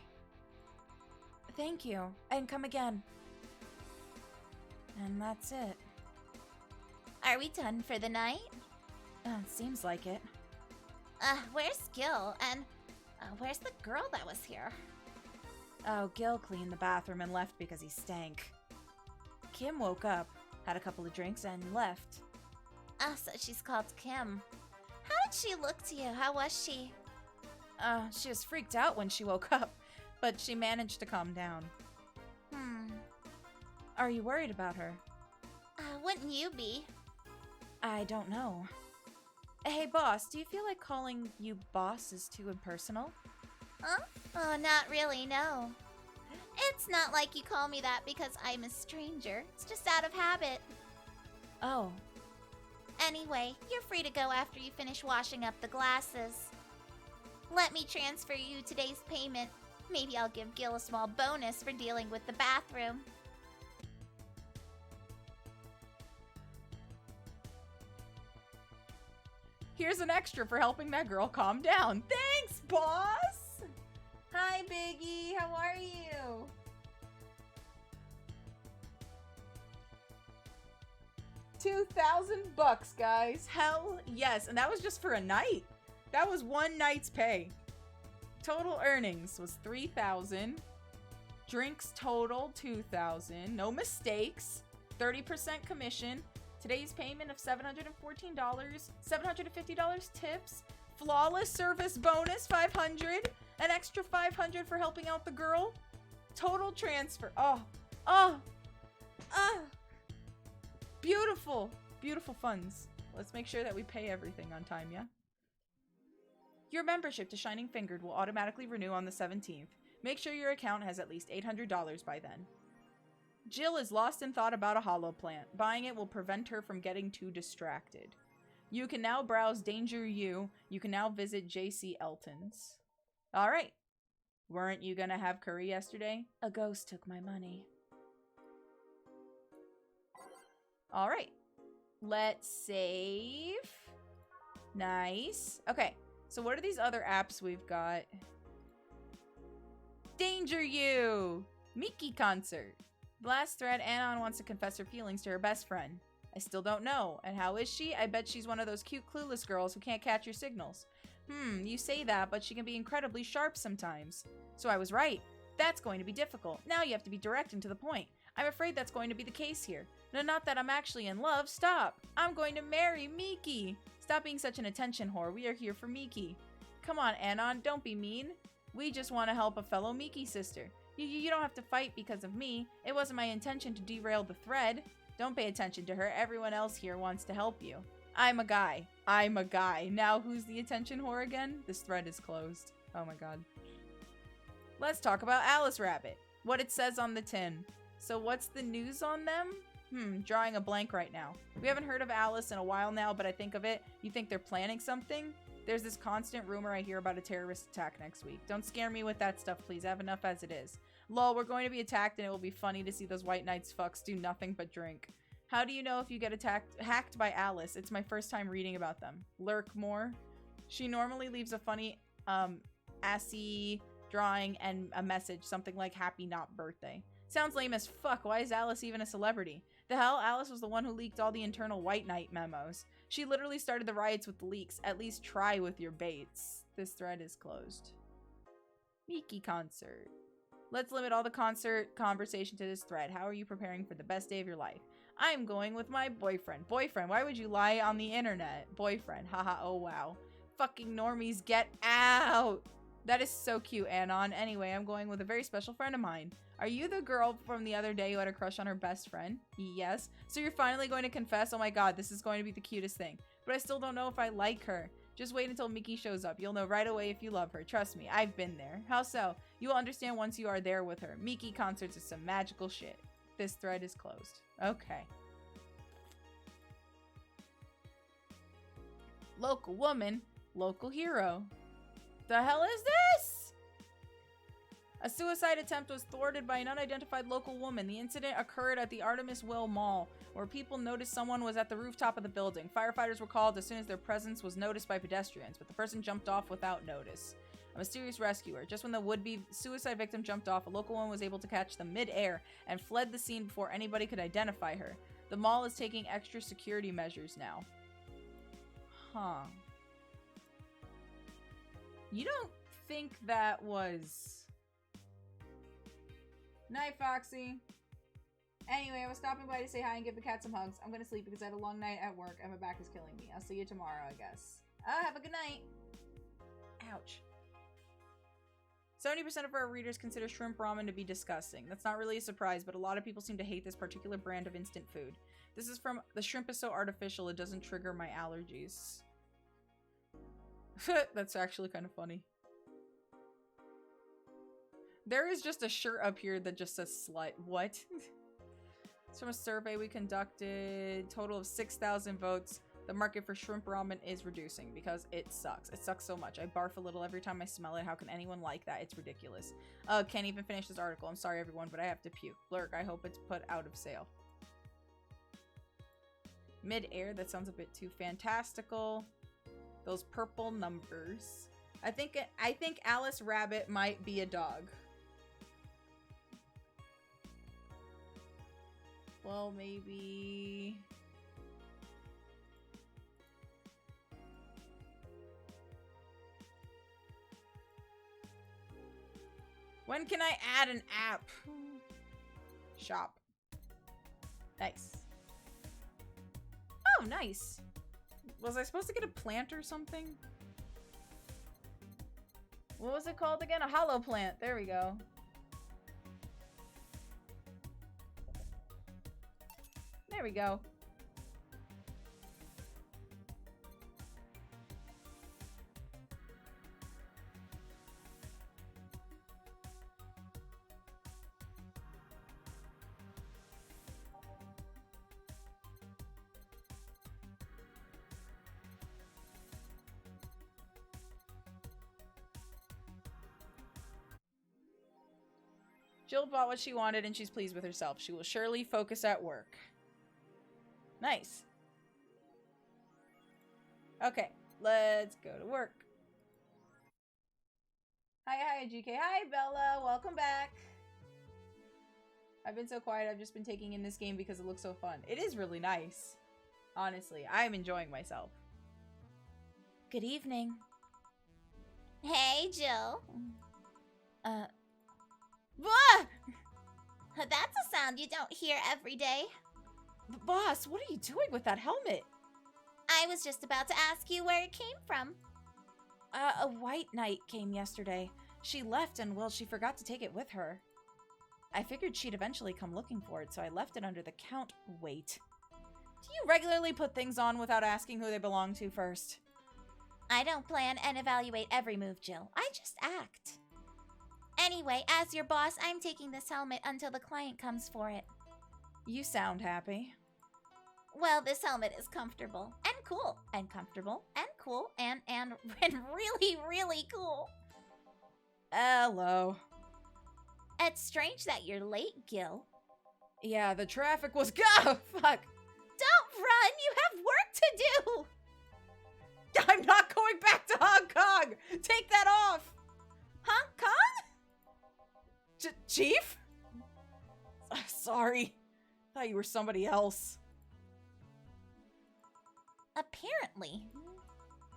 Thank you, and come again. And that's it. Are we done for the night? Seems like it. Where's Gil? And where's the girl that was here? Oh, Gil cleaned the bathroom and left because he stank. Kim woke up, had a couple of drinks, and left. So she's called Kim. How did she look to you? How was she? She was freaked out when she woke up, but she managed to calm down. Are you worried about her? Wouldn't you be? I don't know. Hey, boss, do you feel like calling you boss is too impersonal? Huh? Oh, not really, no. It's not like you call me that because I'm a stranger. It's just out of habit. Oh. Anyway, you're free to go after you finish washing up the glasses. Let me transfer you today's payment. Maybe I'll give Gil a small bonus for dealing with the bathroom. Here's an extra for helping that girl calm down. Thanks, boss! Hi, Biggie. How are you? $2,000, guys. Hell yes. And that was just for a night. That was one night's pay. Total earnings was $3,000. Drinks total $2,000. No mistakes. 30% commission. Today's payment of $714. $750 tips. Flawless service bonus $500. An extra $500 for helping out the girl. Total transfer. Beautiful. Beautiful funds. Let's make sure that we pay everything on time, yeah? Your membership to Shining Fingered will automatically renew on the 17th. Make sure your account has at least $800 by then. Jill is lost in thought about a hollow plant. Buying it will prevent her from getting too distracted. You can now browse Danger You. You can now visit JC Elton's. Alright. Weren't you gonna have curry yesterday? A ghost took my money. Alright. Let's save. Nice. Okay. So what are these other apps we've got? Danger You! Miki concert. Last thread, Anon wants to confess her feelings to her best friend. I still don't know. And how is she? I bet she's one of those cute clueless girls who can't catch your signals. You say that, but she can be incredibly sharp sometimes. So I was right. That's going to be difficult. Now you have to be direct and to the point. I'm afraid that's going to be the case here. No, not that I'm actually in love. Stop. I'm going to marry Miki. Stop being such an attention whore. We are here for Miki. Come on, Anon. Don't be mean. We just want to help a fellow Miki sister. You don't have to fight because of me. It wasn't my intention to derail the thread. Don't pay attention to her. Everyone else here wants to help you. I'm a guy. I'm a guy. Now who's the attention whore again? This thread is closed. Oh my god. Let's talk about Alice Rabbit. What it says on the tin. So what's the news on them? Drawing a blank right now. We haven't heard of Alice in a while now, but I think of it. You think they're planning something? There's this constant rumor I hear about a terrorist attack next week. Don't scare me with that stuff, please. I have enough as it is. Lol, we're going to be attacked and it will be funny to see those white knights fucks do nothing but drink. How do you know if you get hacked by Alice? It's my first time reading about them. Lurk more. She normally leaves a funny, assy drawing and a message, something like happy not birthday. Sounds lame as fuck. Why is Alice even a celebrity? The hell? Alice was the one who leaked all the internal White Knight memos. She literally started the riots with the leaks. At least try with your baits. This thread is closed. Miki concert. Let's limit all the concert conversation to this thread. How are you preparing for the best day of your life? I'm going with my boyfriend. Boyfriend, why would you lie on the internet? Boyfriend, haha, oh wow. Fucking normies, get out! That is so cute, Anon. Anyway, I'm going with a very special friend of mine. Are you the girl from the other day who had a crush on her best friend? Yes. So you're finally going to confess? Oh my god, this is going to be the cutest thing. But I still don't know if I like her. Just wait until Miki shows up. You'll know right away if you love her. Trust me, I've been there. How so? You will understand once you are there with her. Miki concerts is some magical shit. This thread is closed. Okay. Local woman, local hero. The hell is this? A suicide attempt was thwarted by an unidentified local woman. The incident occurred at the Artemis Will Mall, where people noticed someone was at the rooftop of the building. Firefighters were called as soon as their presence was noticed by pedestrians, but the person jumped off without notice. A mysterious rescuer. Just when the would-be suicide victim jumped off, a local woman was able to catch them mid-air and fled the scene before anybody could identify her. The mall is taking extra security measures now. Huh. You don't think that was... Night, Foxy. Anyway, I was stopping by to say hi and give the cat some hugs. I'm gonna sleep because I had a long night at work and my back is killing me. I'll see you tomorrow, I guess. Have a good night. Ouch. 70% of our readers consider shrimp ramen to be disgusting. That's not really a surprise, but a lot of people seem to hate this particular brand of instant food. This is from the shrimp is so artificial it doesn't trigger my allergies. That's actually kind of funny. There is just a shirt up here that just says slut. What? It's from a survey we conducted. Total of 6,000 votes. The market for shrimp ramen is reducing because it sucks. It sucks so much. I barf a little every time I smell it. How can anyone like that? It's ridiculous. Can't even finish this article. I'm sorry, everyone, but I have to puke. Blurk, I hope it's put out of sale. Mid-air, that sounds a bit too fantastical. Those purple numbers. I think Alice Rabbit might be a dog. Well, maybe... When can I add an app? Shop. Nice. Oh, nice. Was I supposed to get a plant or something? What was it called again? A hollow plant. There we go. There we go. Jill bought what she wanted and she's pleased with herself. She will surely focus at work. Nice. Okay, let's go to work. Hi, GK. Hi, Bella. Welcome back. I've been so quiet. I've just been taking in this game because it looks so fun. It is really nice. Honestly, I'm enjoying myself. Good evening. Hey, Jill. Whoa! That's a sound you don't hear every day. Boss, what are you doing with that helmet? I was just about to ask you where it came from. A white knight came yesterday. She left and, well, she forgot to take it with her. I figured she'd eventually come looking for it, so I left it under the count. Wait. Do you regularly put things on without asking who they belong to first? I don't plan and evaluate every move, Jill. I just act. Anyway, as your boss, I'm taking this helmet until the client comes for it. You sound happy. Well, this helmet is comfortable and cool and comfortable and cool and really, really cool. Hello. It's strange that you're late, Gil. Yeah, the traffic was fuck. Don't run! You have work to do! I'm not going back to Hong Kong! Take that off! Hong Kong? Chief? Sorry. Thought you were somebody else. Apparently.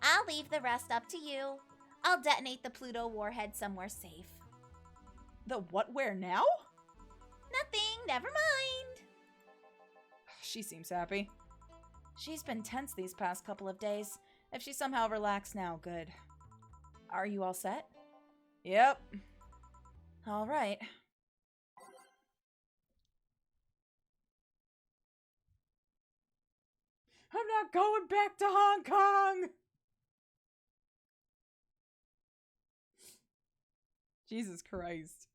I'll leave the rest up to you. I'll detonate the Pluto warhead somewhere safe. The what, where now? Nothing, never mind. She seems happy. She's been tense these past couple of days. If she somehow relaxed now, good. Are you all set? Yep. All right. I'm not going back to Hong Kong! Jesus Christ.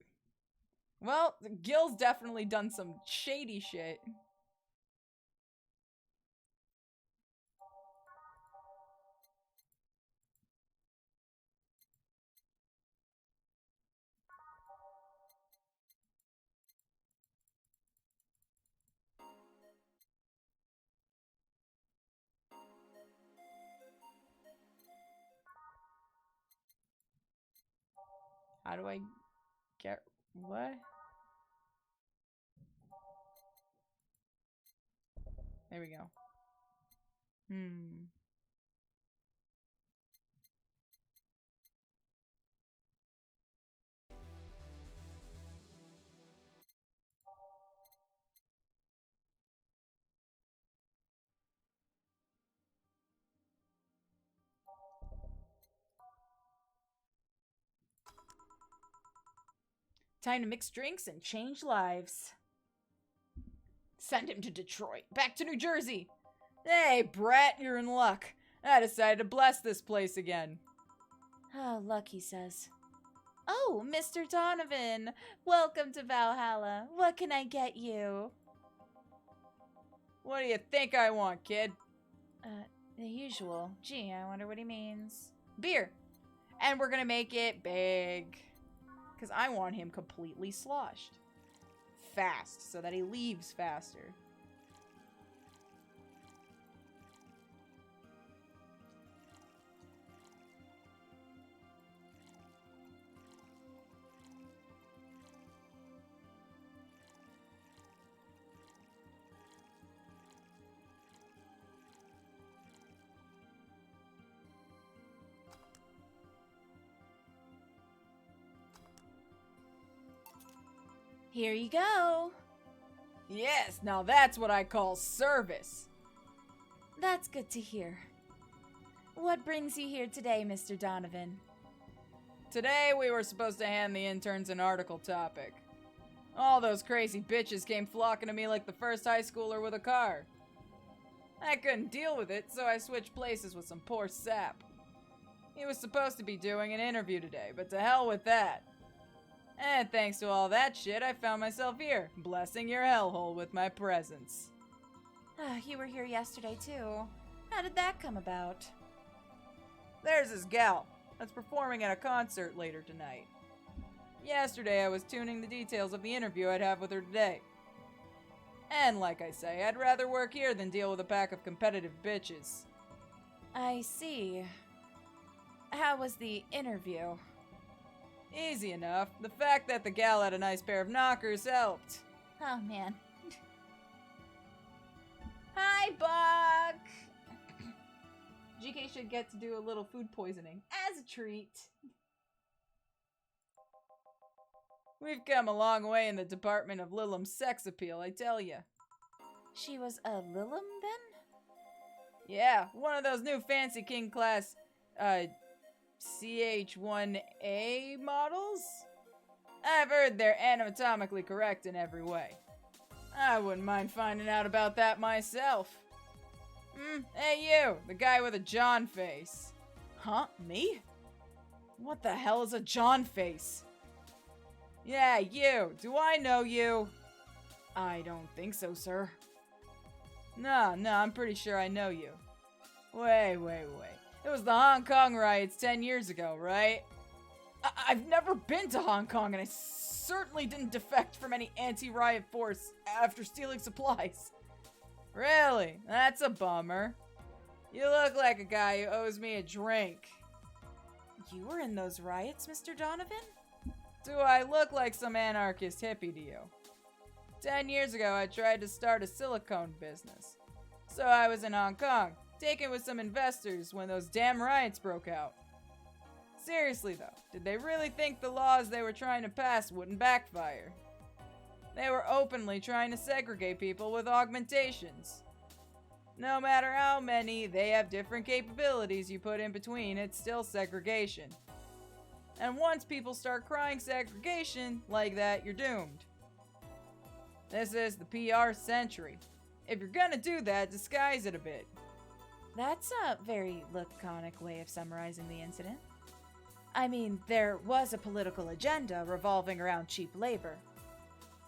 Well, Gil's definitely done some shady shit. How do I get... What? There we go. Time to mix drinks and change lives. Send him to Detroit. Back to New Jersey. Hey, brat, you're in luck. I decided to bless this place again. Oh, luck, he says. Oh, Mr. Donovan. Welcome to Valhalla. What can I get you? What do you think I want, kid? The usual. Gee, I wonder what he means. Beer. And we're gonna make it big. Because I want him completely sloshed. Fast, so that he leaves faster. Here you go. Yes, now that's what I call service. That's good to hear. What brings you here today, Mr. Donovan? Today we were supposed to hand the interns an article topic. All those crazy bitches came flocking to me like the first high schooler with a car. I couldn't deal with it, so I switched places with some poor sap. He was supposed to be doing an interview today, but to hell with that. And thanks to all that shit, I found myself here, blessing your hellhole with my presence. You were here yesterday, too. How did that come about? There's this gal that's performing at a concert later tonight. Yesterday, I was tuning the details of the interview I'd have with her today. And like I say, I'd rather work here than deal with a pack of competitive bitches. I see. How was the interview? Easy enough. The fact that the gal had a nice pair of knockers helped. Oh, man. Hi, Buck! GK should get to do a little food poisoning as a treat. We've come a long way in the department of Lilim's sex appeal, I tell ya. She was a Lilim, then? Yeah, one of those new fancy king class, CH1A models? I've heard they're anatomically correct in every way. I wouldn't mind finding out about that myself. Hey you, the guy with a John face. Huh? Me? What the hell is a John face? Yeah, you. Do I know you? I don't think so, sir. No, I'm pretty sure I know you. Wait. It was the Hong Kong riots 10 years ago, right? I've never been to Hong Kong, and I certainly didn't defect from any anti-riot force after stealing supplies. Really? That's a bummer. You look like a guy who owes me a drink. You were in those riots, Mr. Donovan? Do I look like some anarchist hippie to you? 10 years ago, I tried to start a silicone business. So I was in Hong Kong, taken with some investors when those damn riots broke out. Seriously though, did they really think the laws they were trying to pass wouldn't backfire? They were openly trying to segregate people with augmentations. No matter how many, they have different capabilities you put in between, it's still segregation. And once people start crying segregation like that, you're doomed. This is the PR century. If you're gonna do that, disguise it a bit. That's a very laconic way of summarizing the incident. I mean, there was a political agenda revolving around cheap labor.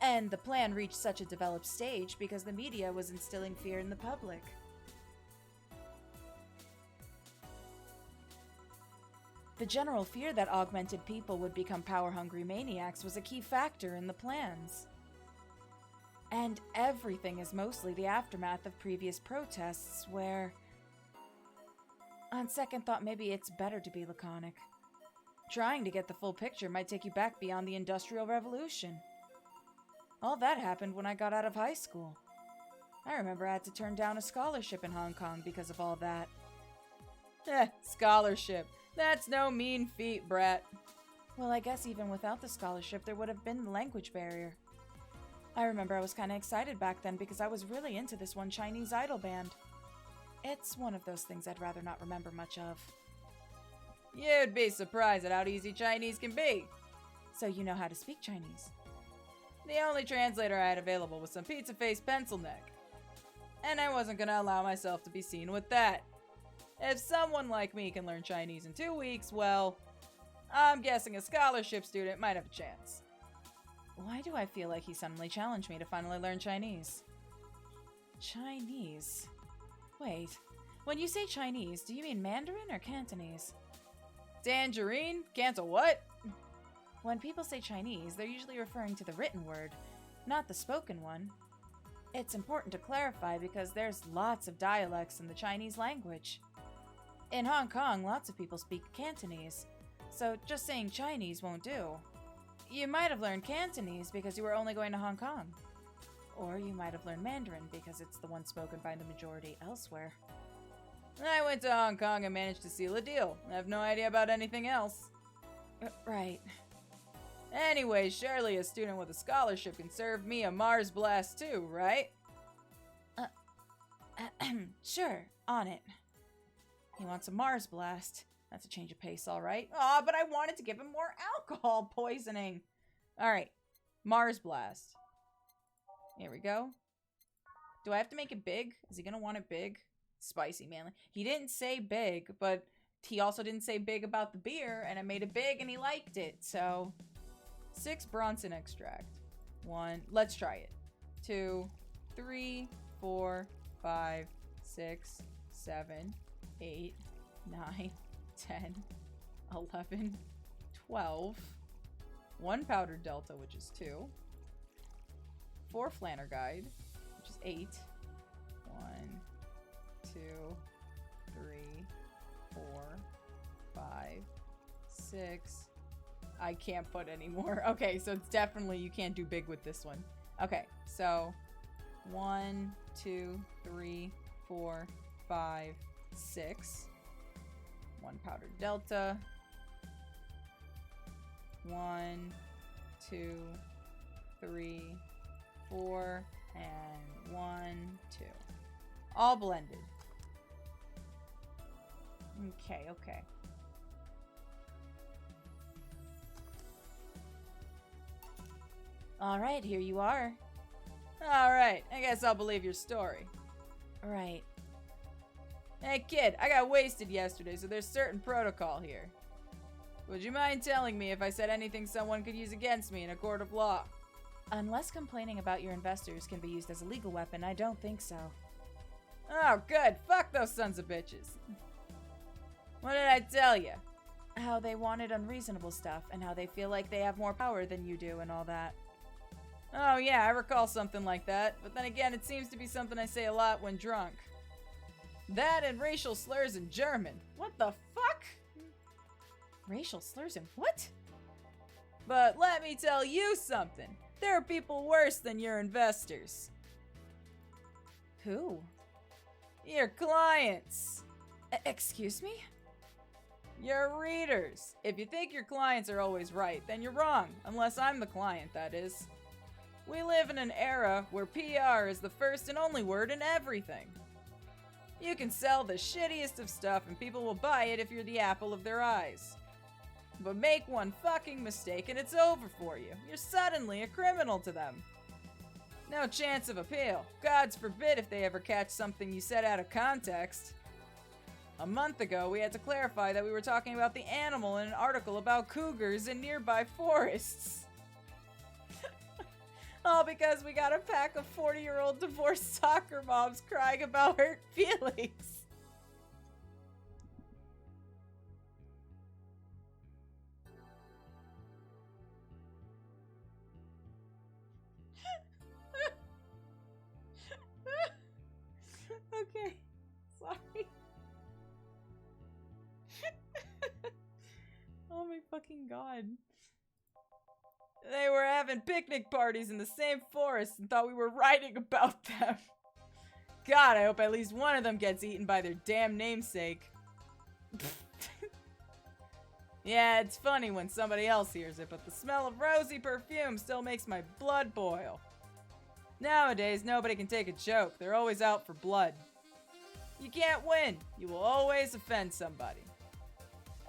And the plan reached such a developed stage because the media was instilling fear in the public. The general fear that augmented people would become power-hungry maniacs was a key factor in the plans. And everything is mostly the aftermath of previous protests where... On second thought, maybe it's better to be laconic. Trying to get the full picture might take you back beyond the Industrial Revolution. All that happened when I got out of high school. I remember I had to turn down a scholarship in Hong Kong because of all that. Scholarship. That's no mean feat, brat. Well, I guess even without the scholarship, there would have been the language barrier. I remember I was kind of excited back then because I was really into this one Chinese idol band. It's one of those things I'd rather not remember much of. You'd be surprised at how easy Chinese can be. So you know how to speak Chinese? The only translator I had available was some pizza-faced pencil neck. And I wasn't gonna allow myself to be seen with that. If someone like me can learn Chinese in 2 weeks, well, I'm guessing a scholarship student might have a chance. Why do I feel like he suddenly challenged me to finally learn Chinese? Chinese? Wait, when you say Chinese, do you mean Mandarin or Cantonese? Tangerine? Canto what? When people say Chinese, they're usually referring to the written word, not the spoken one. It's important to clarify because there's lots of dialects in the Chinese language. In Hong Kong, lots of people speak Cantonese, so just saying Chinese won't do. You might have learned Cantonese because you were only going to Hong Kong. Or you might have learned Mandarin because it's the one spoken by the majority elsewhere. I went to Hong Kong and managed to seal a deal. I have no idea about anything else. Right. Anyway, surely a student with a scholarship can serve me a Mars blast too, right? Sure, on it. He wants a Mars blast. That's a change of pace, all right. Aw, but I wanted to give him more alcohol poisoning. All right, Mars blast. Here we go. Do I have to make it big? Is he gonna want it big? Spicy, manly. He didn't say big, but he also didn't say big about the beer, and I made it big and he liked it, so 6 Bronson extract. 1, let's try it. 2, 3, 4, 5, 6, 7, 8, 9, 10, 11, 12. 1 powdered delta, which is 2. 4 Flanner guide, which is 8. 1, 2, 3, 4, 5, 6. I can't put any more. Okay, so it's definitely, you can't do big with this one. Okay, so 1, 2, 3, 4, 5, 6. 1 powdered delta. 1, 2, 3, 4, and 1, 2. All blended. Okay, okay. Alright, here you are. Alright, I guess I'll believe your story. Right. Hey kid, I got wasted yesterday, so there's certain protocol here. Would you mind telling me if I said anything someone could use against me in a court of law? Unless complaining about your investors can be used as a legal weapon, I don't think so. Oh, good. Fuck those sons of bitches. What did I tell you? How they wanted unreasonable stuff, and how they feel like they have more power than you do and all that. Oh yeah, I recall something like that, but then again, it seems to be something I say a lot when drunk. That and racial slurs in German. What the fuck? Racial slurs in what? But let me tell you something. There are people worse than your investors. Who? Your clients. Excuse me? Your readers. If you think your clients are always right, then you're wrong. Unless I'm the client, that is. We live in an era where PR is the first and only word in everything. You can sell the shittiest of stuff and people will buy it if you're the apple of their eyes. But make one fucking mistake and it's over for you. You're suddenly a criminal to them. No chance of appeal. Gods forbid if they ever catch something you said out of context. A month ago, we had to clarify that we were talking about the animal in an article about cougars in nearby forests. All because we got a pack of 40-year-old divorced soccer moms crying about hurt feelings. Okay, sorry. Oh my fucking fucking god. They were having picnic parties in the same forest and thought we were writing about them. God, I hope at least one of them gets eaten by their damn namesake. Yeah, it's funny when somebody else hears it, but the smell of rosy perfume still makes my blood boil. Nowadays, nobody can take a joke. They're always out for blood. You can't win. You will always offend somebody.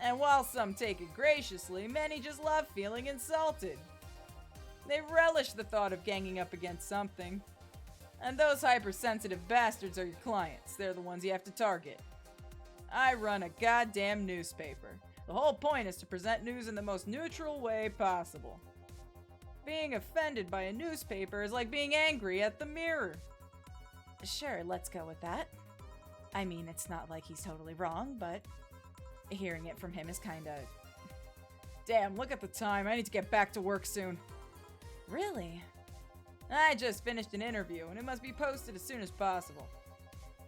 And while some take it graciously, many just love feeling insulted. They relish the thought of ganging up against something. And those hypersensitive bastards are your clients. They're the ones you have to target. I run a goddamn newspaper. The whole point is to present news in the most neutral way possible. Being offended by a newspaper is like being angry at the mirror. Sure, let's go with that. I mean, it's not like he's totally wrong, but hearing it from him is kinda... Damn, look at the time. I need to get back to work soon. Really? I just finished an interview, and it must be posted as soon as possible.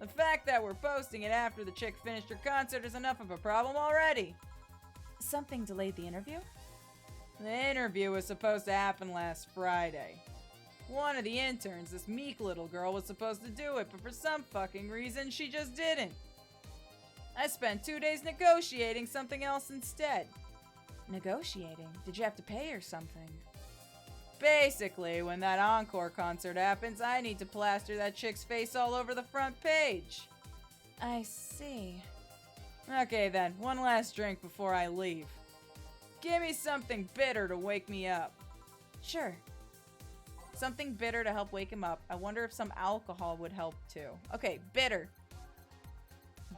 The fact that we're posting it after the chick finished her concert is enough of a problem already. Something delayed the interview? The interview was supposed to happen last Friday. One of the interns, this meek little girl, was supposed to do it, but for some fucking reason, she just didn't. I spent 2 days negotiating something else instead. Negotiating? Did you have to pay or something? Basically, when that encore concert happens, I need to plaster that chick's face all over the front page. I see. Okay then, one last drink before I leave. Give me something bitter to wake me up. Sure. Something bitter to help wake him up. I wonder if some alcohol would help too. Okay, bitter.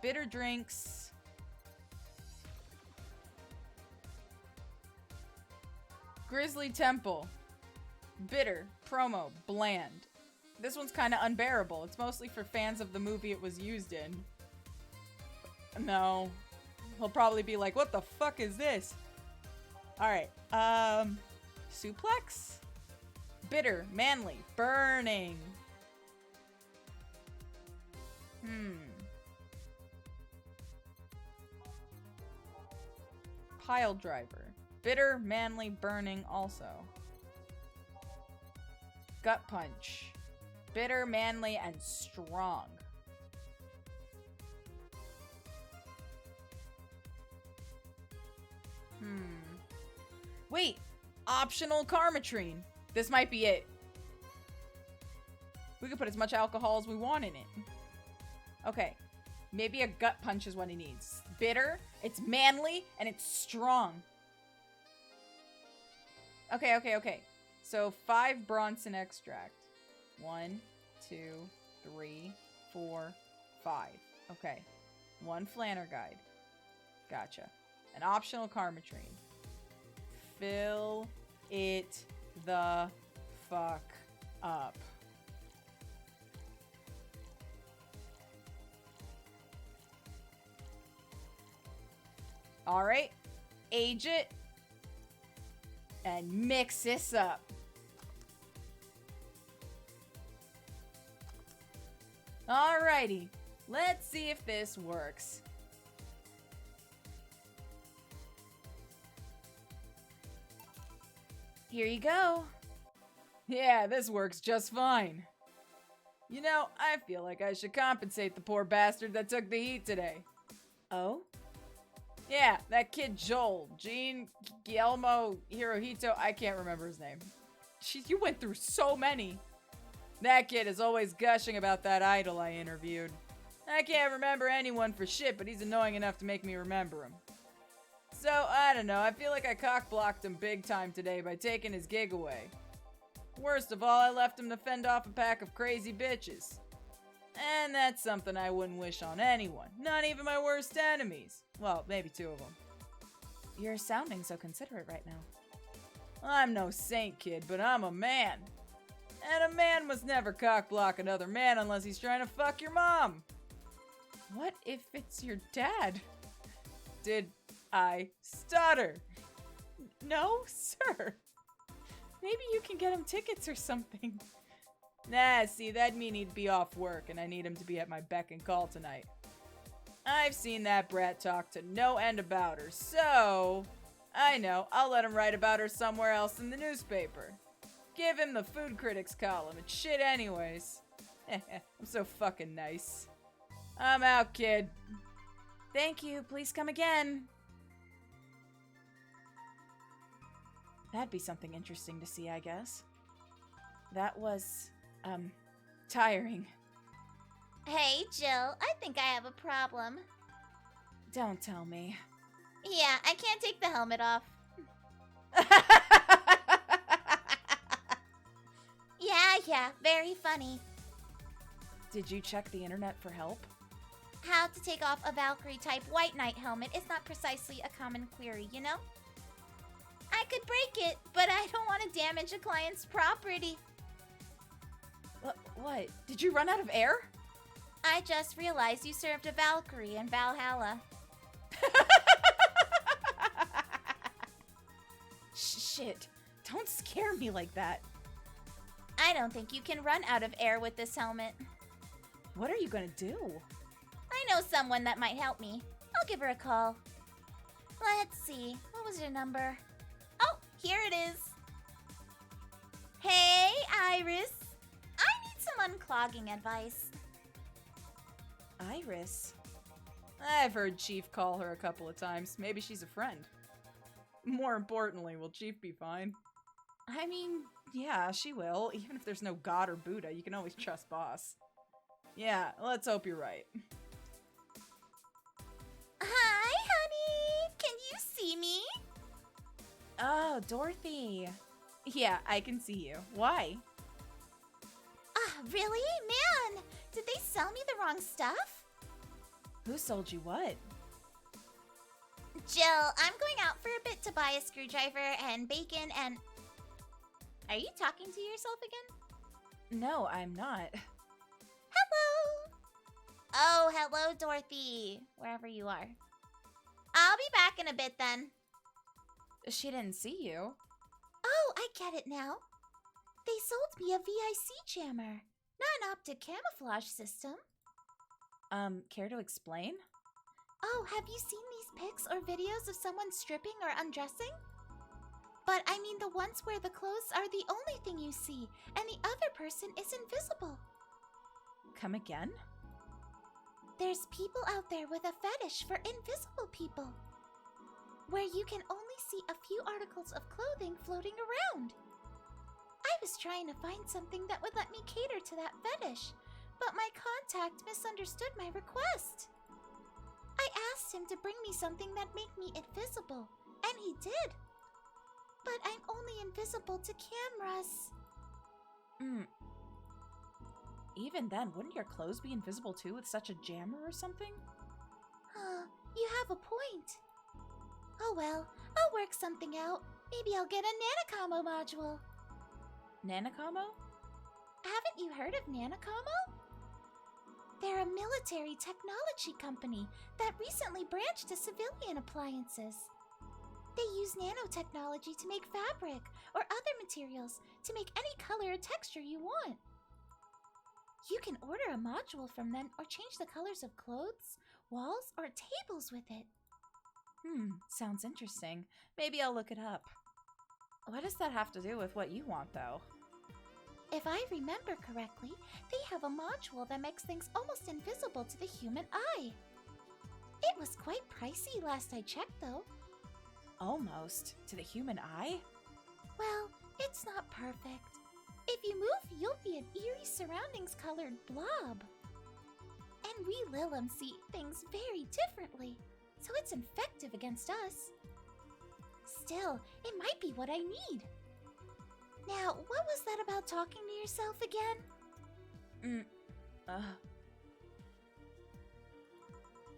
Bitter drinks. Grizzly Temple. Bitter. Promo. Bland. This one's kind of unbearable. It's mostly for fans of the movie it was used in. No. He'll probably be like, what the fuck is this? Alright. Suplex? Bitter. Manly. Burning. Pile driver. Bitter, manly, burning also. Gut punch. Bitter, manly, and strong. Wait! Optional Karmatrine. This might be it. We can put as much alcohol as we want in it. Okay. Maybe a gut punch is what he needs. Bitter, it's manly, and it's strong. Okay. So 5 Bronson extract. 1, 2, 3, 4, 5. Okay. 1 Flanner guide. Gotcha. An optional Karmatrine. Fill it the fuck up. Alright. Age it. And mix this up. Alrighty. Let's see if this works. Here you go. Yeah, this works just fine. You know, I feel like I should compensate the poor bastard that took the heat today. Oh? Yeah, that kid Joel, Guillermo Hirohito, I can't remember his name. Jeez, you went through so many. That kid is always gushing about that idol I interviewed. I can't remember anyone for shit, but he's annoying enough to make me remember him. So, I don't know, I feel like I cock-blocked him big time today by taking his gig away. Worst of all, I left him to fend off a pack of crazy bitches. And that's something I wouldn't wish on anyone, not even my worst enemies. Well, maybe 2 of them. You're sounding so considerate right now. I'm no saint, kid, but I'm a man. And a man must never cock-block another man unless he's trying to fuck your mom. What if it's your dad? Did I stutter? No, sir. Maybe you can get him tickets or something. Nah, see, that'd mean he'd be off work, and I need him to be at my beck and call tonight. I've seen that brat talk to no end about her, so I know, I'll let him write about her somewhere else in the newspaper. Give him the food critics column. It's shit anyways. I'm so fucking nice. I'm out, kid. Thank you. Please come again. That'd be something interesting to see, I guess. That was, tiring. Hey, Jill, I think I have a problem. Don't tell me. Yeah, I can't take the helmet off. Yeah, very funny. Did you check the internet for help? How to take off a Valkyrie-type White Knight helmet is not precisely a common query, you know? I could break it, but I don't want to damage a client's property. What? Did you run out of air? I just realized you served a Valkyrie in Valhalla. Shit. Don't scare me like that. I don't think you can run out of air with this helmet. What are you gonna do? I know someone that might help me. I'll give her a call. Let's see. What was your number? Oh, here it is. Hey, Iris. I need some unclogging advice. Iris? I've heard Chief call her a couple of times. Maybe she's a friend. More importantly, will Chief be fine? I mean, yeah, she will. Even if there's no God or Buddha, you can always trust Boss. Yeah, let's hope you're right. Hi, honey. Can you see me? Oh, Dorothy. Yeah, I can see you. Why? Really? Man, did they sell me the wrong stuff? Who sold you what? Jill, I'm going out for a bit to buy a screwdriver and bacon and... Are you talking to yourself again? No, I'm not. Hello! Oh, hello, Dorothy. Wherever you are. I'll be back in a bit then. She didn't see you. Oh, I get it now. They sold me a VIC jammer, not an optic camouflage system. Care to explain? Oh, have you seen these pics or videos of someone stripping or undressing? But I mean the ones where the clothes are the only thing you see, and the other person is invisible. Come again? There's people out there with a fetish for invisible people, where you can only see a few articles of clothing floating around. I was trying to find something that would let me cater to that fetish, but my contact misunderstood my request. I asked him to bring me something that made me invisible, and he did. But I'm only invisible to cameras. Even then, wouldn't your clothes be invisible too with such a jammer or something? You have a point. Oh well, I'll work something out. Maybe I'll get a Nanocommo module. Nanocommo? Haven't you heard of Nanocommo? They're a military technology company that recently branched to civilian appliances. They use nanotechnology to make fabric or other materials to make any color or texture you want. You can order a module from them or change the colors of clothes, walls, or tables with it. Sounds interesting. Maybe I'll look it up. What does that have to do with what you want, though? If I remember correctly, they have a module that makes things almost invisible to the human eye. It was quite pricey last I checked, though. Almost? To the human eye? Well, it's not perfect. If you move, you'll be an eerie surroundings-colored blob. And we Lilum see things very differently, so it's effective against us. Still, it might be what I need. Now, what was that about talking to yourself again?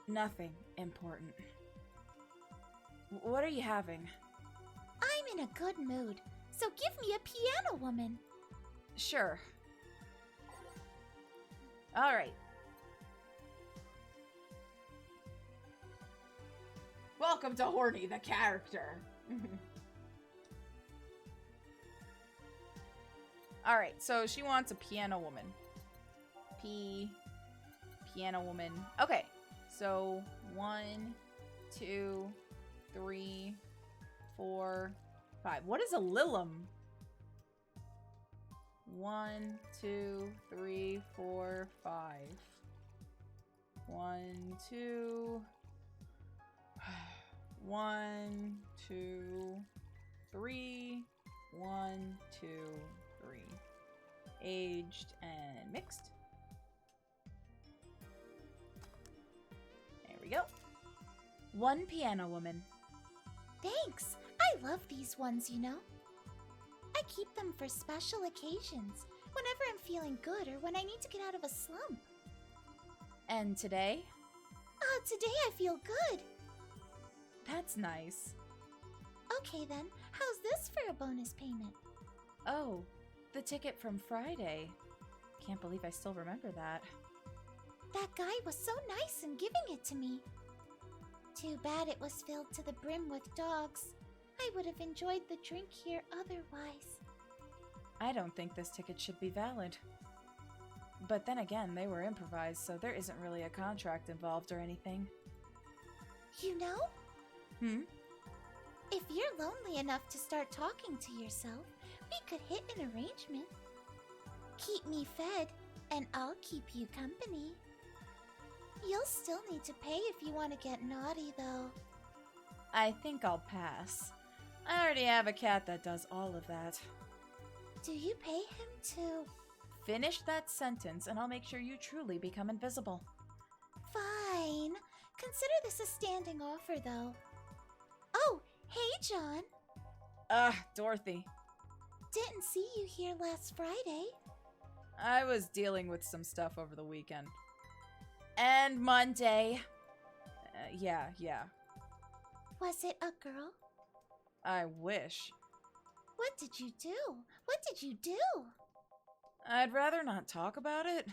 Nothing important. What are you having? I'm in a good mood, so give me a piano woman. Sure. Alright. Welcome to Horny, the character. Alright, so she wants a piano woman. Piano woman. Okay, so 1, 2, 3, 4, 5. What is a lilum? 1, 2, 3, 4, 5. 1, 2. 1, 2, 3. 1, 2, 3. Aged and mixed. There we go. 1 piano woman. Thanks! I love these ones, you know. I keep them for special occasions, whenever I'm feeling good or when I need to get out of a slump. And today? Today I feel good. That's nice. Okay then, how's this for a bonus payment? Oh, the ticket from Friday. Can't believe I still remember that. That guy was so nice in giving it to me. Too bad it was filled to the brim with dogs. I would have enjoyed the drink here otherwise. I don't think this ticket should be valid. But then again, they were improvised, so there isn't really a contract involved or anything. You know? Hmm? If you're lonely enough to start talking to yourself, we could hit an arrangement. Keep me fed, and I'll keep you company. You'll still need to pay if you want to get naughty, though. I think I'll pass. I already have a cat that does all of that. Do you pay him to... Finish that sentence and I'll make sure you truly become invisible. Fine. Consider this a standing offer, though. Oh, hey, John. Dorothy. Didn't see you here last Friday. I was dealing with some stuff over the weekend. And Monday. Yeah. Was it a girl? I wish. What did you do? What did you do? I'd rather not talk about it.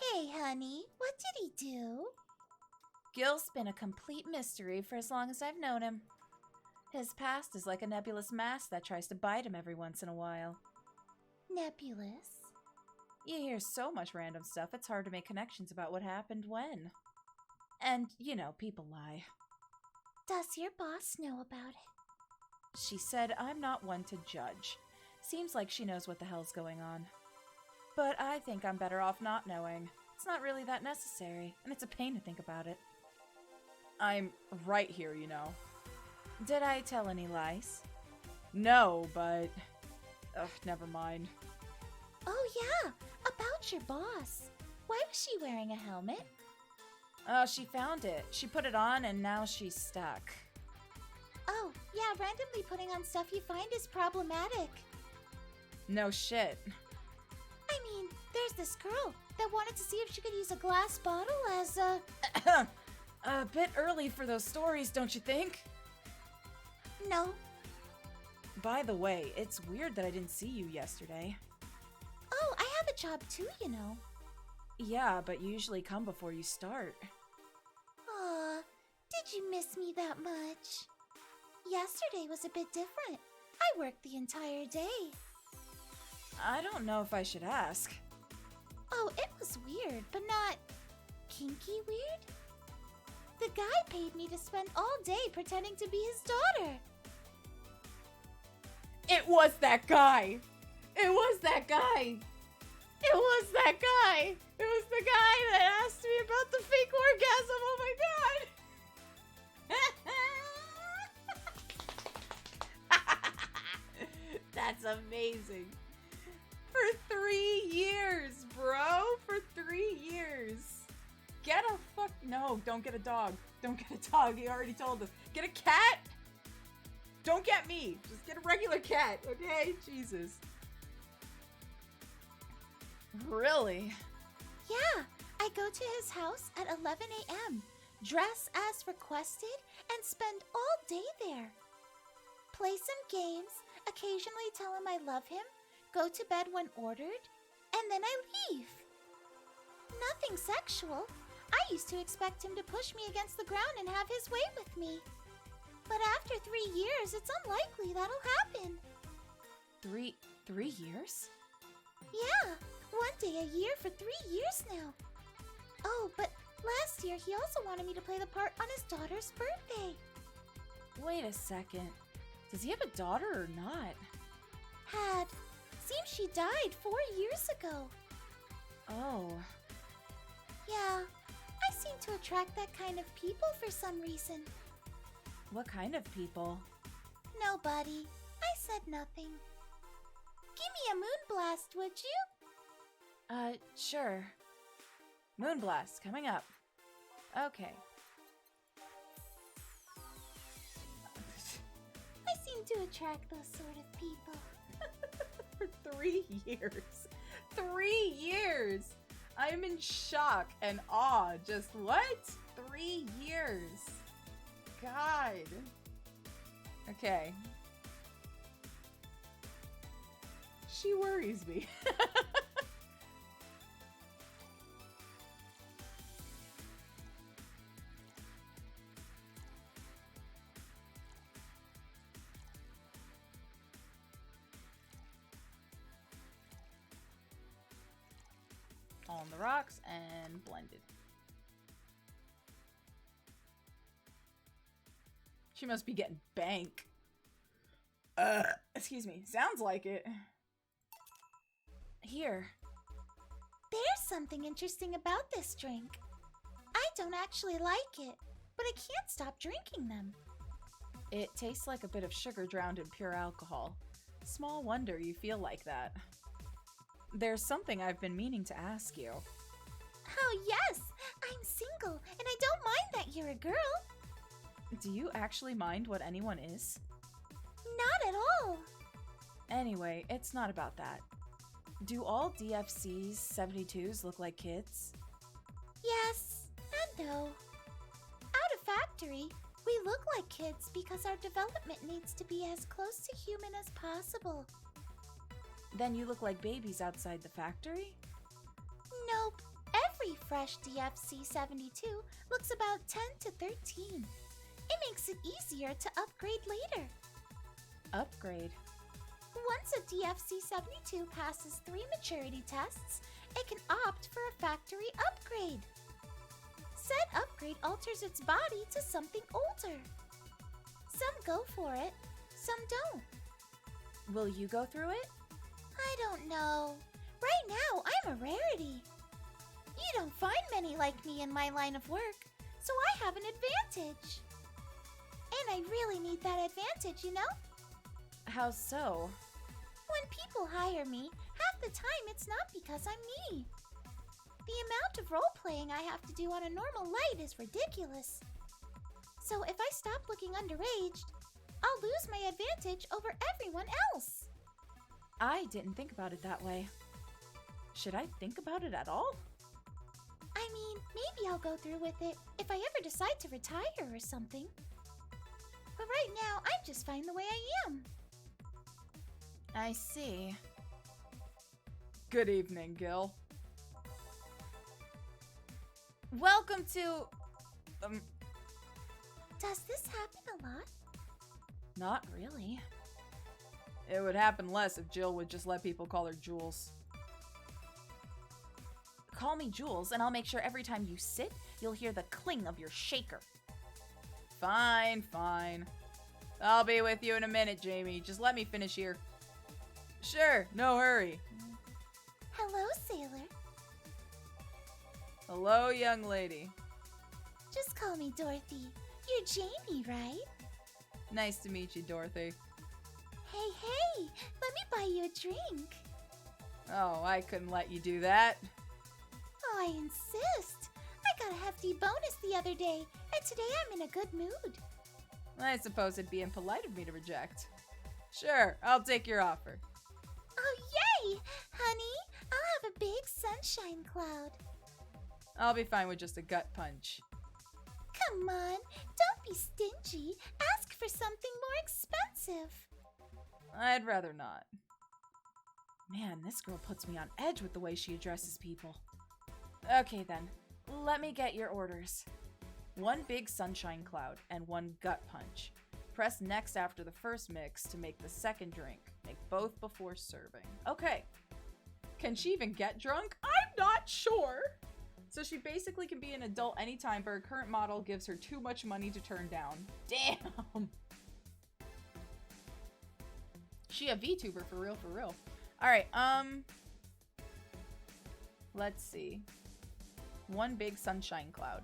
Hey, honey, what did he do? Gil's been a complete mystery for as long as I've known him. His past is like a nebulous mass that tries to bite him every once in a while. Nebulous? You hear so much random stuff, it's hard to make connections about what happened when. And, you know, people lie. Does your boss know about it? She said I'm not one to judge. Seems like she knows what the hell's going on. But I think I'm better off not knowing. It's not really that necessary, and it's a pain to think about it. I'm right here, you know. Did I tell any lies? No, but... Ugh, never mind. Oh yeah, about your boss. Why was she wearing a helmet? She found it. She put it on, and now she's stuck. Oh, yeah, randomly putting on stuff you find is problematic. No shit. I mean, there's this girl that wanted to see if she could use a glass bottle as a... A bit early for those stories, don't you think? No. By the way, it's weird that I didn't see you yesterday. Oh, I have a job too, you know. Yeah, but you usually come before you start. Aw, did you miss me that much? Yesterday was a bit different. I worked the entire day. I don't know if I should ask. Oh, it was weird, but not kinky weird. The guy paid me to spend all day pretending to be his daughter. It was that guy! It was that guy! It was that guy! It was the guy that asked me about the fake orgasm! Oh my god! That's amazing. For 3 years, bro! For 3 years! Get a fuck... No, don't get a dog. Don't get a dog. He already told us. Get a cat! Don't get me! Just get a regular cat, okay? Jesus. Really? Yeah, I go to his house at 11 a.m., dress as requested, and spend all day there. Play some games, occasionally tell him I love him, go to bed when ordered, and then I leave. Nothing sexual. I used to expect him to push me against the ground and have his way with me. But after 3 years, it's unlikely that'll happen. 3 years? Yeah, 1 day a year for 3 years now. Oh, but last year he also wanted me to play the part on his daughter's birthday. Wait a second. Does he have a daughter or not? Had. Seems she died 4 years ago. Oh. Yeah, I seem to attract that kind of people for some reason. What kind of people? Nobody. I said nothing. Give me a moonblast, would you? Sure. Moonblast, coming up. Okay. I seem to attract those sort of people. For 3 years. 3 years! I'm in shock and awe. Just what? 3 years. God. Okay. She worries me. On the rocks and blended. She must be getting bank. Excuse me. Sounds like it. Here. There's something interesting about this drink. I don't actually like it, but I can't stop drinking them. It tastes like a bit of sugar drowned in pure alcohol. Small wonder you feel like that. There's something I've been meaning to ask you. Oh yes, I'm single, and I don't mind that you're a girl. Do you actually mind what anyone is? Not at all. Anyway, it's not about that. Do all DFC's 72s look like kids? Yes and no. Out of factory, we look like kids because our development needs to be as close to human as possible. Then you look like babies outside the factory? Nope. Every fresh DFC 72 looks about 10 to 13. It makes it easier to upgrade later. Upgrade? Once a DFC 72 passes 3 maturity tests, it can opt for a factory upgrade. Said upgrade alters its body to something older. Some go for it, some don't. Will you go through it? I don't know. Right now, I'm a rarity. You don't find many like me in my line of work, so I have an advantage. And I really need that advantage, you know? How so? When people hire me, half the time it's not because I'm me. The amount of role-playing I have to do on a normal light is ridiculous. So if I stop looking underaged, I'll lose my advantage over everyone else. I didn't think about it that way. Should I think about it at all? I mean, maybe I'll go through with it if I ever decide to retire or something. But right now, I'm just fine the way I am. I see. Good evening, Gil. Welcome to... Does this happen a lot? Not really. It would happen less if Jill would just let people call her Jules. Call me Jules, and I'll make sure every time you sit, you'll hear the cling of your shaker. Fine, fine. I'll be with you in a minute, Jamie. Just let me finish here. Sure, no hurry. Hello, sailor. Hello, young lady. Just call me Dorothy. You're Jamie, right? Nice to meet you, Dorothy. Hey, let me buy you a drink. Oh, I couldn't let you do that. Oh, I insist. I got a hefty bonus the other day, and today I'm in a good mood. I suppose it'd be impolite of me to reject. Sure, I'll take your offer. Oh, yay! Honey, I'll have a big sunshine cloud. I'll be fine with just a gut punch. Come on, don't be stingy. Ask for something more expensive. I'd rather not. Man, this girl puts me on edge with the way she addresses people. Okay then, let me get your orders. 1 big sunshine cloud and 1 gut punch. Press next after the first mix to make the second drink. Make both before serving. Okay. Can she even get drunk? I'm not sure. So she basically can be an adult anytime, but her current model gives her too much money to turn down. Damn. She a VTuber for real, for real. Alright, let's see. One big sunshine cloud.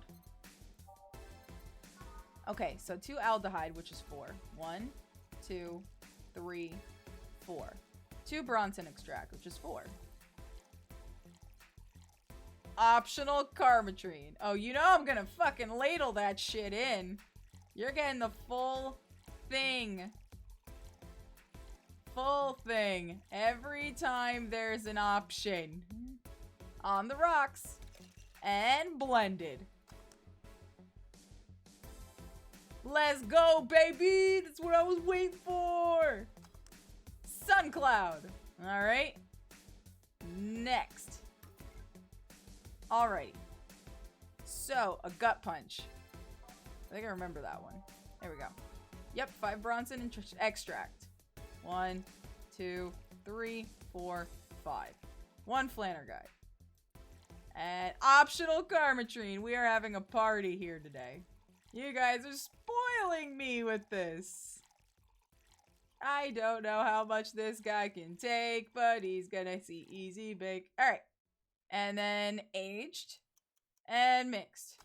Okay, so 2 aldehyde, which is 4. 1, 2, 3, 4. 2 Bronson extract, which is 4. Optional Carmetrine. Oh, you know I'm gonna fucking ladle that shit in. You're getting the full thing. Full thing. Every time there's an option. On the rocks. And blended. Let's go, baby! That's what I was waiting for! Sun Cloud. Alright. Next. Alrighty. So, a gut punch. I think I remember that one. There we go. Yep, 5 Bronson extract. 1, 2, 3, 4, 5. 1 Flanner guy. And optional Carmetrine. We are having a party here today. You guys are spoiling me with this. I don't know how much this guy can take, but he's gonna see easy bake. Alright. And then aged and mixed.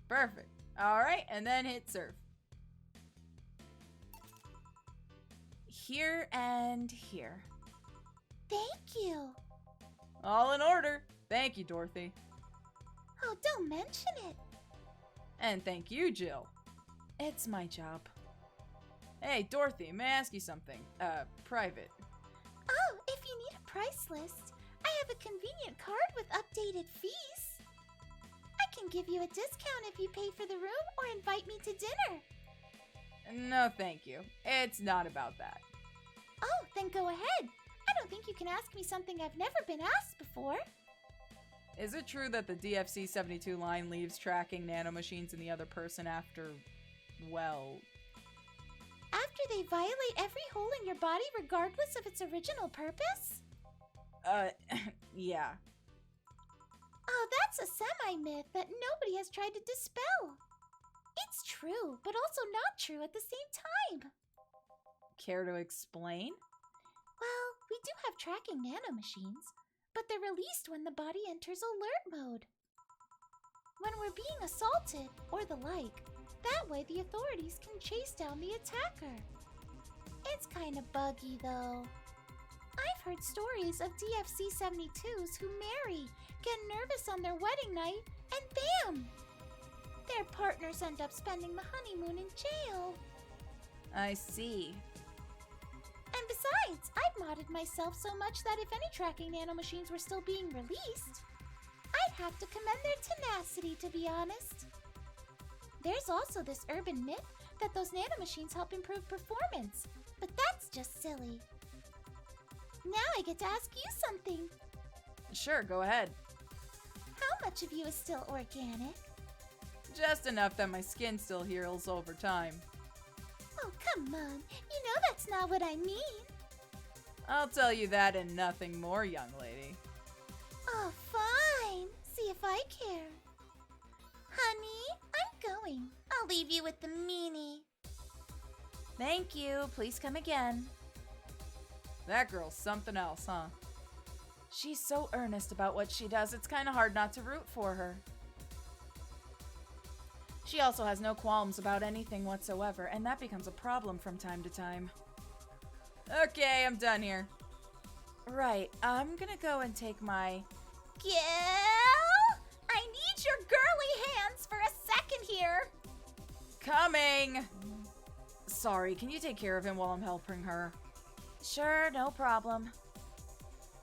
Perfect. Alright, and then hit serve. Here and here. Thank you. All in order. Thank you, Dorothy. Oh, don't mention it. And thank you, Jill. It's my job. Hey, Dorothy, may I ask you something? Private. Oh, if you need a price list, I have a convenient card with updated fees. I can give you a discount if you pay for the room or invite me to dinner. No, thank you. It's not about that. Oh, then go ahead. I don't think you can ask me something I've never been asked before. Is it true that the DFC-72 line leaves tracking nanomachines in the other person after, well... After they violate every hole in your body regardless of its original purpose? Yeah. Oh, that's a semi-myth that nobody has tried to dispel. It's true, but also not true at the same time. Care to explain? Well, we do have tracking nanomachines, but they're released when the body enters alert mode. When we're being assaulted, or the like, that way the authorities can chase down the attacker. It's kinda buggy, though. I've heard stories of DFC-72s who marry, get nervous on their wedding night, and bam! Their partners end up spending the honeymoon in jail. I see. And besides, I've modded myself so much that if any tracking nanomachines were still being released, I'd have to commend their tenacity, to be honest. There's also this urban myth that those nanomachines help improve performance, but that's just silly. Now I get to ask you something. Sure, go ahead. How much of you is still organic? Just enough that my skin still heals over time. Oh, come on. You know that's not what I mean. I'll tell you that and nothing more, young lady. Oh, fine. See if I care. Honey, I'm going. I'll leave you with the meanie. Thank you. Please come again. That girl's something else, huh? She's so earnest about what she does, it's kind of hard not to root for her. She also has no qualms about anything whatsoever, and that becomes a problem from time to time. Okay, I'm done here. Right, I'm gonna go and take my... Gil? I need your girly hands for a second here. Coming! Sorry, can you take care of him while I'm helping her? Sure, no problem.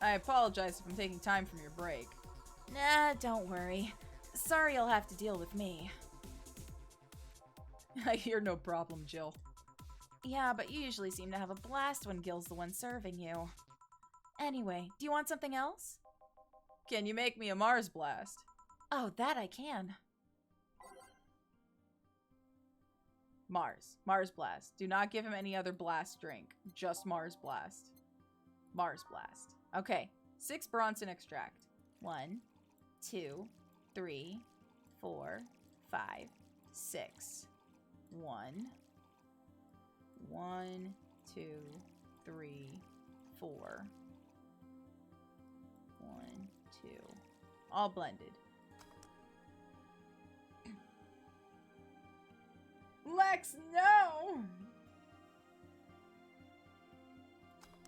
I apologize if I'm taking time from your break. Nah, don't worry. Sorry you'll have to deal with me. You're no problem, Jill. Yeah, but you usually seem to have a blast when Gil's the one serving you. Anyway, do you want something else? Can you make me a Mars blast? Oh, that I can. Mars blast. Do not give him any other blast drink. Just Mars blast. Mars blast. Okay, 6 Bronson extract. 1, 2, 3, 4, 5, 6. 1, 1, 2, 3, 4. 1, 2. All blended. Lex, no!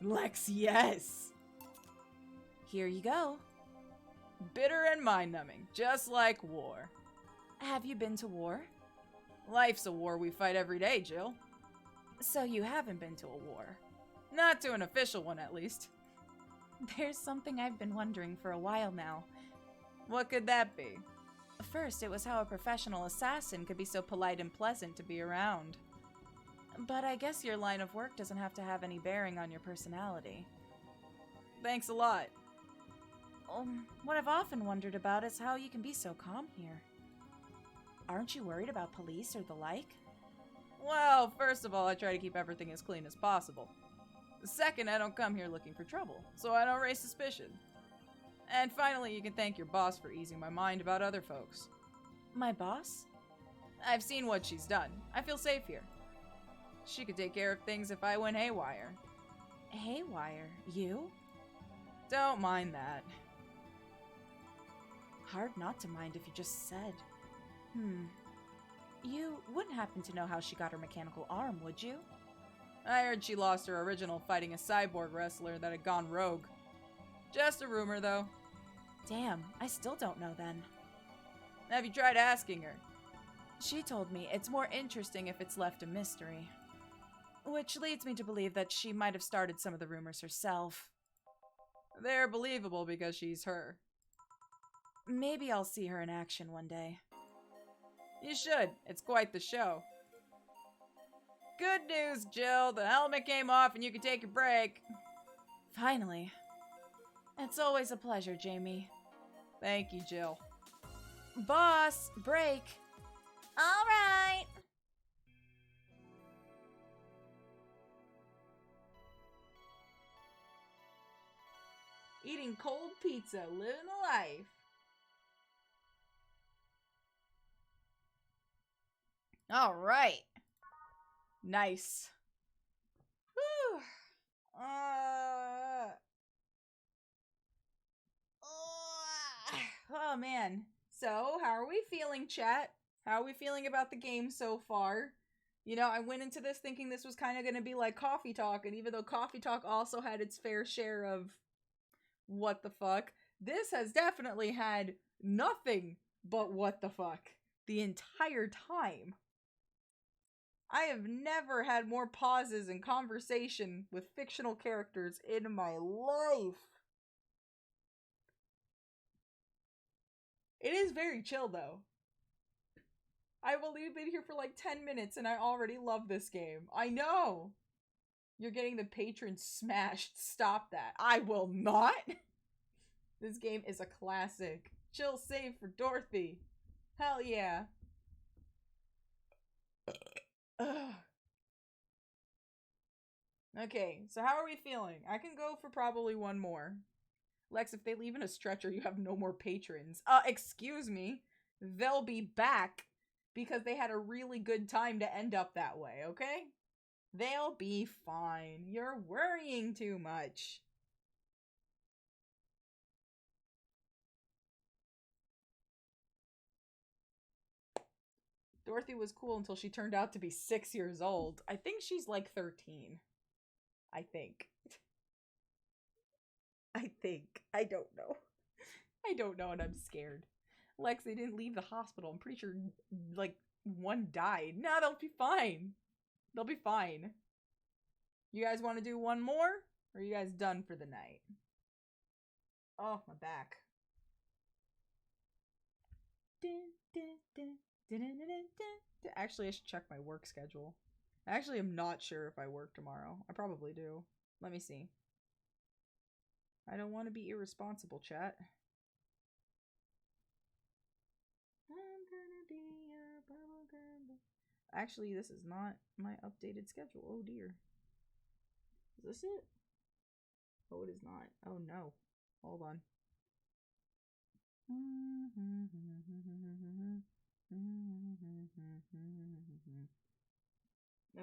Lex, yes! Here you go. Bitter and mind-numbing, just like war. Have you been to war? Life's a war we fight every day, Jill. So you haven't been to a war? Not to an official one, at least. There's something I've been wondering for a while now. What could that be? First, it was how a professional assassin could be so polite and pleasant to be around. But I guess your line of work doesn't have to have any bearing on your personality. Thanks a lot. What I've often wondered about is how you can be so calm here. Aren't you worried about police or the like? Well, first of all, I try to keep everything as clean as possible. Second, I don't come here looking for trouble, so I don't raise suspicion. And finally, you can thank your boss for easing my mind about other folks. My boss? I've seen what she's done. I feel safe here. She could take care of things if I went haywire. Haywire? You? Don't mind that. Hard not to mind if you just said. You wouldn't happen to know how she got her mechanical arm, would you? I heard she lost her original fighting a cyborg wrestler that had gone rogue. Just a rumor, though. Damn, I still don't know then. Have you tried asking her? She told me it's more interesting if it's left a mystery. Which leads me to believe that she might have started some of the rumors herself. They're believable because she's her. Maybe I'll see her in action one day. You should. It's quite the show. Good news, Jill. The helmet came off and you can take a break. Finally. It's always a pleasure, Jamie. Thank you, Jill. Boss, break. All right. Eating cold pizza, living the life. All right. Nice. Whew. Oh man. So, how are we feeling, chat? How are we feeling about the game so far? You know, I went into this thinking this was kind of going to be like Coffee Talk, and even though Coffee Talk also had its fair share of what the fuck, this has definitely had nothing but what the fuck the entire time. I have never had more pauses in conversation with fictional characters in my life. It is very chill, though. I've only been here for like 10 minutes and I already love this game. I know! You're getting the patrons smashed. Stop that. I will not! This game is a classic. Chill save for Dorothy. Hell yeah. Ugh. Okay, so how are we feeling? I can go for probably one more. Lex, if they leave in a stretcher, you have no more patrons. Excuse me. They'll be back because they had a really good time to end up that way, okay? They'll be fine. You're worrying too much. Dorothy was cool until she turned out to be 6 years old. I think she's like 13. I think. I don't know. I don't know and I'm scared. Lex, they didn't leave the hospital. I'm pretty sure, like, one died. No, they'll be fine. They'll be fine. You guys want to do one more? Or are you guys done for the night? Oh, my back. Actually, I should check my work schedule. I actually am not sure if I work tomorrow. I probably do. Let me see. I don't want to be irresponsible, chat. I'm gonna be a bubblegum. Actually, this is not my updated schedule. Oh dear. Is this it? Oh, it is not. Oh no. Hold on.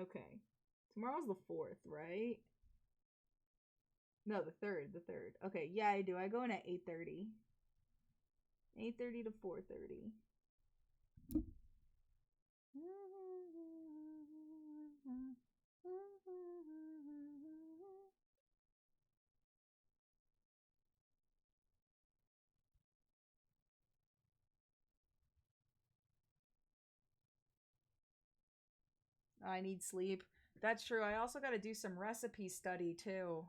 Okay. Tomorrow's the 4th, right? No, the 3rd, the 3rd. Okay, yeah, I do. I go in at 8:30. 8:30 to 4:30. I need sleep. That's true. I also got to do some recipe study too.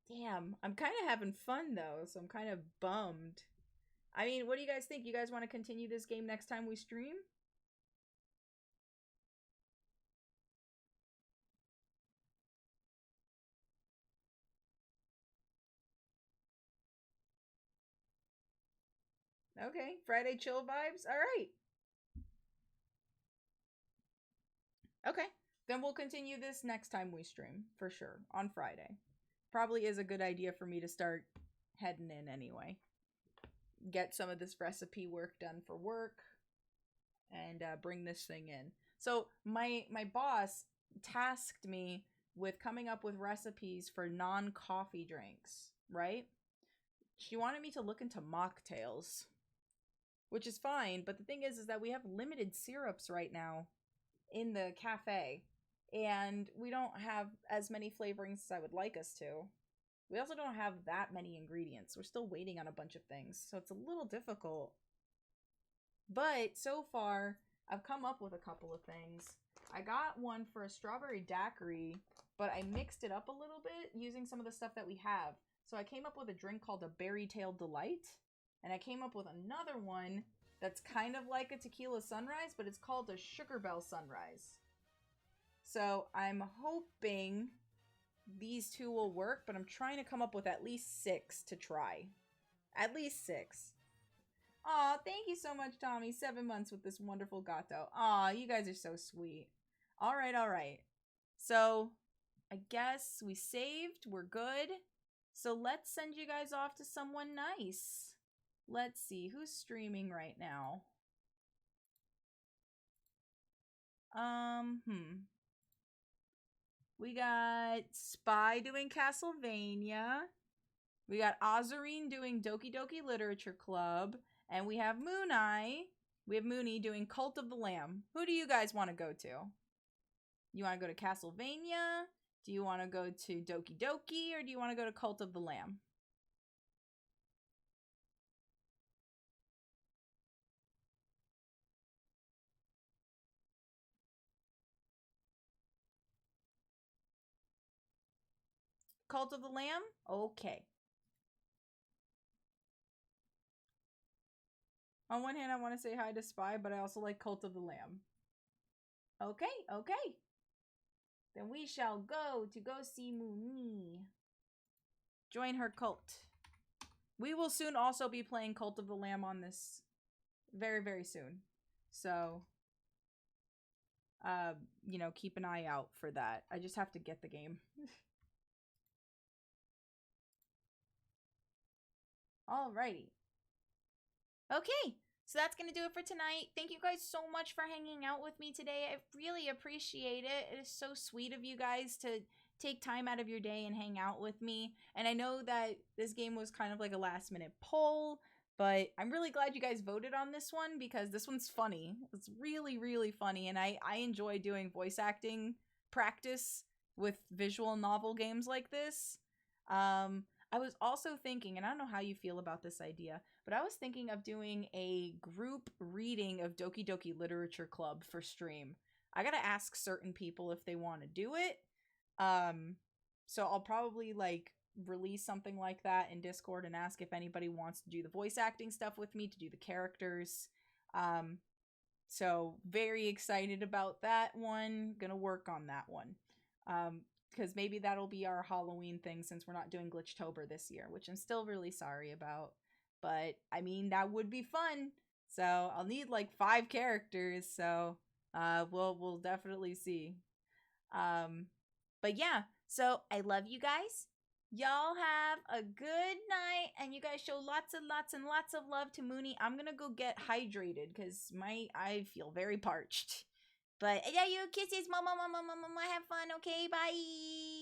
Damn, I'm kind of having fun though, so I'm kind of bummed. I mean, what do you guys think? You guys want to continue this game next time we stream? Okay, Friday chill vibes. All right. Okay, then we'll continue this next time we stream for sure on Friday. Probably is a good idea for me to start heading in anyway. Get some of this recipe work done for work and bring this thing in. So my boss tasked me with coming up with recipes for non-coffee drinks, right? She wanted me to look into mocktails, which is fine, but the thing is that we have limited syrups right now in the cafe, and we don't have as many flavorings as I would like us to. We also don't have that many ingredients. We're still waiting on a bunch of things, so it's a little difficult. But so far, I've come up with a couple of things. I got one for a strawberry daiquiri, but I mixed it up a little bit using some of the stuff that we have. So I came up with a drink called a Berry Tail Delight, and I came up with another one that's kind of like a tequila sunrise, but it's called a Sugar Bell Sunrise. So I'm hoping these two will work, but I'm trying to come up with at least 6 to try. At least 6. Aw, thank you so much, Tommy. 7 months with this wonderful gato. Aw, you guys are so sweet. Alright. So, I guess we saved. We're good. So let's send you guys off to someone nice. Let's see, who's streaming right now? We got Spy doing Castlevania. We got Ozarine doing Doki Doki Literature Club. And we have Mooney doing Cult of the Lamb. Who do you guys want to go to? You want to go to Castlevania? Do you want to go to Doki Doki? Or do you want to go to Cult of the Lamb? Cult of the Lamb? Okay. On one hand, I want to say hi to Spy, but I also like Cult of the Lamb. Okay. Then we shall go see Mooney. Join her cult. We will soon also be playing Cult of the Lamb on this very, very soon. So, keep an eye out for that. I just have to get the game. Alrighty. Okay, so that's going to do it for tonight. Thank you guys so much for hanging out with me today. I really appreciate it. It is so sweet of you guys to take time out of your day and hang out with me. And I know that this game was kind of like a last minute poll, but I'm really glad you guys voted on this one because this one's funny. It's really, really funny. And I enjoy doing voice acting practice with visual novel games like this. I was also thinking, and I don't know how you feel about this idea, but I was thinking of doing a group reading of Doki Doki Literature Club for stream. I gotta ask certain people if they want to do it. So I'll probably release something like that in Discord and ask if anybody wants to do the voice acting stuff with me, to do the characters. So very excited about that one. Gonna work on that one. Because maybe that'll be our Halloween thing since we're not doing Glitchtober this year, which I'm still really sorry about. But, I mean, that would be fun. So, I'll need 5 characters, so we'll definitely see. But yeah, so I love you guys. Y'all have a good night, and you guys show lots and lots of love to Mooney. I'm gonna go get hydrated, because I feel very parched. But yeah, you kisses, mama, have fun, okay? Bye.